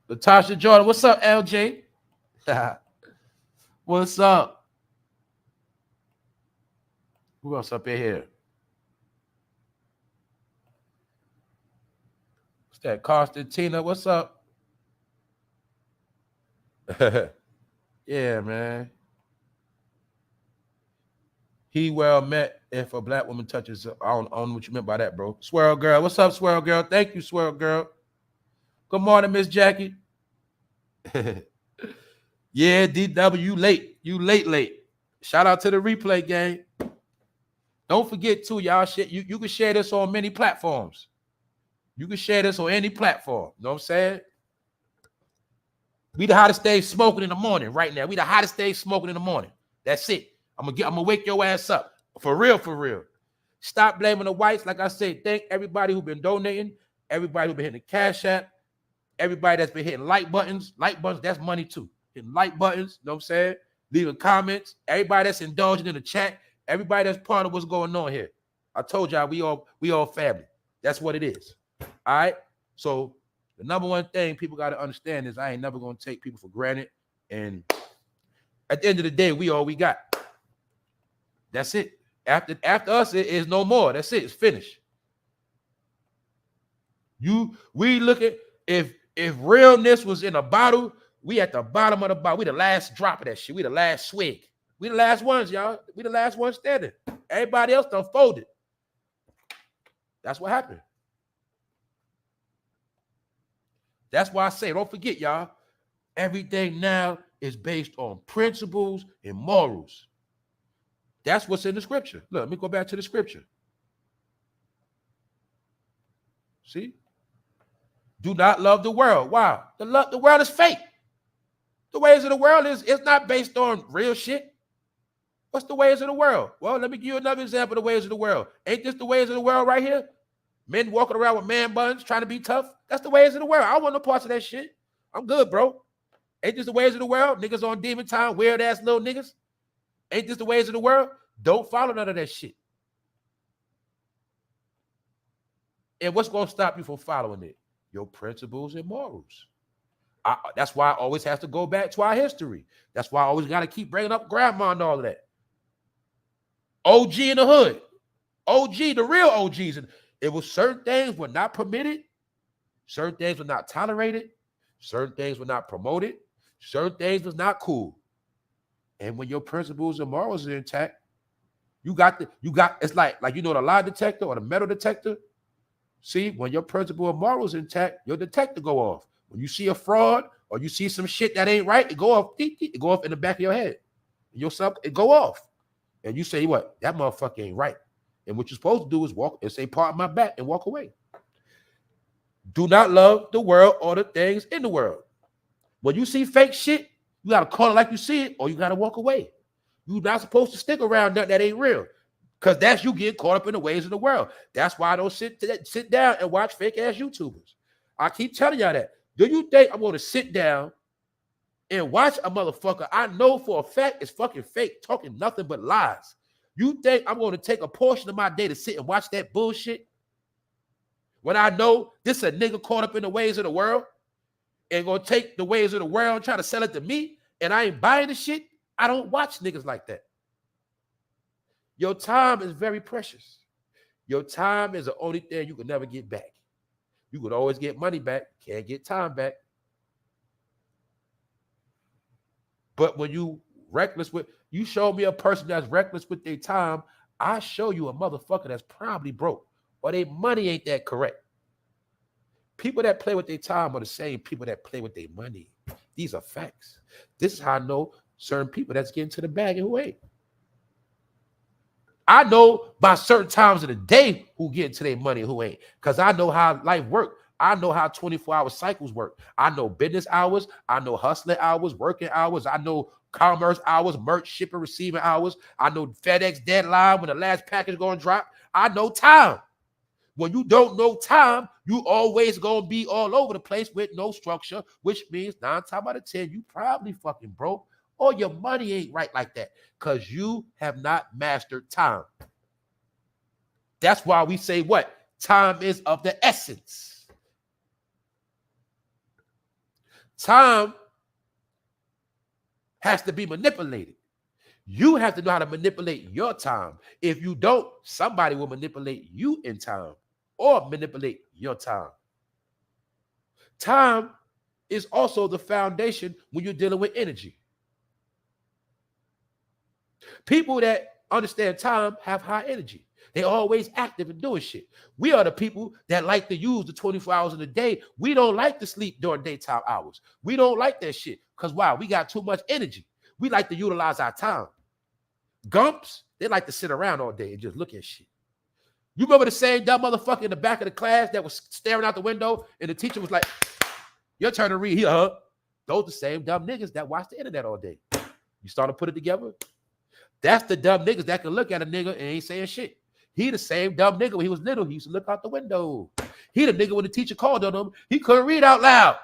Latasha Jordan, what's up, LJ? What's up? Who else up in here? What's that? Constantina, what's up? Yeah, man. He well met if a black woman touches. I don't know what you meant by that, bro. Swirl girl. What's up, Swirl girl? Thank you, Swirl girl. Good morning, Miss Jackie. Yeah, DW, you late. You late. Shout out to the replay gang. Don't forget, too, y'all. You can share this on many platforms. You can share this on any platform. You know what I'm saying? We the hottest thing smoking in the morning right now. We the hottest thing smoking in the morning. That's it. I'm gonna wake your ass up. For real, for real. Stop blaming the whites. Like I said, thank everybody who's been donating, everybody who's been hitting the Cash App, everybody that's been hitting like buttons. Like buttons, that's money too. Hitting like buttons, you know what I'm saying? Leaving comments, everybody that's indulging in the chat, everybody that's part of what's going on here. I told y'all we all family. That's what it is. All right. So the number one thing people got to understand is I ain't never gonna take people for granted. And at the end of the day, we all we got. That's it. After us, it is no more. That's it. It's finished. We look at if realness was in a bottle, we at the bottom of the bottle. We the last drop of that shit. We the last swig. We the last ones, y'all. We the last ones standing. Everybody else done folded. That's what happened. That's why I say, don't forget, y'all, everything now is based on principles and morals. That's what's in the scripture. Look, let me go back to the scripture. See? Do not love the world. Wow. The world is fake. The ways of the world it's not based on real shit. What's the ways of the world? Well, let me give you another example of the ways of the world. Ain't this the ways of the world right here? Men walking around with man buns trying to be tough. That's the ways of the world. I don't want no parts of that shit. I'm good, bro. Ain't this the ways of the world? Niggas on demon time, weird ass little niggas. Ain't this the ways of the world? Don't follow none of that shit. And what's going to stop you from following it? Your principles and morals. That's why I always have to go back to our history. That's why I always got to keep bringing up grandma and all of that. OG in the hood. OG, the real OGs. And it was certain things were not permitted. Certain things were not tolerated. Certain things were not promoted. Certain things was not cool. And when your principles and morals are intact, it's like you know the lie detector or the metal detector. See, when your principle and morals intact, your detector go off. When you see a fraud or you see some shit that ain't right, it go off. It go off in the back of your head. It go off. And you say, what? That motherfucker ain't right. And what you're supposed to do is walk and say, part my back and walk away. Do not love the world or the things in the world. When you see fake shit, you got to call it like you see it or you got to walk away. You're not supposed to stick around that ain't real. Because that's you getting caught up in the ways of the world. That's why I don't sit down and watch fake-ass YouTubers. I keep telling y'all that. Do you think I'm going to sit down and watch a motherfucker I know for a fact is fucking fake, talking nothing but lies? You think I'm going to take a portion of my day to sit and watch that bullshit? When I know this is a nigga caught up in the ways of the world and going to take the ways of the world and try to sell it to me and I ain't buying the shit? I don't watch niggas like that. Your time is very precious. Your time is the only thing you can never get back. You could always get money back, can't get time back. But when you show me a person that's reckless with their time, I show you a motherfucker that's probably broke or their money ain't that correct. People that play with their time are the same people that play with their money. These are facts. This is how I know certain people that's getting to the bag and who ain't. I know by certain times of the day who get into their money and who ain't, because I know how life works. I know how 24-hour cycles work. I know business hours. I know hustling hours, working hours. I know commerce hours, merch shipping, receiving hours. I know FedEx deadline when the last package going to drop. I know time. When you don't know time, you always going to be all over the place with no structure, which means 9 times out of 10, you probably fucking broke or your money ain't right like that because you have not mastered time. That's why we say what? Time is of the essence. Time has to be manipulated. You have to know how to manipulate your time. If you don't, somebody will manipulate you in time or manipulate your time. Time is also the foundation when you're dealing with energy. People that understand time have high energy. They're always active and doing shit. We are the people that like to use the 24 hours in a day. We don't like to sleep during daytime hours. We don't like that shit because why? We got too much energy. We like to utilize our time. Gumps, they like to sit around all day and just look at shit. You remember the same dumb motherfucker in the back of the class that was staring out the window and the teacher was like, your turn to read here, huh? Those the same dumb niggas that watch the internet all day. You start to put it together? That's the dumb niggas that can look at a nigga and ain't saying shit. He the same dumb nigga when he was little. He used to look out the window. He the nigga when the teacher called on him, he couldn't read out loud.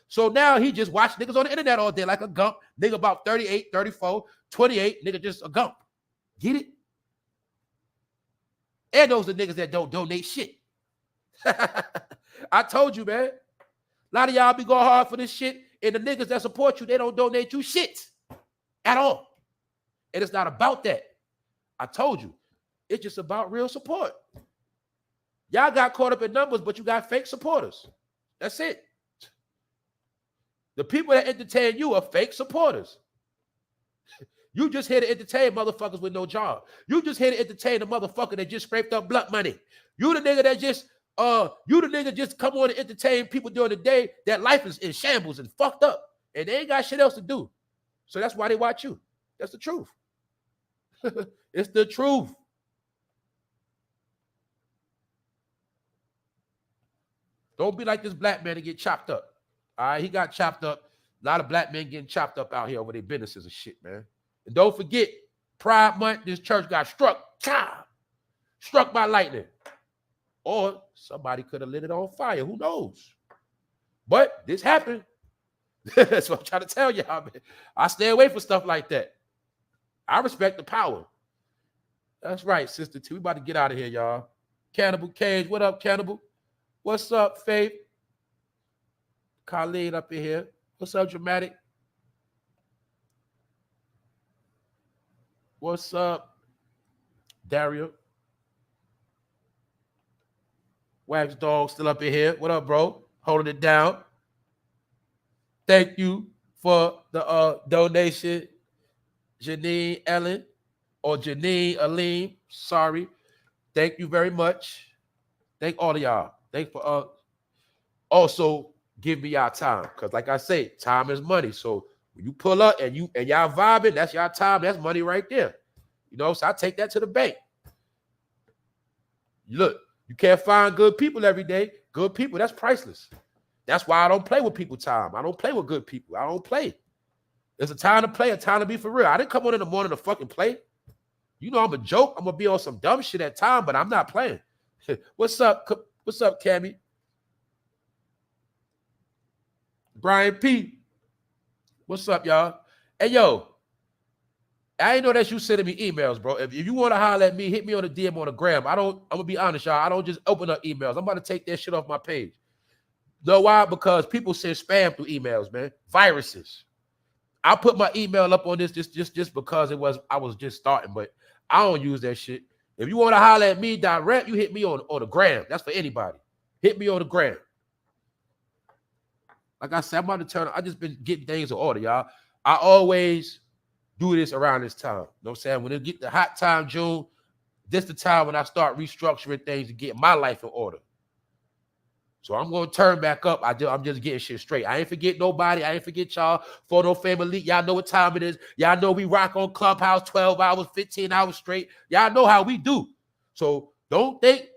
So now he just watch niggas on the internet all day like a gump. Nigga about 38, 34, 28, nigga just a gump. Get it? And those are the niggas that don't donate shit. I told you, man. A lot of y'all be going hard for this shit, and the niggas that support you, they don't donate you shit at all. And it's not about that. I told you. It's just about real support. Y'all got caught up in numbers, but you got fake supporters. That's it. The people that entertain you are fake supporters. You just here to entertain motherfuckers with no job. You just here to entertain a motherfucker that just scraped up blood money. You the nigga that just just come on and entertain people during the day that life is in shambles and fucked up. And they ain't got shit else to do. So that's why they watch you. That's the truth. It's the truth. Don't be like this black man to get chopped up. All right, he got chopped up. A lot of black men getting chopped up out here over their businesses and shit, man. And don't forget, Pride Month, this church got struck by lightning. Or somebody could have lit it on fire. Who knows? But this happened. That's what I'm trying to tell y'all, man. I stay away from stuff like that. I respect the power. That's right, Sister T. We about to get out of here, y'all. Cannibal Cage. What up, Cannibal? What's up, Faith? Colleen up in here. What's up, Dramatic? What's up, Dario? Wax Dog still up in here. What up, bro? Holding it down. Thank you for the donation, Janine Ellen or Janine Aline. Sorry. Thank you very much. Thank all of y'all. Thank for also give me y'all time. Because like I say, time is money. So when you pull up and y'all vibing, that's y'all time. That's money right there. You know, so I take that to the bank. Look, you can't find good people every day. Good people, that's priceless. That's why I don't play with people time. I don't play with good people. I don't play. There's a time to play, a time to be for real. I didn't come on in the morning to fucking play. You know I'm a joke. I'm going to be on some dumb shit at time, but I'm not playing. What's up? What's up, Cammy? Brian P. What's up, y'all? Hey, yo. I ain't know that you sending me emails, bro. If you want to holler at me, hit me on the DM on the gram. I'm going to be honest, y'all. I don't just open up emails. I'm about to take that shit off my page. Know why? Because people send spam through emails, man. Viruses. I put my email up on this just because I was just starting, but I don't use that shit. If you want to holler at me direct, you hit me on the gram. That's for anybody. Hit me on the gram. Like I said, I'm about to turn. I just been getting things in order, y'all. I always do this around this time. You know what I'm saying? When it get the hot time, June, this the time when I start restructuring things to get my life in order. So I'm going to turn back up. I'm just getting shit straight. I ain't forget nobody. I ain't forget y'all. For no family. Y'all know what time it is. Y'all know we rock on Clubhouse 12 hours, 15 hours straight. Y'all know how we do. So don't think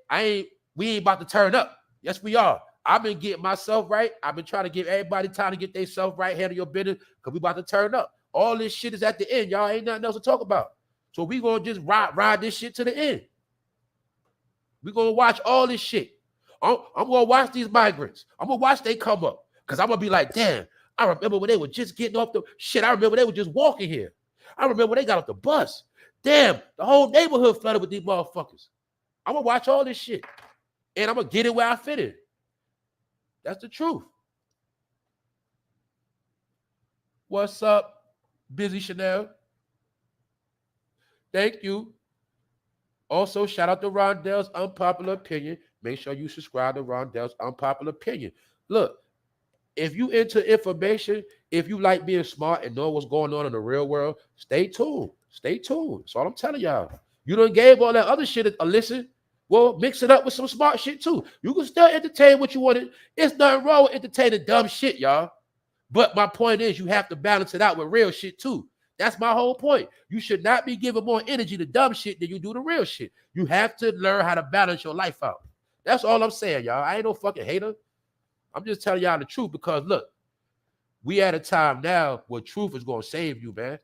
we ain't about to turn up. Yes, we are. I've been getting myself right. I've been trying to give everybody time to get themselves right, handle your business, because we about to turn up. All this shit is at the end. Y'all ain't nothing else to talk about. So we going to just ride this shit to the end. we going to watch all this shit. I'm going to watch these migrants. I'm going to watch they come up. Because I'm going to be like, damn, I remember when they were just getting off the shit. I remember they were just walking here. I remember when they got off the bus. Damn, the whole neighborhood flooded with these motherfuckers. I'm going to watch all this shit. And I'm going to get it where I fit in. That's the truth. What's up, Busy Chanel? Thank you. Also, shout out to Rondell's Unpopular Opinion. Make sure you subscribe to Rondell's Unpopular Opinion. Look, if you into information, if you like being smart and know what's going on in the real world, stay tuned. Stay tuned. That's all I'm telling y'all. You done gave all that other shit a listen. Well, mix it up with some smart shit too. You can still entertain what you wanted. It's nothing wrong with entertaining dumb shit, y'all. But my point is you have to balance it out with real shit too. That's my whole point. You should not be giving more energy to dumb shit than you do to real shit. You have to learn how to balance your life out. That's all I'm saying, y'all. I ain't no fucking hater. I'm just telling y'all the truth because, look, We at a time now where truth is going to save you, man.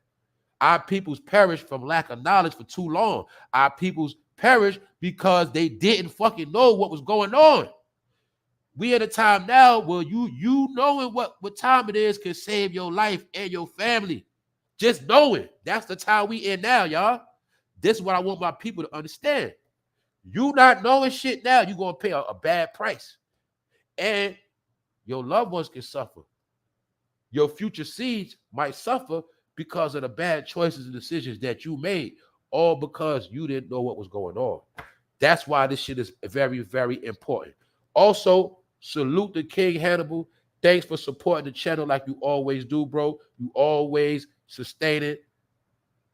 Our peoples perished from lack of knowledge for too long. Our peoples perished because they didn't fucking know what was going on. We at a time now where you knowing what time it is can save your life and your family. Just knowing. That's the time we in now, y'all. This is what I want my people to understand. You not knowing shit now, you're going to pay a bad price. And your loved ones can suffer. Your future seeds might suffer because of the bad choices and decisions that you made, all because you didn't know what was going on. That's why this shit is very, very important. Also, salute the King Hannibal. Thanks for supporting the channel like you always do, bro. You always sustain it.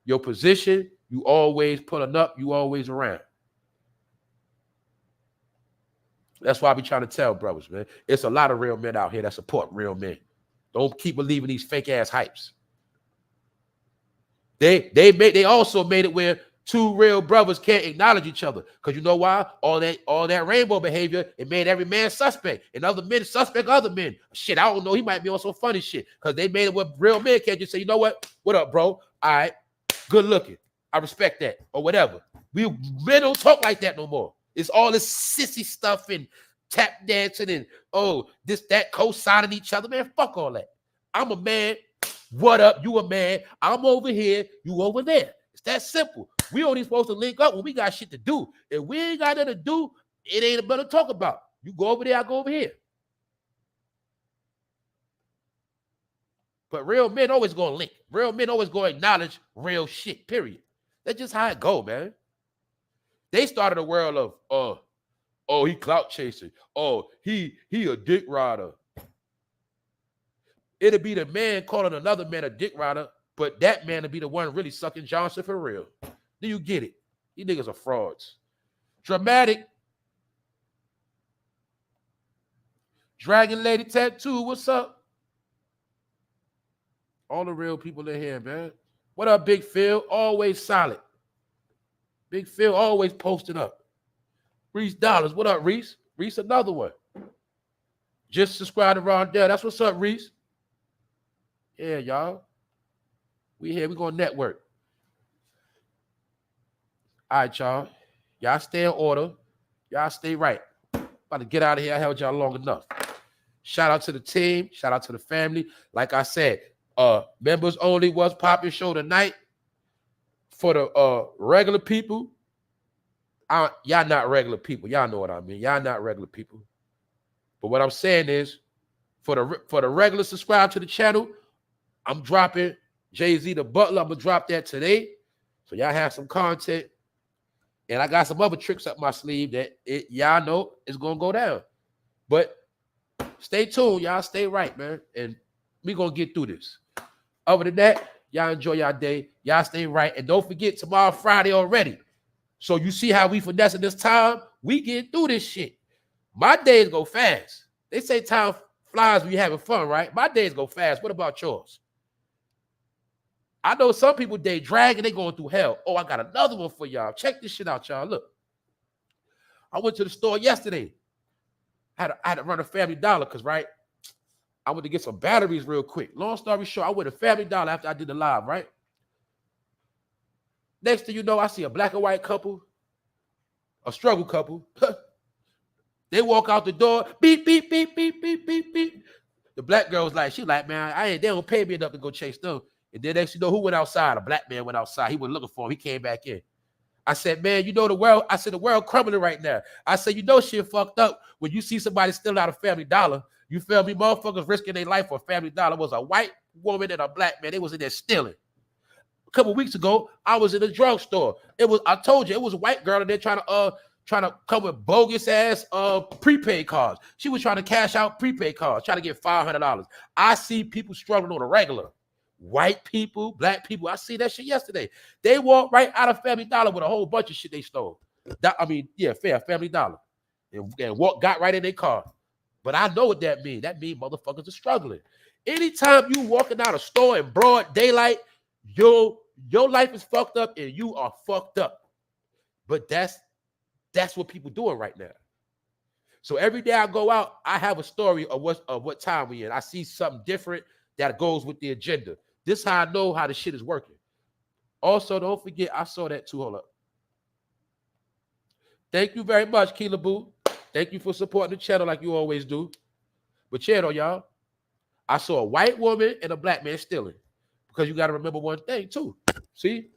Your position, you always pulling up, you always around. That's why I be trying to tell brothers, man. It's a lot of real men out here that support real men. Don't keep believing these fake ass hypes. They also made it where two real brothers can't acknowledge each other. Because you know why? All that rainbow behavior, it made every man suspect. And other men suspect other men. Shit, I don't know. He might be on some funny shit. Because they made it where real men can't just say, you know what? What up, bro? All right. Good looking. I respect that. Or whatever. Men don't talk like that no more. It's all this sissy stuff and tap dancing and this, that, co-signing each other. Man, fuck all that. I'm a man. What up? You a man. I'm over here. You over there. It's that simple. We only supposed to link up when we got shit to do. If we ain't got nothing to do, it ain't about to talk about. You go over there, I go over here. But real men always gonna link. Real men always gonna acknowledge real shit, period. That's just how it go, man. They started a world of, he clout chasing. Oh, he a dick rider. It'll be the man calling another man a dick rider, but that man will be the one really sucking Johnson for real. Do you get it? These niggas are frauds. Dramatic. Dragon Lady Tattoo, what's up? All the real people in here, man. What up, Big Phil? Always solid. Big Phil always posted up. Reese Dollars, what up, Reese? Reese, another one. Just subscribe to Rondell. That's what's up, Reese. Yeah, y'all. We here. We gonna network. All right, y'all. Y'all stay in order. Y'all stay right. About to get out of here. I held y'all long enough. Shout out to the team. Shout out to the family. Like I said, members only was popping show tonight. For the regular people, y'all not regular people. Y'all know what I mean. Y'all not regular people. But what I'm saying is, for the regular subscribe to the channel, I'm dropping Jay-Z the Butler. I'm gonna drop that today, so y'all have some content. And I got some other tricks up my sleeve that y'all know is gonna go down. But stay tuned, y'all. Stay right, man, and we gonna get through this. Other than that, y'all enjoy y'all day. Y'all stay right. And don't forget, tomorrow, Friday already. So you see how we finessing this time? We get through this shit. My days go fast. They say time flies when you're having fun, right? My days go fast. What about yours? I know some people, they dragging, they going through hell. Oh, I got another one for y'all. Check this shit out, y'all. Look. I went to the store yesterday. I had to run a Family Dollar because, right, I went to get some batteries real quick. Long story short, I went to Family Dollar after I did the live, right? Next thing you know, I see a black and white couple, a struggle couple. They walk out the door, beep, beep, beep, beep, beep, beep, beep. The black girl was like, she like, man, they don't pay me enough to go chase them. And then next you know, who went outside? A black man went outside. He was looking for him. He came back in. I said, man, you know the world. I said, the world crumbling right now. I said, you know shit fucked up when you see somebody stealing out of Family Dollar. You feel me? Motherfuckers risking their life for Family Dollar. It was a white woman and a black man. They was in there stealing. A couple weeks ago, I was in a drugstore. I told you, it was a white girl in there trying to come with bogus ass prepaid cards. She was trying to cash out prepaid cards, trying to get $500. I see people struggling on a regular. White people, black people. I see that shit yesterday. They walked right out of Family Dollar with a whole bunch of shit they stole. Family Dollar. And got right in their car. But I know what that means. That means motherfuckers are struggling. Anytime you walking out a store in broad daylight, your life is fucked up and you are fucked up. But that's what people doing right now. So every day I go out, I have a story of what time we in. I see something different that goes with the agenda. This is how I know how the shit is working. Also, don't forget, I saw that too. Hold up. Thank you very much, Keela Boo. Thank you for supporting the channel like you always do. But yeah, though, y'all, I saw a white woman and a black man stealing. Because you got to remember one thing, too. See?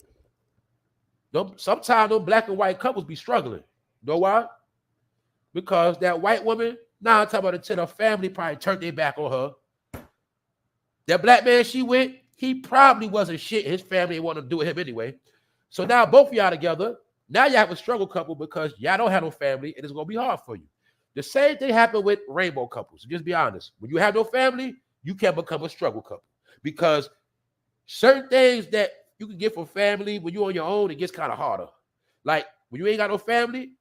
Sometimes those black and white couples be struggling. You know why? Because that white woman, now I'm talking about until her family probably turned their back on her. That black man she went, he probably wasn't shit. His family didn't want to do with him anyway. So now both of y'all together, now you have a struggle couple because y'all don't have no family and it's going to be hard for you. The same thing happened with rainbow couples. Just be honest. When you have no family, you can become a struggle couple because certain things that you can get from family, when you're on your own, it gets kind of harder. Like when you ain't got no family,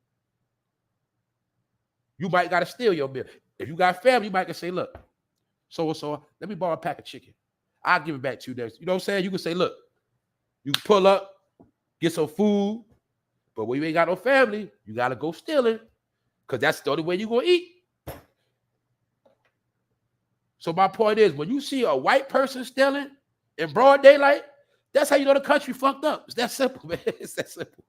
you might got to steal your meal. If you got family, you might say, look, so let me borrow a pack of chicken. I'll give it back to you next. You know what I'm saying? You can say, look, you can pull up, get some food, but when you ain't got no family, you got to go stealing because that's the only way you're going to eat. So my point is, when you see a white person stealing in broad daylight, that's how you know the country fucked up. It's that simple, man. It's that simple.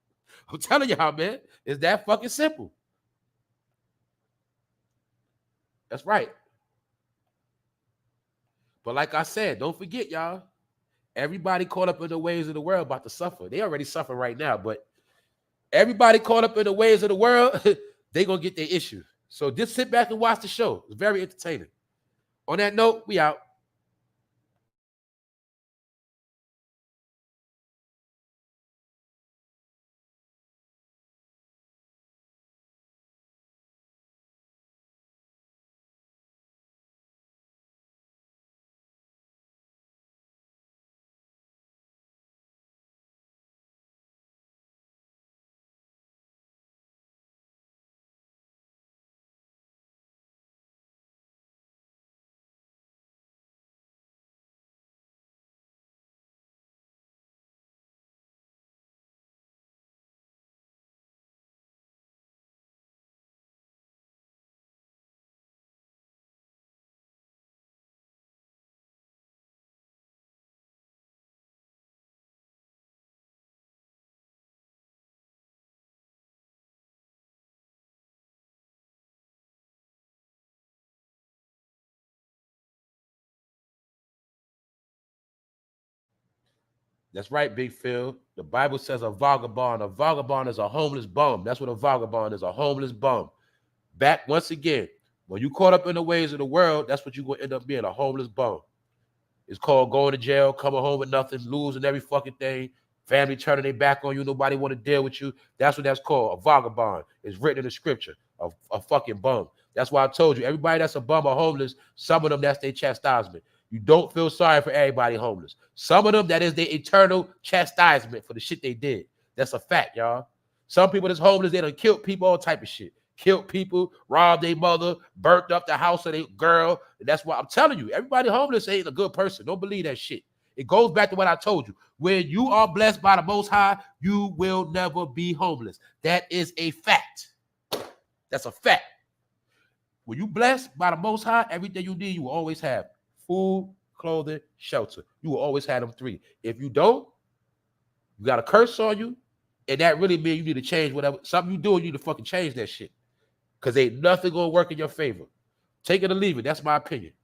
I'm telling y'all, man. It's that fucking simple. That's right. But like I said, don't forget, y'all, everybody caught up in the ways of the world about to suffer. They already suffer right now, but everybody caught up in the ways of the world, they going to get their issues. So just sit back and watch the show. It's very entertaining. On that note, we out. That's right, Big Phil. The Bible says a vagabond. A vagabond is a homeless bum. That's what a vagabond is, a homeless bum. Back once again, when you caught up in the ways of the world, that's what you're going to end up being, a homeless bum. It's called going to jail, coming home with nothing, losing every fucking thing, family turning their back on you, nobody want to deal with you. That's what that's called, a vagabond. It's written in the scripture, a fucking bum. That's why I told you, everybody that's a bum or homeless, some of them, that's their chastisement. You don't feel sorry for everybody homeless. Some of them, that is their eternal chastisement for the shit they did. That's a fact, y'all. Some people that's homeless, they done killed people, all type of shit. Killed people, robbed their mother, burnt up the house of their girl. And that's why I'm telling you, everybody homeless ain't a good person. Don't believe that shit. It goes back to what I told you. When you are blessed by the Most High, you will never be homeless. That is a fact. That's a fact. When you blessed by the Most High, everything you need, you will always have. Food, clothing, shelter. You will always have them three. If you don't, you got a curse on you, and that really means you need to change whatever. Something you do, you need to fucking change that shit. Because ain't nothing going to work in your favor. Take it or leave it. That's my opinion.